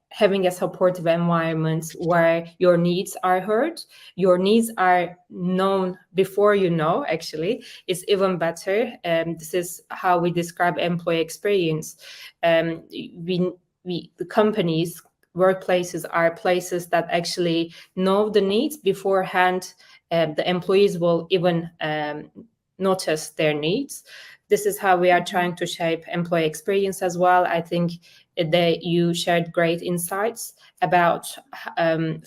having a supportive environment where your needs are heard, your needs are known before you know, actually, is even better. This is how we describe employee experience. The companies, workplaces are places that actually know the needs beforehand. The employees will even notice their needs. This is how we are trying to shape employee experience as well. I think that you shared great insights about,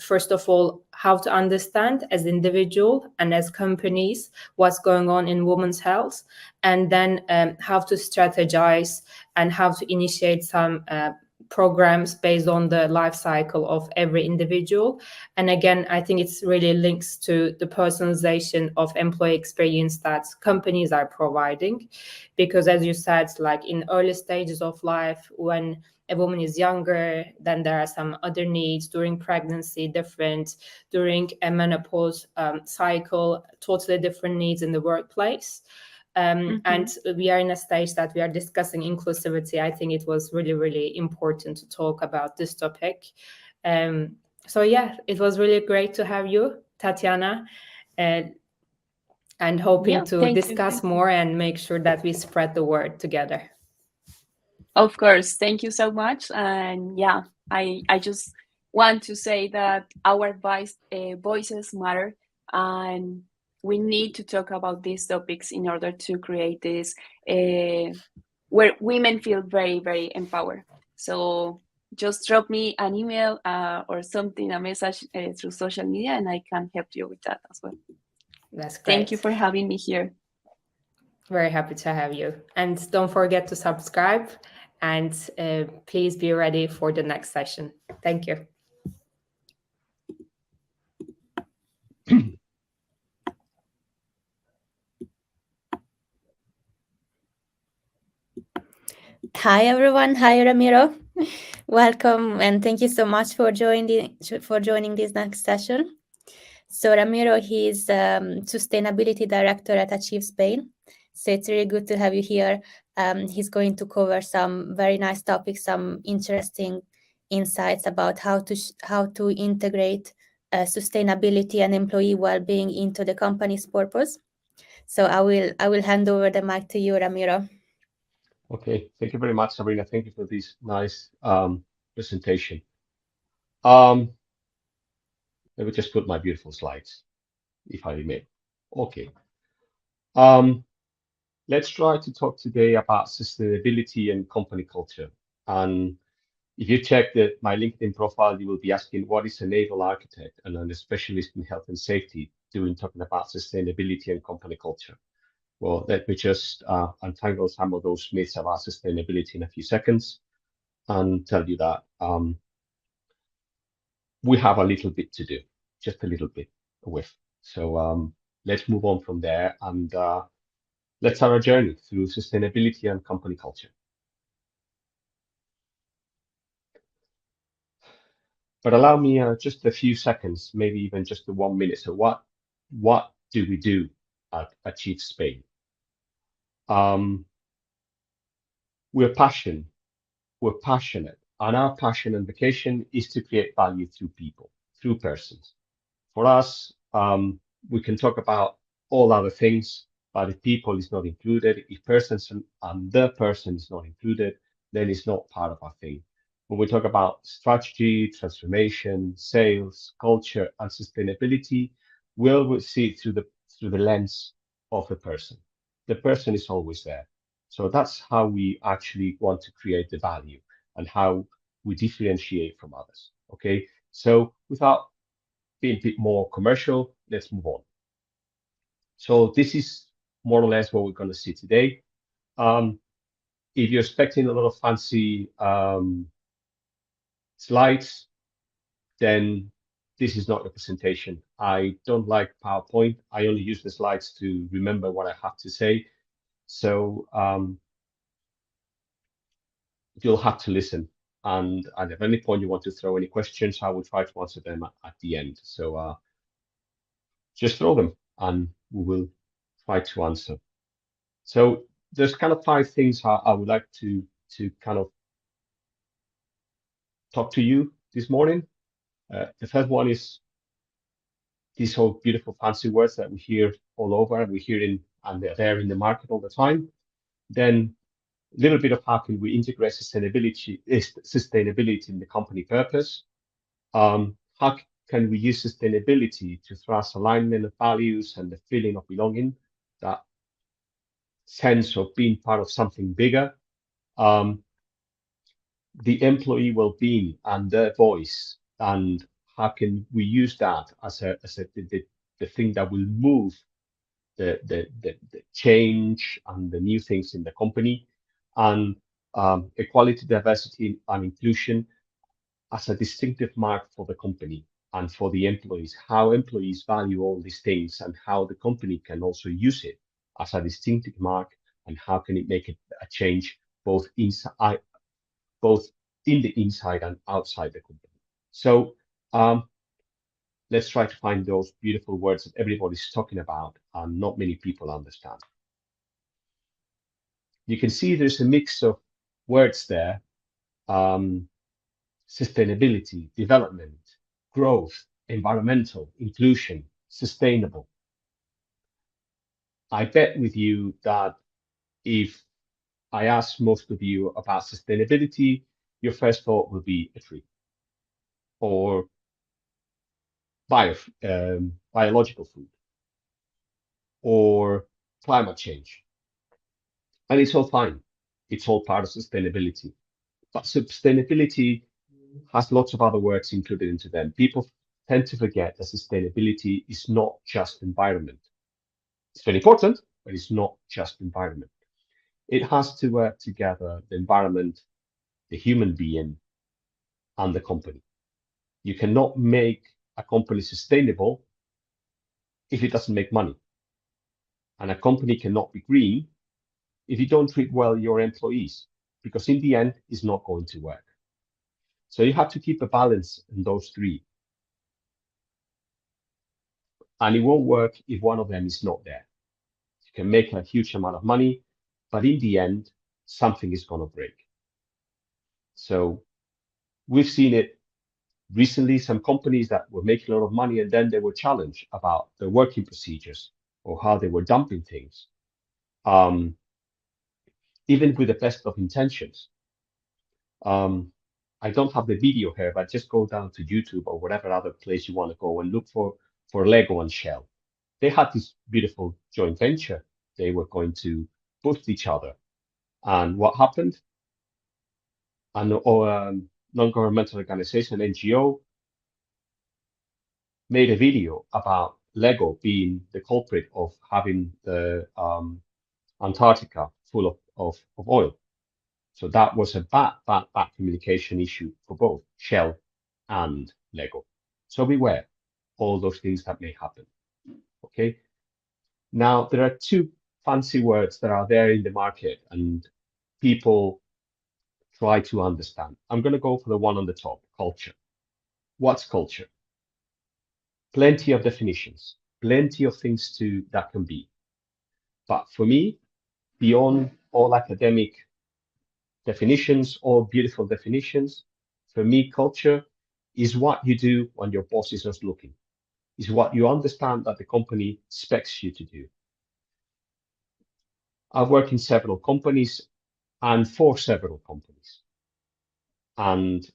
first of all, how to understand as individual and as companies what's going on in women's health, and then how to strategize and how to initiate some programs based on the life cycle of every individual. And again, I think it's really links to the personalization of employee experience that companies are providing, because as you said, like in early stages of life, when a woman is younger, then there are some other needs during pregnancy, different during a menopause cycle, totally different needs in the workplace. And we are in a stage that we are discussing inclusivity. I think it was really, really important to talk about this topic. So yeah, it was really great to have you, Tatiana, and hoping to discuss more and make sure that we spread the word together. Of course, thank you so much. And yeah, I just want to say that our voices matter, and we need to talk about these topics in order to create this where women feel very, very empowered. So just drop me an email or something, a message through social media, and I can help you with that as well. That's great. Thank you for having me here. Very happy to have you. And don't forget to subscribe, and please be ready for the next session. Thank you. Hi everyone. Hi Ramiro. Welcome and thank you so much for joining this next session. So Ramiro, he's Sustainability Director at Achieve Spain. So it's really good to have you here. He's going to cover some very nice topics, some interesting insights about how to integrate sustainability and employee well-being into the company's purpose. So I will hand over the mic to you, Ramiro. Okay, thank you very much, Sabrina. Thank you for this nice presentation. Let me just put my beautiful slides, if I may. Okay. Let's try to talk today about sustainability and company culture. And if you check my LinkedIn profile, you will be asking, what is a naval architect and a specialist in health and safety doing talking about sustainability and company culture? Well, let me just untangle some of those myths about sustainability in a few seconds and tell you that we have a little bit to do, just a little bit with. So let's move on from there and let's have a journey through sustainability and company culture. But allow me just a few seconds, maybe even just 1 minute. So what do we do at Achieve Spain? We're passionate, and our passion and vocation is to create value through people, through persons. For us, we can talk about all other things, but if people is not included, if persons and the person is not included, then it's not part of our thing. When we talk about strategy, transformation, sales, culture, and sustainability, we'll see it through the lens of the person. The person is always there. So that's how we actually want to create the value and how we differentiate from others. Okay, so without being a bit more commercial, let's move on. So this is more or less what we're going to see today. If you're expecting a lot of fancy slides, then this is not your presentation. I don't like PowerPoint. I only use the slides to remember what I have to say. So you'll have to listen. And at any point you want to throw any questions, I will try to answer them at the end. So just throw them and we will try to answer. So there's kind of 5 things I would like to kind of talk to you this morning. The first one is these whole beautiful fancy words that we hear all over, and we hear and they're there in the market all the time. Then a little bit of how can we integrate sustainability in the company purpose. How can we use sustainability to thrust alignment of values and the feeling of belonging, that sense of being part of something bigger. The employee well-being and their voice, and how can we use that as the thing that will move the change and the new things in the company, and equality, diversity, and inclusion as a distinctive mark for the company and for the employees, how employees value all these things and how the company can also use it as a distinctive mark, and how can it make a change both in the inside and outside the company. So let's try to find those beautiful words that everybody's talking about and not many people understand. You can see there's a mix of words there: sustainability, development, growth, environmental, inclusion, sustainable. I bet with you that if I ask most of you about sustainability, your first thought will be a tree or biological food or climate change. And it's all fine. It's all part of sustainability. But sustainability has lots of other words included into them. People tend to forget that sustainability is not just environment. It's very important, but it's not just environment. It has to work together, the environment, the human being, and the company. You cannot make a company sustainable if it doesn't make money. And a company cannot be green if you don't treat well your employees, because in the end, it's not going to work. So you have to keep a balance in those 3. And it won't work if one of them is not there. You can make a huge amount of money, but in the end, something is going to break. So we've seen it recently, some companies that were making a lot of money and then they were challenged about their working procedures or how they were dumping things, even with the best of intentions. I don't have the video here, but just go down to YouTube or whatever other place you want to go and look for Lego and Shell. They had this beautiful joint venture. They were going to boost each other. And what happened? A non-governmental organization, NGO, made a video about Lego being the culprit of having the Antarctica full of oil. So that was a bad communication issue for both Shell and Lego. So beware all those things that may happen. Okay. Now there are 2 fancy words that are there in the market and people try to understand. I'm going to go for the one on the top, culture. What's culture? Plenty of definitions, plenty of things that can be. But for me, beyond all academic definitions or beautiful definitions, for me, culture is what you do when your boss is not looking. Is what you understand that the company expects you to do. I've worked in several companies and for several companies. And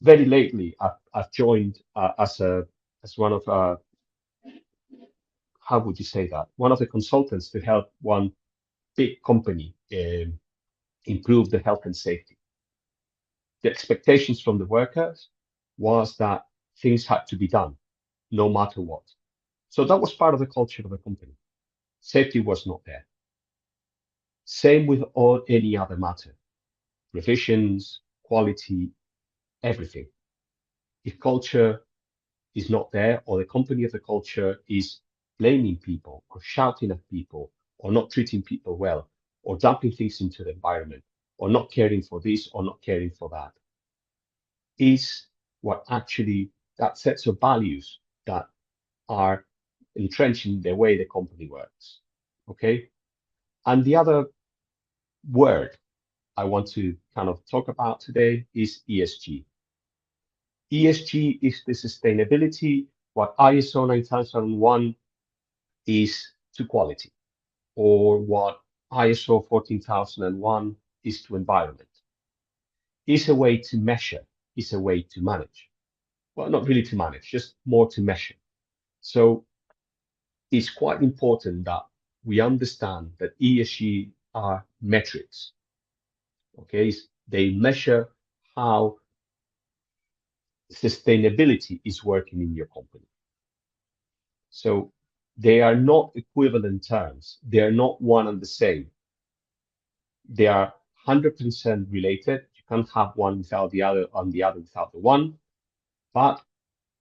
very lately, I've joined as one of how would you say that? One of the consultants to help one big company improve the health and safety. The expectations from the workers was that things had to be done, no matter what. So that was part of the culture of the company. Safety was not there. Same with any other matter, revisions, quality, everything. If culture is not there, or the company of the culture is blaming people or shouting at people or not treating people well or dumping things into the environment or not caring for this or not caring for that, is what actually that sets of values that are entrenched in the way the company works. Okay. And the other word I want to kind of talk about today is ESG. ESG is the sustainability, what ISO 9001 is to quality, or what ISO 14001 is to environment. Is a way to measure, is a way to manage. Well, not really to manage, just more to measure. So it's quite important that we understand that ESG are metrics. Okay, they measure how sustainability is working in your company. So they are not equivalent terms. They are not one and the same. They are 100% related. You can't have one without the other and the other without the one, but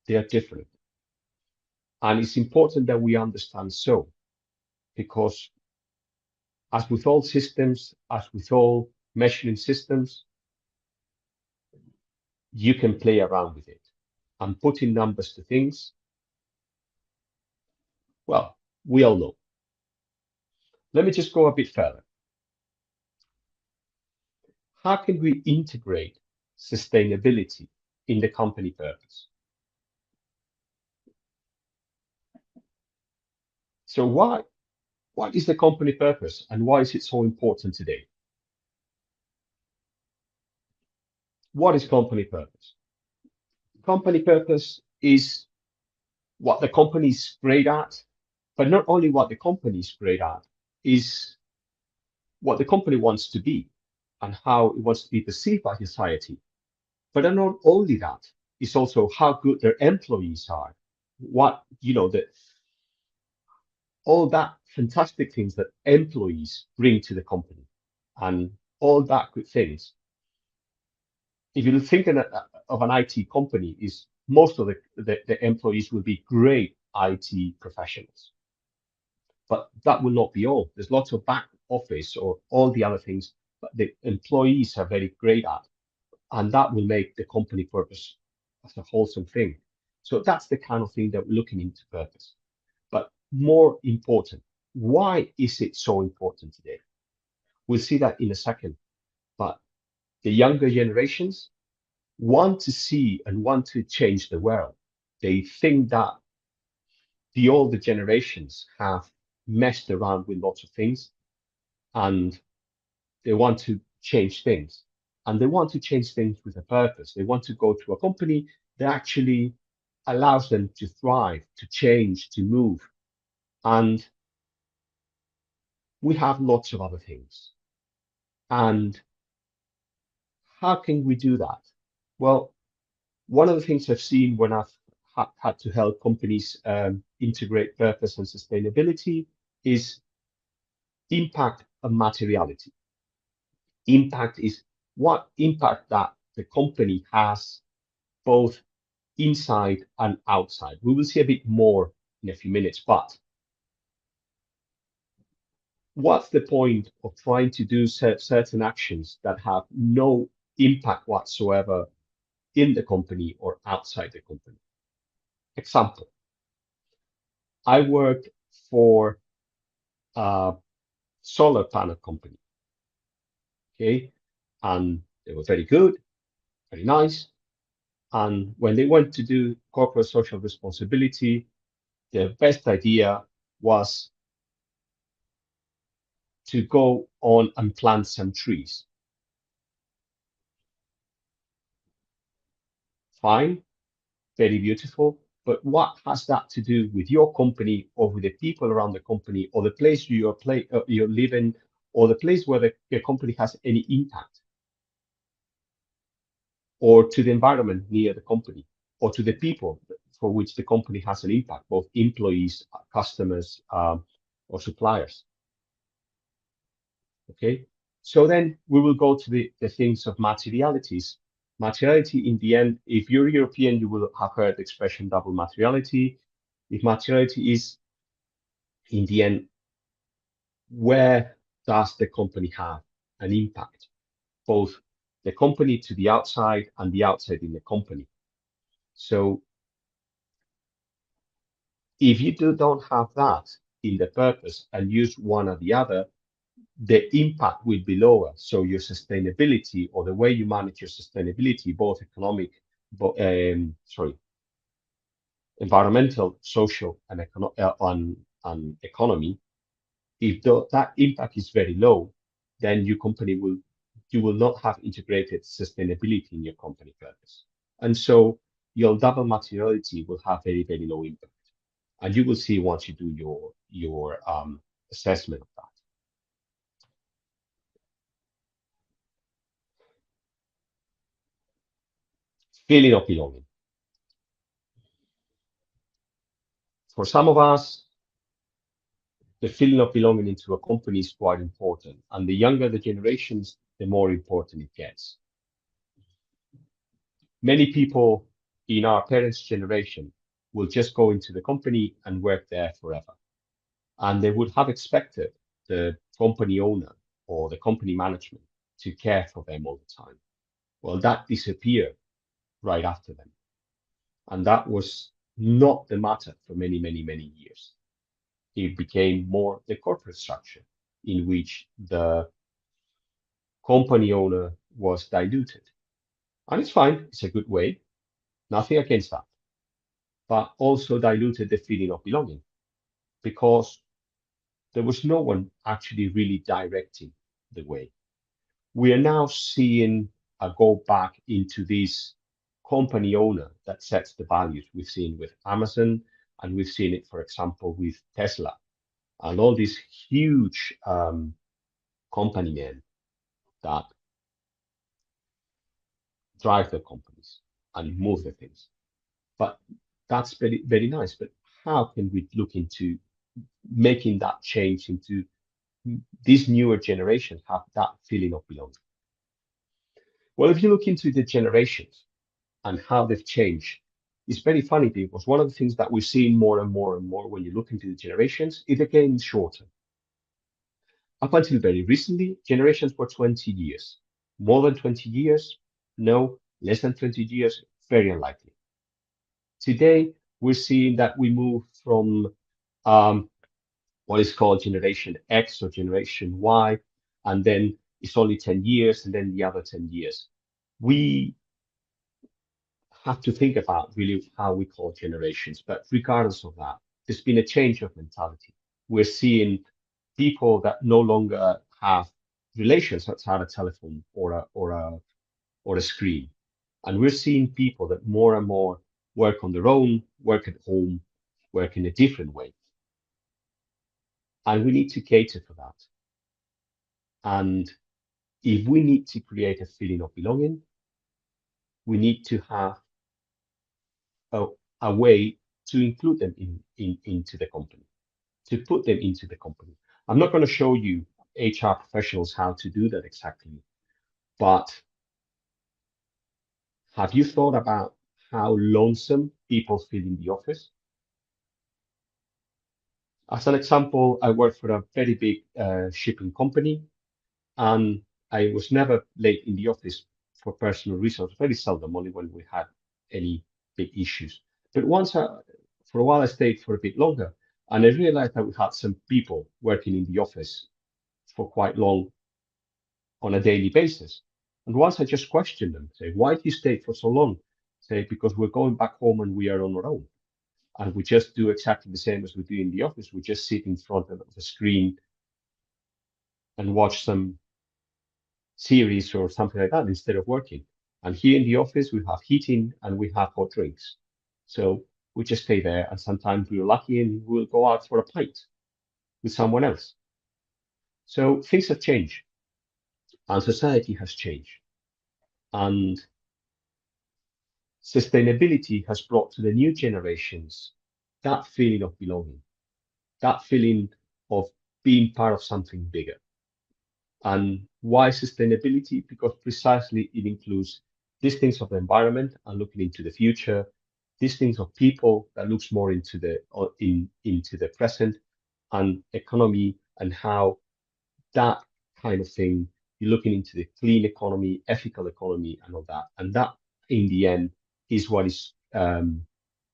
they are different. And it's important that we understand so, because as with all systems, as with all measuring systems, you can play around with it and putting numbers to things. Well, we all know. Let me just go a bit further. How can we integrate sustainability in the company purpose? So what is the company purpose and why is it so important today? What is company purpose? Company purpose is what the company is great at, but not only what the company is great at, is what the company wants to be and how it wants to be perceived by society. But not only that, it's also how good their employees are. What, all that fantastic things that employees bring to the company and all that good things. If you think of an IT company, is most of the employees will be great IT professionals. But that will not be all. There's lots of back office or all the other things that the employees are very great at. And that will make the company purpose as a wholesome thing. So that's the kind of thing that we're looking into purpose. But more important, why is it so important today? We'll see that in a second. But the younger generations want to see and want to change the world. They think that the older generations have messed around with lots of things and they want to change things. And they want to change things with a purpose. They want to go to a company that actually allows them to thrive, to change, to move. And we have lots of other things. And how can we do that? Well, one of the things I've seen when I've had to help companies integrate purpose and sustainability is impact and materiality. Impact is what impact that the company has both inside and outside. We will see a bit more in a few minutes, but what's the point of trying to do certain actions that have no impact whatsoever in the company or outside the company? Example, I worked for a solar panel company, okay, and they were very good, very nice. And when they went to do corporate social responsibility, their best idea was to go on and plant some trees. Fine, very beautiful, but what has that to do with your company or with the people around the company or the place you're living or the place where the company has any impact, or to the environment near the company, or to the people for which the company has an impact, both employees, customers, or suppliers? Okay, so then we will go to the things of materialities. Materiality, in the end, if you're European, you will have heard the expression double materiality. If materiality is, in the end, where does the company have an impact? Both the company to the outside and the outside in the company. So if you don't have that in the purpose and use one or the other, the impact will be lower. So your sustainability, or the way you manage your sustainability, both economic, environmental, social, and economy, if that impact is very low, then you will not have integrated sustainability in your company purpose. And so your double materiality will have very, very low impact. And you will see once you do your assessment of that. Feeling of belonging. For some of us, the feeling of belonging into a company is quite important. And the younger the generations, the more important it gets. Many people in our parents' generation will just go into the company and work there forever. And they would have expected the company owner or the company management to care for them all the time. Well, that disappeared right after them. And that was not the matter for many, many, many years. It became more the corporate structure in which the company owner was diluted. And it's fine, it's a good way, nothing against that. But also diluted the feeling of belonging, because there was no one actually really directing the way. We are now seeing a go back into this company owner that sets the values. We've seen with Amazon, and we've seen it, for example, with Tesla, and all these huge company men that drive the companies and move the things. But that's very, very nice. But how can we look into making that change into this newer generation have that feeling of belonging? Well, if you look into the generations and how they've changed, it's very funny, because one of the things that we're seeing more and more and more when you look into the generations is again shorter. Up until very recently, generations were 20 years. More than 20 years? No. Less than 20 years? Very unlikely. Today, we're seeing that we move from what is called Generation X or Generation Y, and then it's only 10 years, and then the other 10 years. We have to think about really how we call generations, but regardless of that, there's been a change of mentality. We're seeing people that no longer have relations outside a telephone or a screen. And we're seeing people that more and more work on their own, work at home, work in a different way. And we need to cater for that. And if we need to create a feeling of belonging, we need to have a way to include them into the company, to put them into the company. I'm not going to show you HR professionals how to do that exactly, but have you thought about how lonesome people feel in the office? As an example, I work for a very big shipping company, and I was never late in the office for personal reasons, very seldom, only when we had any big issues. But for a while, I stayed for a bit longer, and I realized that we had some people working in the office for quite long on a daily basis. And once I just questioned them, say, why do you stay for so long? Say, because we're going back home and we are on our own. And we just do exactly the same as we do in the office. We just sit in front of the screen and watch some series or something like that instead of working. And here in the office, we have heating and we have hot drinks. So we just stay there, and sometimes we're lucky and we'll go out for a pint with someone else. So things have changed, and society has changed. And sustainability has brought to the new generations that feeling of belonging, that feeling of being part of something bigger. And why sustainability? Because precisely it includes these things of the environment and looking into the future, these things of people that looks more into the present, and economy, and how that kind of thing, you're looking into the clean economy, ethical economy, and all that. And that, in the end, is what is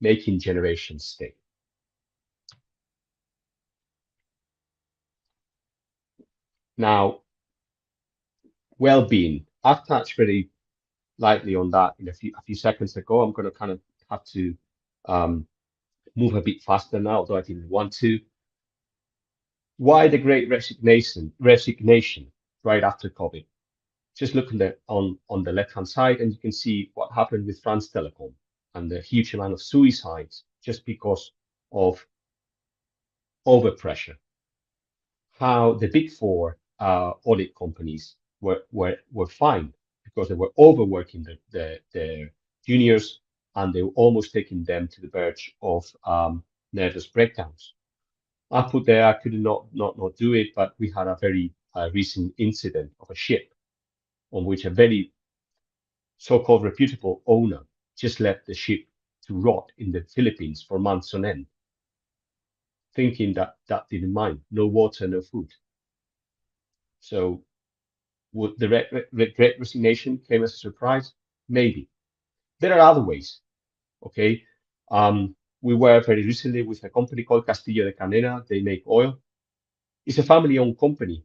making generations stay. Now, well-being. I've touched very lightly on that in a few seconds ago. I'm going to kind of have to move a bit faster now, although I didn't want to. Why the great resignation right after COVID? Just look on the left-hand side, and you can see what happened with France Telecom and the huge amount of suicides just because of overpressure. How the big four audit companies were fined because they were overworking their juniors, and they were almost taking them to the verge of nervous breakdowns. I put there, I could not do it, but we had a very recent incident of a ship on which a very so-called reputable owner just left the ship to rot in the Philippines for months on end, thinking that didn't mind, no water, no food. So would the great resignation came as a surprise? Maybe. There are other ways, okay? We were very recently with a company called Castillo de Canena. They make oil. It's a family-owned company.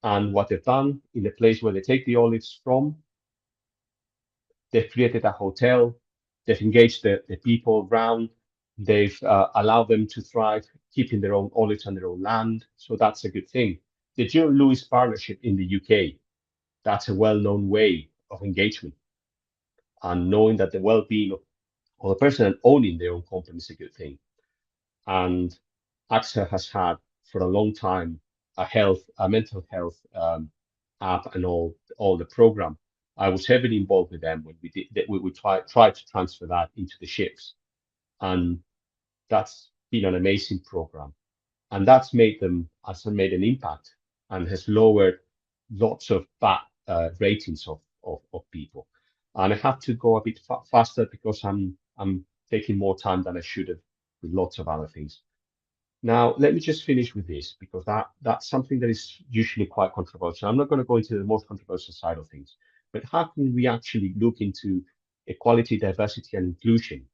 And what they've done in the place where they take the olives from, they've created a hotel. They've engaged the people around. They've allowed them to thrive, keeping their own olives on their own land. So that's a good thing. The Joe Lewis partnership in the UK, that's a well-known way of engagement. And knowing that the well-being of the person and owning their own company is a good thing. And AXA has had for a long time a mental health app and all the program. I was heavily involved with them when we did that. We tried to transfer that into the ships, and that's been an amazing program. And that's made an impact and has lowered lots of bad ratings of people. And I have to go a bit faster because I'm taking more time than I should have with lots of other things. Now, let me just finish with this, because that's something that is usually quite controversial. I'm not going to go into the most controversial side of things, but how can we actually look into equality, diversity, and inclusion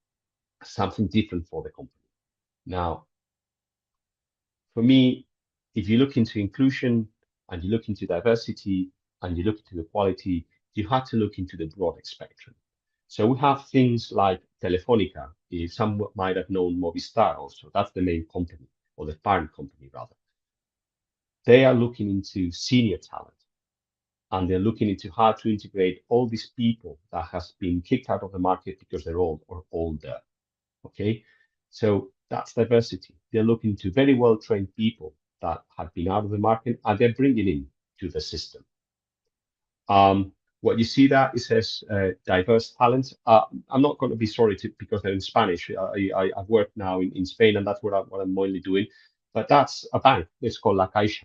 as something different for the company? Now, for me, if you look into inclusion and you look into diversity and you look into equality, you have to look into the broader spectrum. So we have things like Telefonica, if some might have known Movistar also, that's the main company, or the parent company rather. They are looking into senior talent, and they're looking into how to integrate all these people that has been kicked out of the market because they're old or older. Okay, so that's diversity. They're looking to very well-trained people that have been out of the market, and they're bringing in to the system. What you see that it says diverse talents. I'm not going to be sorry because they're in Spanish. I've worked now in Spain, and that's what I'm mainly doing. But that's a bank. It's called La Caixa.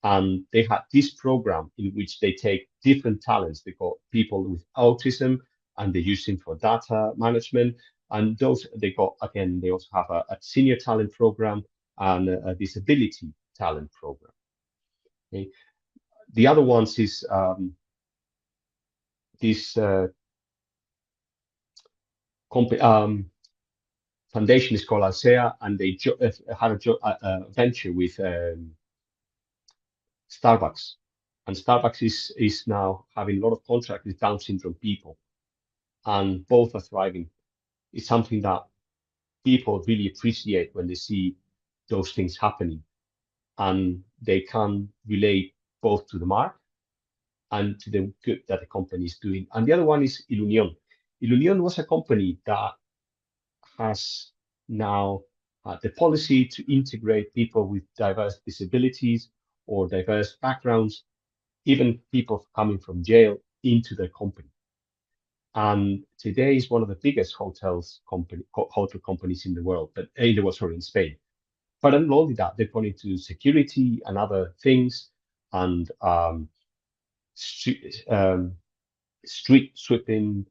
And they had this program in which they take different talents. They got people with autism, and they use them for data management. And those they got, again, they also have a senior talent program and a disability talent program. Okay. The other ones is this foundation is called Alsea, and they had a venture with Starbucks, and Starbucks is now having a lot of contracts with Down syndrome people, and both are thriving. It's something that people really appreciate when they see those things happening, and they can relate both to the mark and to the good that the company is doing. And the other one is Ilunion. Ilunion was a company that has now the policy to integrate people with diverse disabilities or diverse backgrounds, even people coming from jail, into their company. And today is one of the biggest hotel companies in the world, but in Spain. But not only that, they've gone into security and other things, and street sweeping,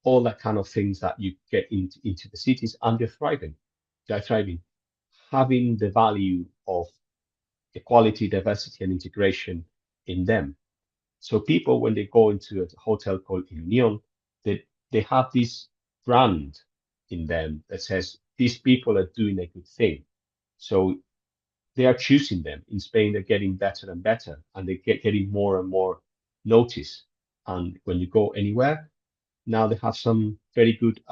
all that kind of things that you get into the cities, and they're thriving. They're thriving, having the value of equality, diversity, and integration in them. So people, when they go into a hotel called Ilunion, they have this brand in them that says these people are doing a good thing. So they are choosing them. In Spain, they're getting better and better, and they getting more and more notice. And when you go anywhere, now they have some very good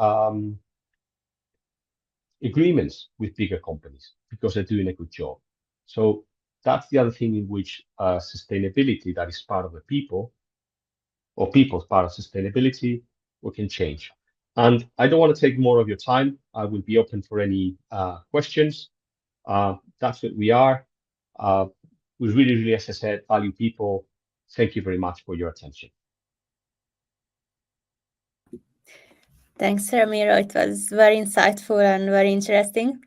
agreements with bigger companies because they're doing a good job. So that's the other thing in which sustainability, that is part of the people, or people's part of sustainability, we can change. And I don't want to take more of your time. I will be open for any questions. That's what we are. We really, as I said, value people. Thank you very much for your attention. Thanks, Ramiro. It was very insightful and very interesting.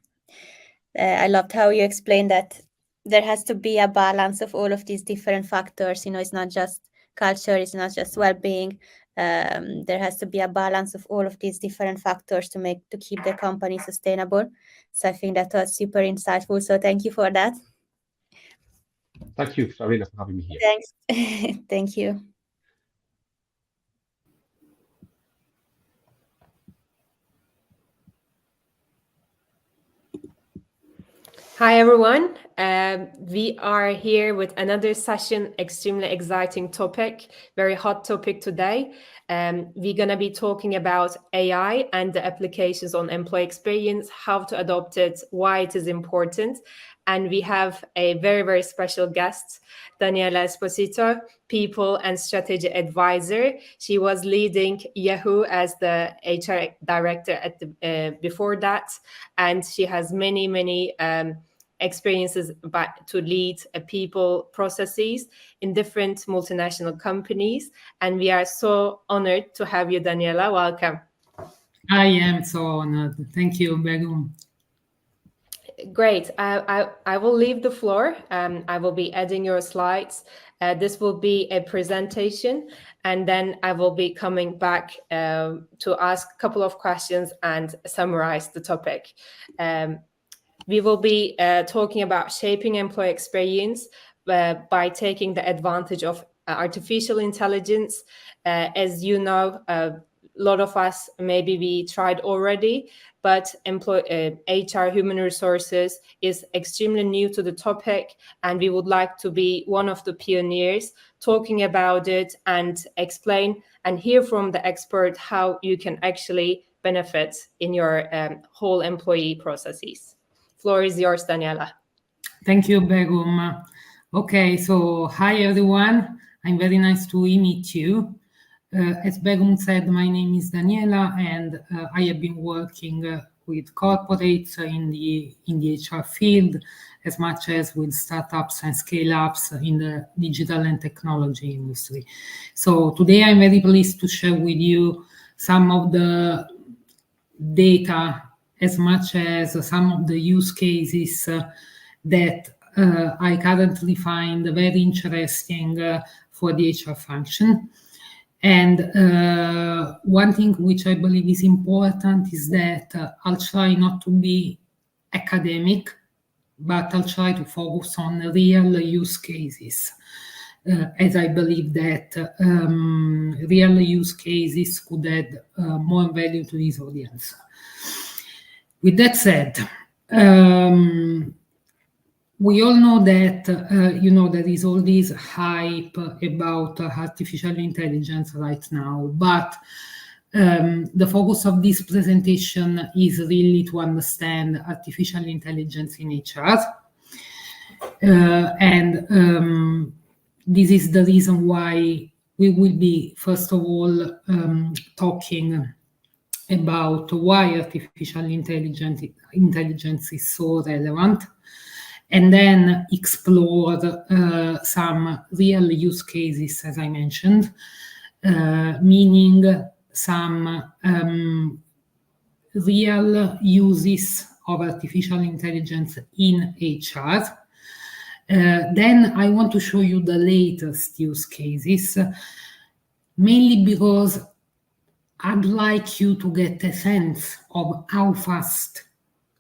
I loved how you explained that there has to be a balance of all of these different factors. It's not just culture, it's not just well-being. There has to be a balance of all of these different factors to keep the company sustainable. So I think that was super insightful. So thank you for that. Thank you, Sabrina, for having me here. Thanks. Thank you. Hi, everyone. We are here with another session, extremely exciting topic, very hot topic today. We're going to be talking about AI and the applications on employee experience, how to adopt it, why it is important. And we have a very, very special guest, Daniela Esposito, People and Strategy Advisor. She was leading Yahoo as the HR director before that, and she has many experiences to lead people processes in different multinational companies. And we are so honored to have you, Daniela. Welcome. I am so honored. Thank you, Begum. Great. I will leave the floor. I will be adding your slides. This will be a presentation, and then I will be coming back to ask a couple of questions and summarize the topic. We will be talking about shaping employee experience by taking the advantage of artificial intelligence. As you know, a lot of us, maybe we tried already, but HR, human resources, is extremely new to the topic, and we would like to be one of the pioneers talking about it and explain and hear from the expert how you can actually benefit in your whole employee processes. Floor is yours, Daniela. Thank you, Begum. Okay, so hi, everyone. I'm very nice to meet you. As Begum said, my name is Daniela, and I have been working with corporates in the HR field, as much as with startups and scale-ups in the digital and technology industry. So today I'm very pleased to share with you some of the data, as much as some of the use cases that I currently find very interesting for the HR function. And one thing which I believe is important is that I'll try not to be academic, but I'll try to focus on real use cases, as I believe that real use cases could add more value to this audience. With that said, we all know that, there is all this hype about artificial intelligence right now, but the focus of this presentation is really to understand artificial intelligence in HR. And this is the reason why we will be, first of all, talking about why artificial intelligence is so relevant, and then explore some real use cases, as I mentioned, meaning some real uses of artificial intelligence in HR. Then I want to show you the latest use cases, mainly because I'd like you to get a sense of how fast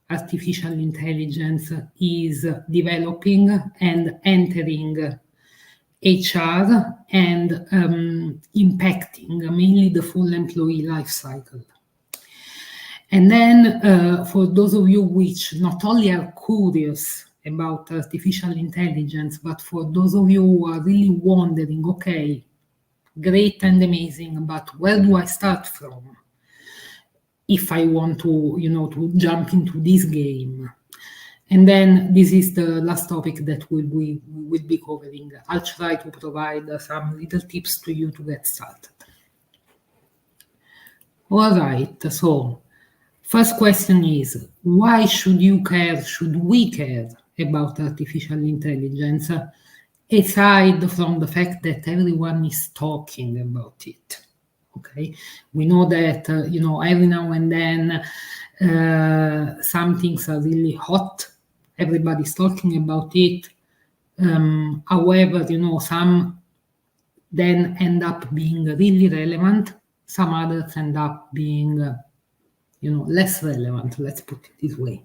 artificial intelligence is developing and entering HR and impacting mainly the full employee life cycle. And then for those of you which not only are curious about artificial intelligence, but for those of you who are really wondering, okay, great and amazing, but where do I start from if I want to, to jump into this game? And then this is the last topic that we will be covering. I'll try to provide some little tips to you to get started. All right, so first question is, why should we care about artificial intelligence, aside from the fact that everyone is talking about it? Okay, we know that, every now and then some things are really hot. Everybody's talking about it. However, some then end up being really relevant. Some others end up being, less relevant, let's put it this way.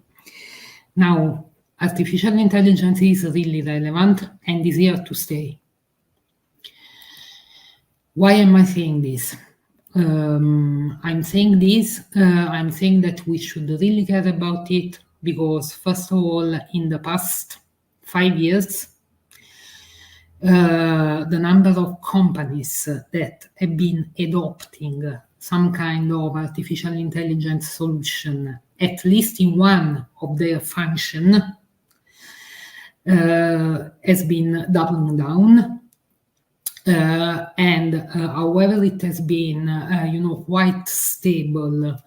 Now, artificial intelligence is really relevant and is here to stay. Why am I saying this? I'm saying that we should really care about it because, first of all, in the past 5 years, the number of companies that have been adopting some kind of artificial intelligence solution, at least in one of their function, has been doubling down. However, it has been, quite stable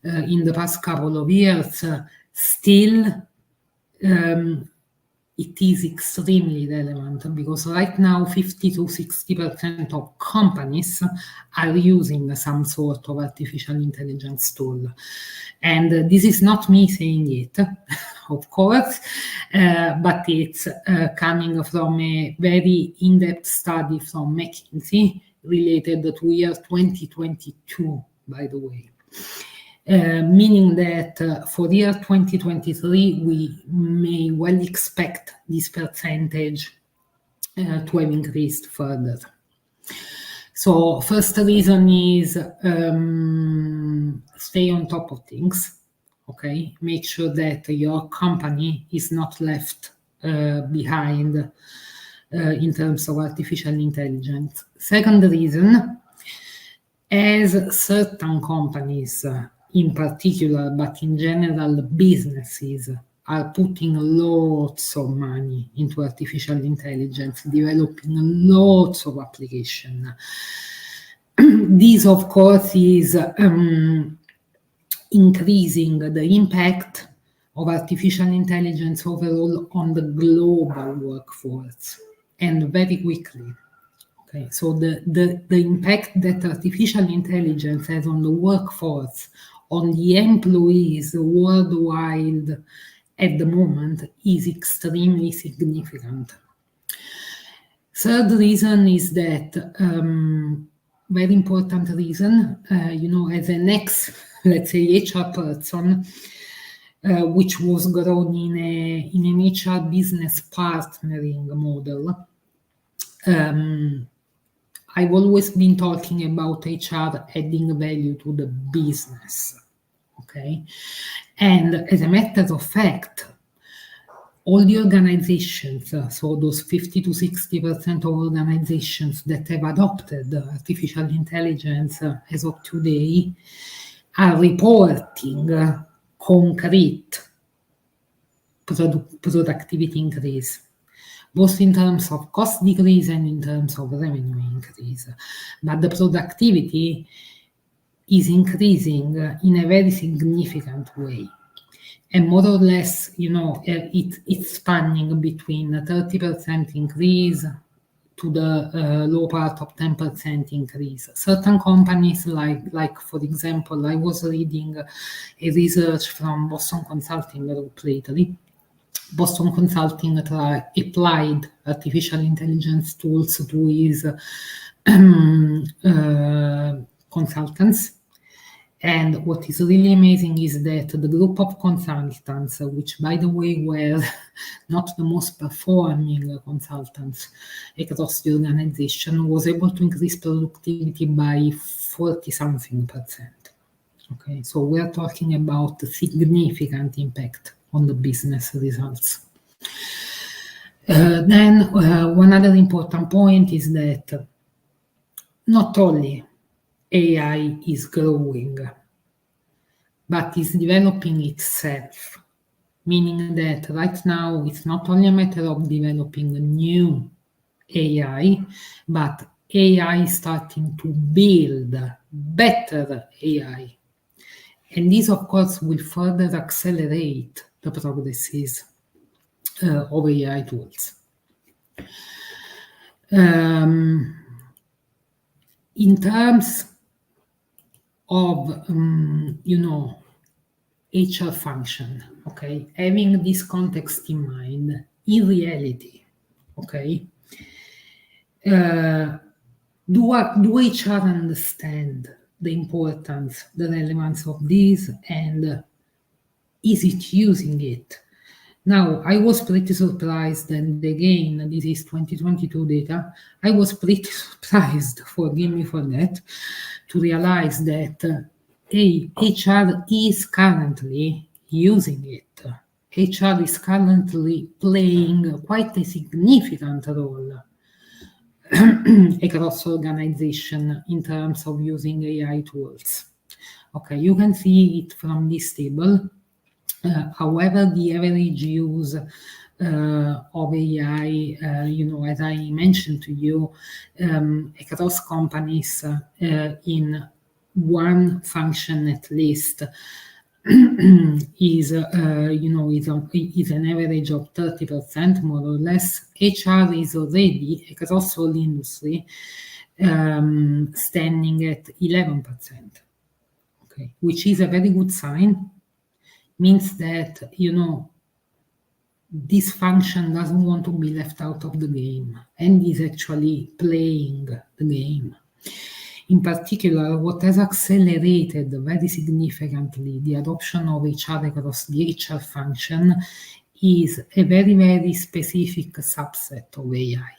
in the past couple of years. Still, it is extremely relevant because right now 50 to 60% of companies are using some sort of artificial intelligence tool. And this is not me saying it, of course, but it's coming from a very in-depth study from McKinsey related to year 2022, by the way. Meaning that for year 2023, we may well expect this percentage to have increased further. So first reason is stay on top of things, okay? Make sure that your company is not left behind in terms of artificial intelligence. Second reason, as certain companies in particular, but in general businesses, are putting lots of money into artificial intelligence, developing lots of applications. This, of course, is increasing the impact of artificial intelligence overall on the global workforce, and very quickly. Okay, so the impact that artificial intelligence has on the workforce, on the employees worldwide at the moment is extremely significant. Third reason is that, very important reason, as an let's say, HR person, which was grown in an HR business partnering model, I've always been talking about HR adding value to the business, okay? And as a matter of fact, all the organizations, so those 50 to 60% of organizations that have adopted artificial intelligence as of today are reporting concrete productivity increase. both in terms of cost decrease and in terms of revenue increase. But the productivity is increasing in a very significant way. And more or less, it's spanning between a 30% increase to the low part of 10% increase. Certain companies, like for example, I was reading a research from Boston Consulting Group lately. Boston Consulting applied artificial intelligence tools to his consultants. And what is really amazing is that the group of consultants, which by the way were not the most performing consultants across the organization, was able to increase productivity by 40-something%. Okay, so we are talking about a significant impact on the business results. Then one other important point is that not only AI is growing, but is developing itself, meaning that right now it's not only a matter of developing a new AI, but AI starting to build better AI. And this, of course, will further accelerate the progresses of AI tools. In terms of, HR function, okay, having this context in mind, in reality, okay, do HR understand the importance, the relevance of this, and is it using it? Now, I was pretty surprised, and again, this is 2022 data, I was pretty surprised, forgive me for that, to realize that HR is currently using it. HR is currently playing quite a significant role across organization in terms of using AI tools. Okay, you can see it from this table. However, the average use of AI, as I mentioned to you, across companies in one function at least is an average of 30%, more or less. HR is already across all industry standing at 11%, okay, which is a very good sign. Means that, this function doesn't want to be left out of the game and is actually playing the game. In particular, what has accelerated very significantly the adoption of HR across the HR function is a very, very specific subset of AI,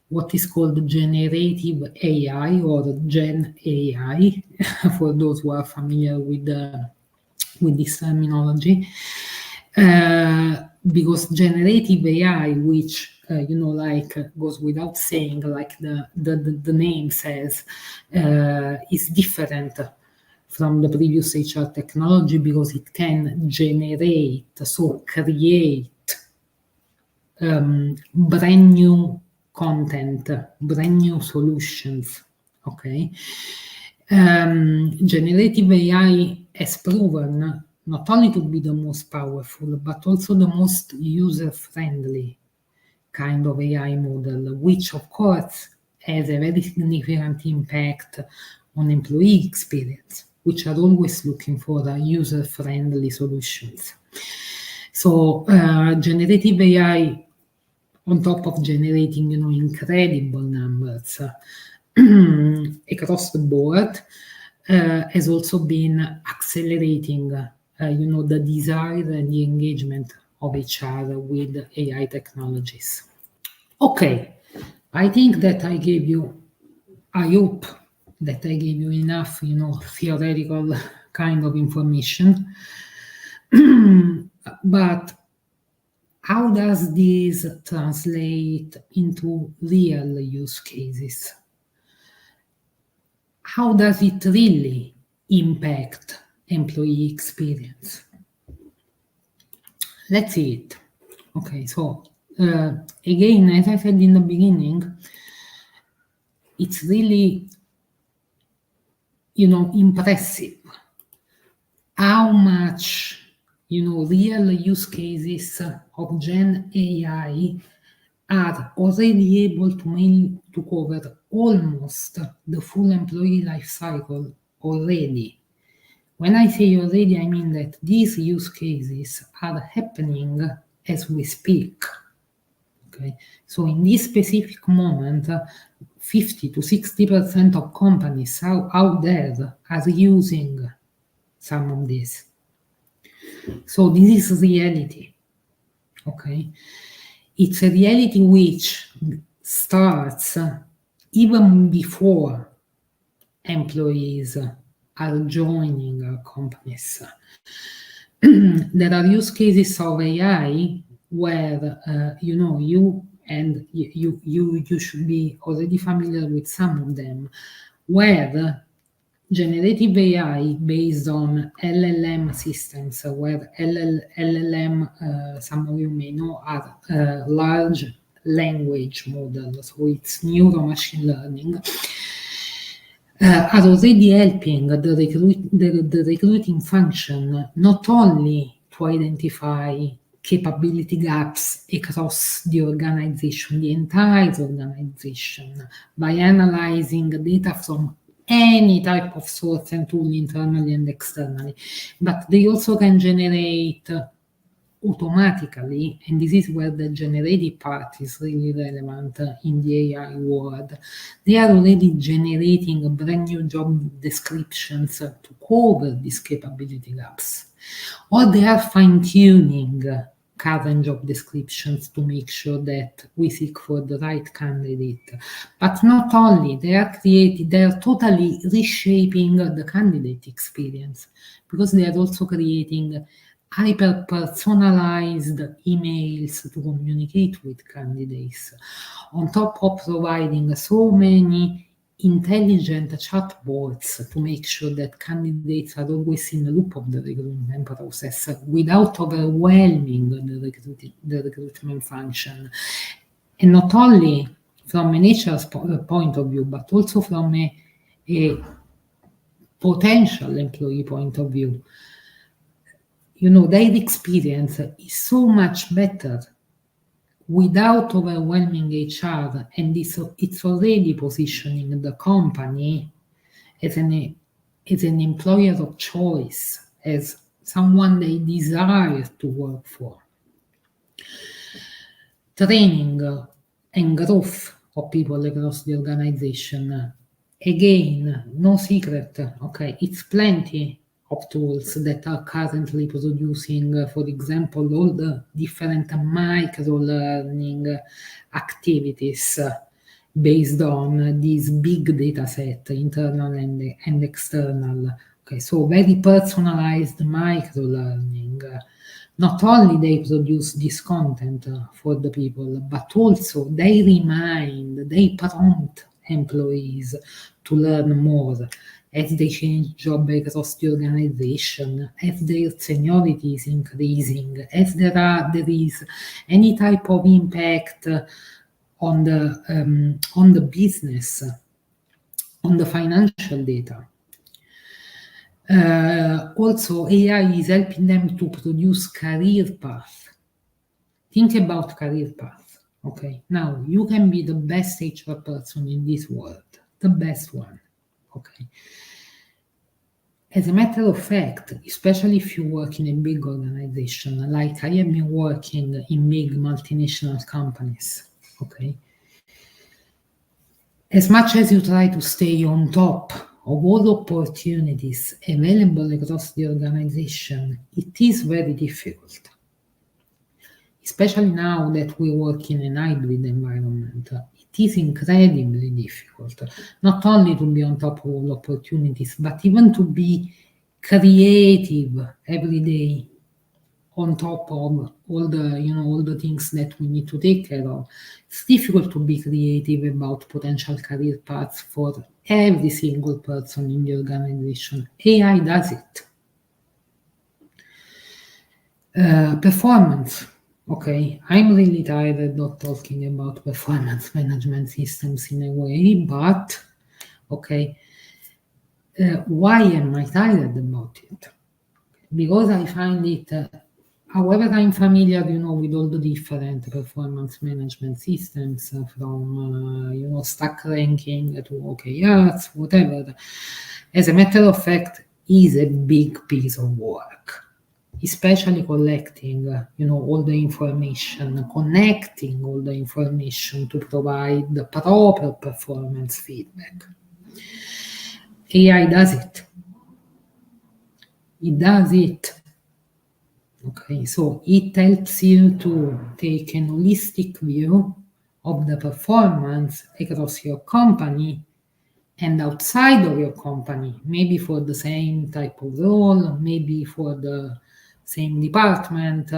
what is called generative AI or Gen AI, for those who are familiar with this terminology, because generative AI, which goes without saying, like the name says, is different from the previous HR technology because it can generate, so create brand new content, brand new solutions. Okay. Generative AI has proven not only to be the most powerful, but also the most user-friendly kind of AI model, which of course has a very significant impact on employee experience, which are always looking for user-friendly solutions. So generative AI, on top of generating incredible numbers across the board, has also been accelerating the desire and the engagement of HR with AI technologies. Okay, I think that I hope that I gave you enough theoretical kind of information. But how does this translate into real use cases? How does it really impact employee experience? Let's see it. Okay, so again, as I said in the beginning, it's really, impressive how much, real use cases of Gen AI are already able to cover almost the full employee life cycle already. When I say already, I mean that these use cases are happening as we speak. Okay, so in this specific moment, 50 to 60% of companies out there are using some of this. So this is reality. Okay, it's a reality which starts even before employees are joining our companies. There are use cases of AI where you should be already familiar with some of them, where generative AI based on LLM systems, where LLM, some of you may know, are large language models, so it's neuro machine learning, are already helping the recruiting function not only to identify capability gaps across the organization, the entire organization, by analyzing data from any type of source and tool internally and externally, but they also can generate automatically, and this is where the generative part is really relevant in the AI world. They are already generating brand new job descriptions to cover these capability gaps, or they are fine-tuning current job descriptions to make sure that we seek for the right candidate. But not only, they are totally reshaping the candidate experience, because they are also creating hyper-personalized emails to communicate with candidates, on top of providing so many intelligent chatbots to make sure that candidates are always in the loop of the recruitment process without overwhelming the recruitment function. And not only from an HR point of view, but also from a potential employee point of view. Their experience is so much better without overwhelming HR, and it's already positioning the company as an employer of choice, as someone they desire to work for. Training and growth of people across the organization. Again, no secret, okay, it's plenty of tools that are currently producing, for example, all the different micro-learning activities based on this big data set, internal and external. Okay, so very personalized micro-learning. Not only they produce this content for the people, but also they prompt employees to learn more as they change job across the organization, as their seniority is increasing, as there is any type of impact on the business, on the financial data. Also, AI is helping them to produce career path. Think about career path. Okay, now you can be the best HR person in this world, the best one. Okay. As a matter of fact, especially if you work in a big organization, like I have been working in big multinational companies, okay? As much as you try to stay on top of all opportunities available across the organization, it is very difficult. Especially now that we work in an hybrid environment, it is incredibly difficult, not only to be on top of all opportunities, but even to be creative every day on top of all the things that we need to take care of. It's difficult to be creative about potential career paths for every single person in the organization. AI does it. Performance. Okay, I'm really tired of talking about performance management systems in a way, but okay, why am I tired about it? Because I find it, however I'm familiar, with all the different performance management systems from, stack ranking to OKRs, whatever. As a matter of fact, is a big piece of work, especially collecting, all the information, connecting all the information to provide the proper performance feedback. AI does it. It does it. Okay, so it helps you to take an holistic view of the performance across your company and outside of your company, maybe for the same type of role, maybe for the same department,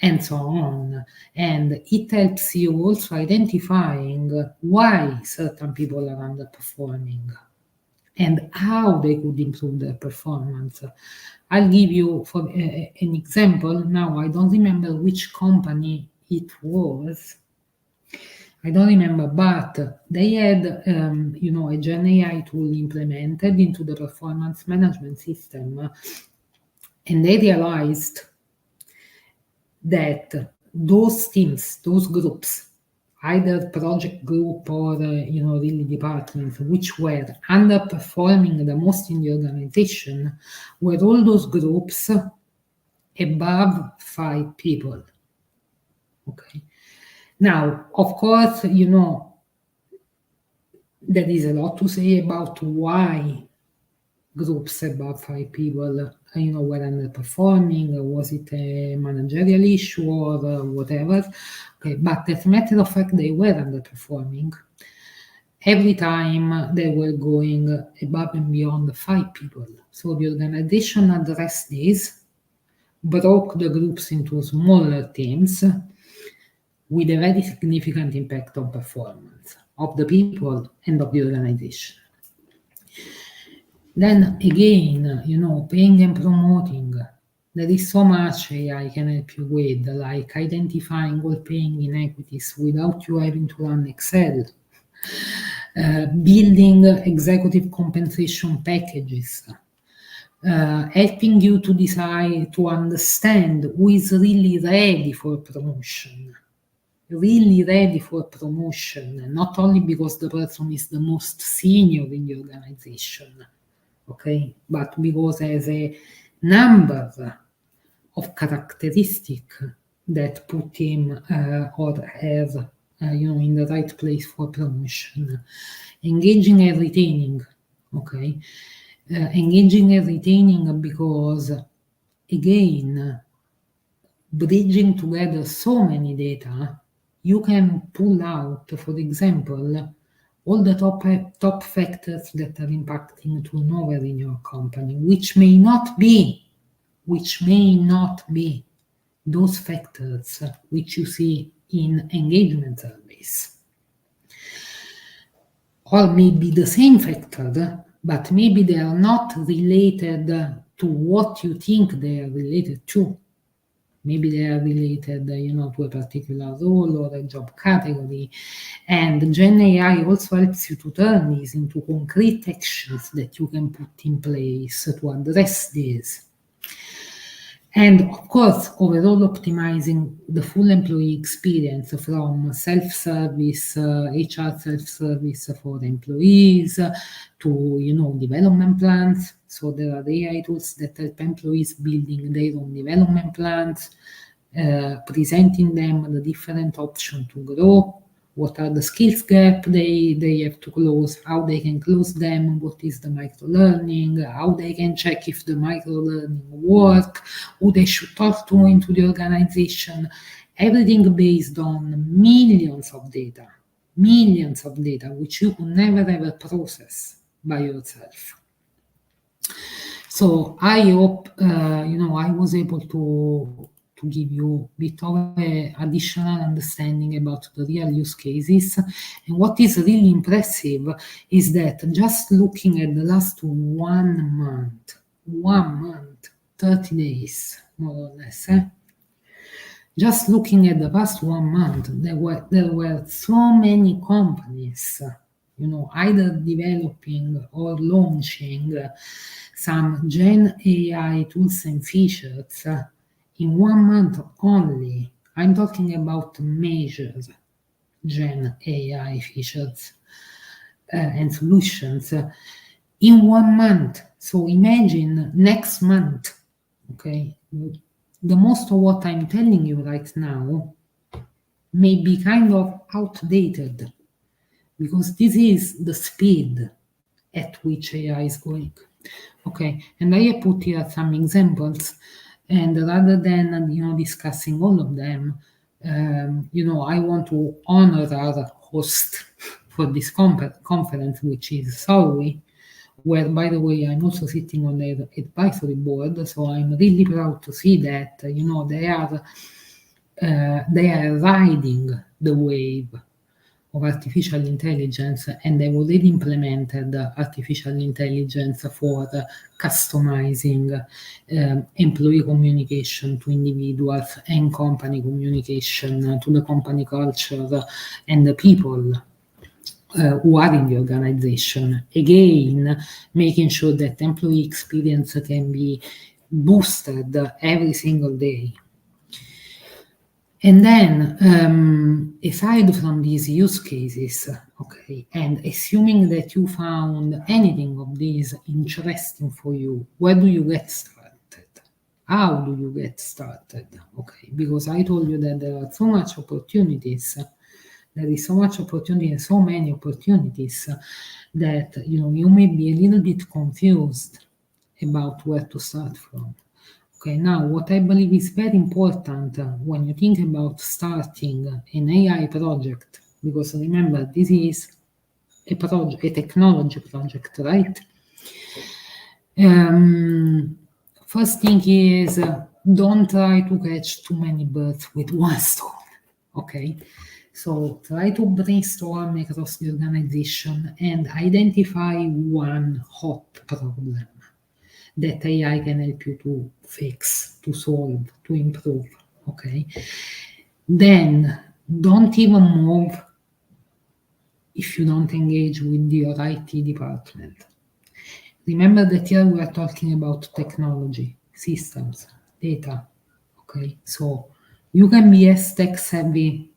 and so on. And it helps you also identifying why certain people are underperforming and how they could improve their performance. I'll give you for an example. Now, I don't remember which company it was. I don't remember, but they had, a Gen AI tool implemented into the performance management system, and they realized that those teams, those groups, either project group or really departments, which were underperforming the most in the organization, were all those groups above 5 people. Okay. Now, of course, there is a lot to say about why groups above 5 people, were underperforming. Was it a managerial issue or whatever? Okay, but as a matter of fact, they were underperforming. Every time they were going above and beyond 5 people. So the organization addressed this, broke the groups into smaller teams with a very significant impact on performance of the people and of the organization. Then again, paying and promoting. There is so much AI can help you with, like identifying all paying inequities without you having to run Excel. Building executive compensation packages. Helping you to decide, to understand who is really ready for promotion. Really ready for promotion, not only because the person is the most senior in the organization, okay, but because has a number of characteristics that put him or her, in the right place for promotion. Engaging and retaining, okay, engaging and retaining because, again, bridging together so many data, you can pull out, for example, all the top factors that are impacting turnover in your company, which may not be those factors which you see in engagement surveys. Or maybe the same factor, but maybe they are not related to what you think they are related to. Maybe they are related, to a particular role or a job category. And Gen AI also helps you to turn these into concrete actions that you can put in place to address this. And of course, overall optimizing the full employee experience from self-service, HR self-service for employees to, development plans. So there are AI tools that help employees building their own development plans, presenting them the different options to grow, what are the skills gap they have to close, how they can close them, what is the micro-learning, how they can check if the micro-learning work, who they should talk to into the organization. Everything based on millions of data, which you could never ever process by yourself. So I hope, I was able to give you a bit of additional understanding about the real use cases. And what is really impressive is that just looking at the last 1 month, 30 days, more or less, just looking at the past 1 month, there were so many companies, either developing or launching some Gen AI tools and features in 1 month only. I'm talking about major Gen AI features and solutions in 1 month. So imagine next month, okay? The most of what I'm telling you right now may be kind of outdated because this is the speed at which AI is going. Okay, and I have put here some examples, and rather than discussing all of them, I want to honor our host for this conference, which is Sauri, where, by the way, I'm also sitting on their advisory board, so I'm really proud to see that they are riding the wave of artificial intelligence, and they've already implemented artificial intelligence for customizing employee communication to individuals and company communication to the company culture and the people who are in the organization. Again, making sure that employee experience can be boosted every single day. And then, aside from these use cases, okay, and assuming that you found anything of these interesting for you, where do you get started? How do you get started? Okay, because I told you that there are so much opportunities. There is so much opportunity and so many opportunities that you may be a little bit confused about where to start from. Okay, now what I believe is very important when you think about starting an AI project, because remember, this is a technology project, right? First thing is don't try to catch too many birds with one stone, okay? So try to brainstorm across the organization and identify one hot problem that AI can help you to fix, to solve, to improve, okay? Then don't even move if you don't engage with your IT department. Remember that here we are talking about technology, systems, data, okay? So you can be as tech savvy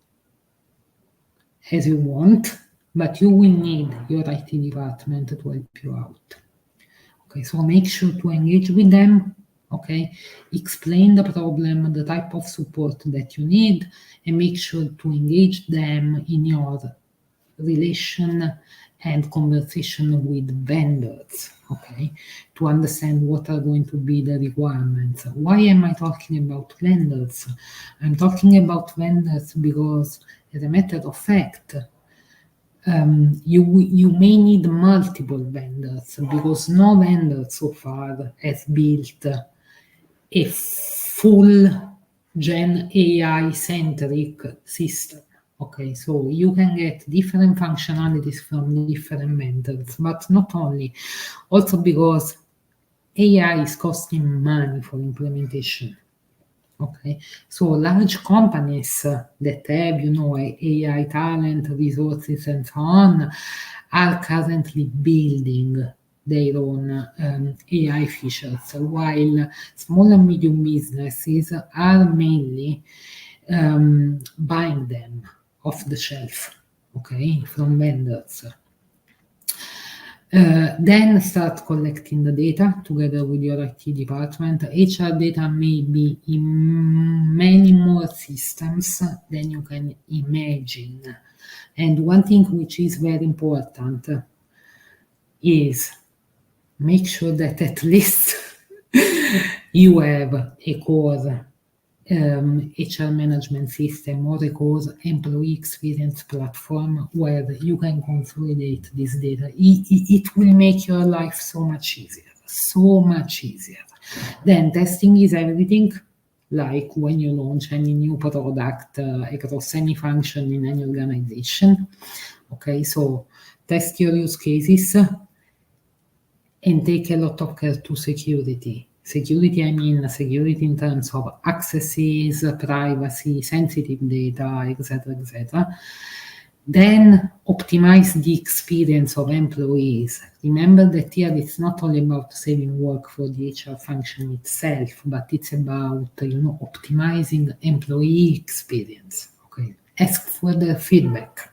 as you want, but you will need your IT department to help you out. Okay, so make sure to engage with them, okay? Explain the problem, the type of support that you need, and make sure to engage them in your relation and conversation with vendors, okay? To understand what are going to be the requirements. Why am I talking about vendors? I'm talking about vendors because, as a matter of fact, you may need multiple vendors because no vendor so far has built a full Gen AI centric system. Okay, so you can get different functionalities from different vendors, but not only, also because AI is costing money for implementation. Okay, so large companies that have, AI talent, resources, and so on, are currently building their own AI features, while small and medium businesses are mainly buying them off the shelf, okay, from vendors. Then start collecting the data together with your IT department. HR data may be in many more systems than you can imagine. And one thing which is very important is make sure that at least you have a core HR management system or a core employee experience platform where you can consolidate this data. It will make your life so much easier, so much easier. Then testing is everything, like when you launch any new product across any function in any organization. Okay, so test your use cases and take a lot of care to security. Security, I mean security in terms of accesses, privacy, sensitive data, etc., etc. Then optimize the experience of employees. Remember that here it's not only about saving work for the HR function itself, but it's about optimizing employee experience. Okay, ask for their feedback.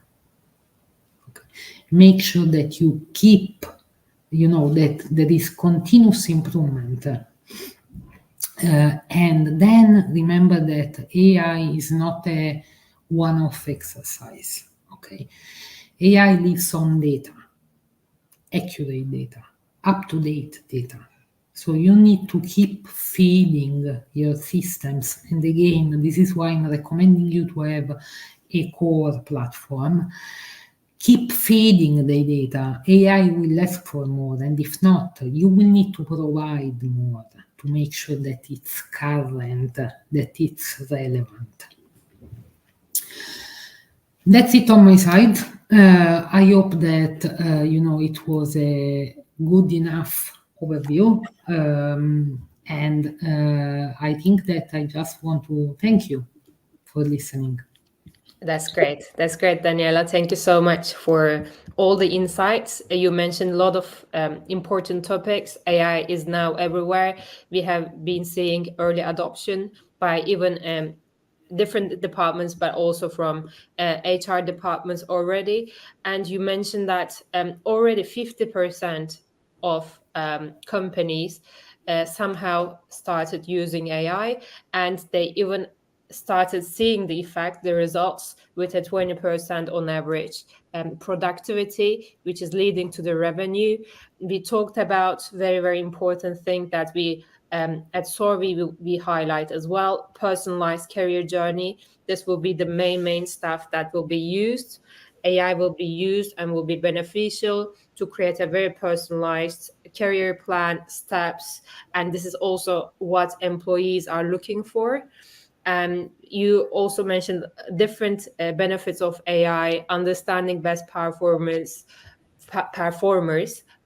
Okay. Make sure that you keep, that there is continuous improvement. And then remember that AI is not a one-off exercise. Okay, AI lives on data, accurate data, up-to-date data. So you need to keep feeding your systems. And again, this is why I'm recommending you to have a core platform. Keep feeding the data. AI will ask for more, and if not, you will need to provide more to make sure that it's current, that it's relevant. That's it on my side. I hope that it was a good enough overview, and I think that I just want to thank you for listening. That's great. That's great, Daniela. Thank you so much for all the insights. You mentioned a lot of important topics. AI is now everywhere. We have been seeing early adoption by even different departments, but also from HR departments already. And you mentioned that already 50% of companies somehow started using AI, and they even started seeing the effect, the results, with a 20% on average productivity, which is leading to the revenue. We talked about very, very important thing that we at Sorvi we highlight as well, personalized career journey. This will be the main stuff that will be used. AI will be used and will be beneficial to create a very personalized career plan, steps, and this is also what employees are looking for. You also mentioned different benefits of AI, understanding best performers,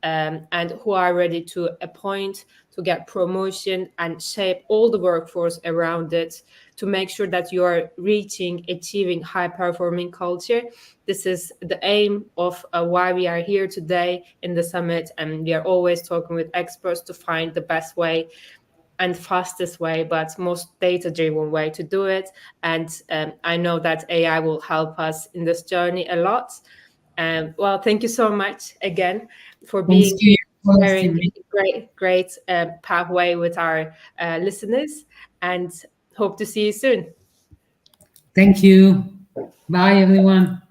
and who are ready to appoint, to get promotion, and shape all the workforce around it to make sure that you are achieving high-performing culture. This is the aim of why we are here today in the summit, and we are always talking with experts to find the best way and fastest way, but most data-driven way to do it. And I know that AI will help us in this journey a lot. Well, thank you so much again for being sharing a great pathway with our listeners, and hope to see you soon. Thank you. Bye, everyone.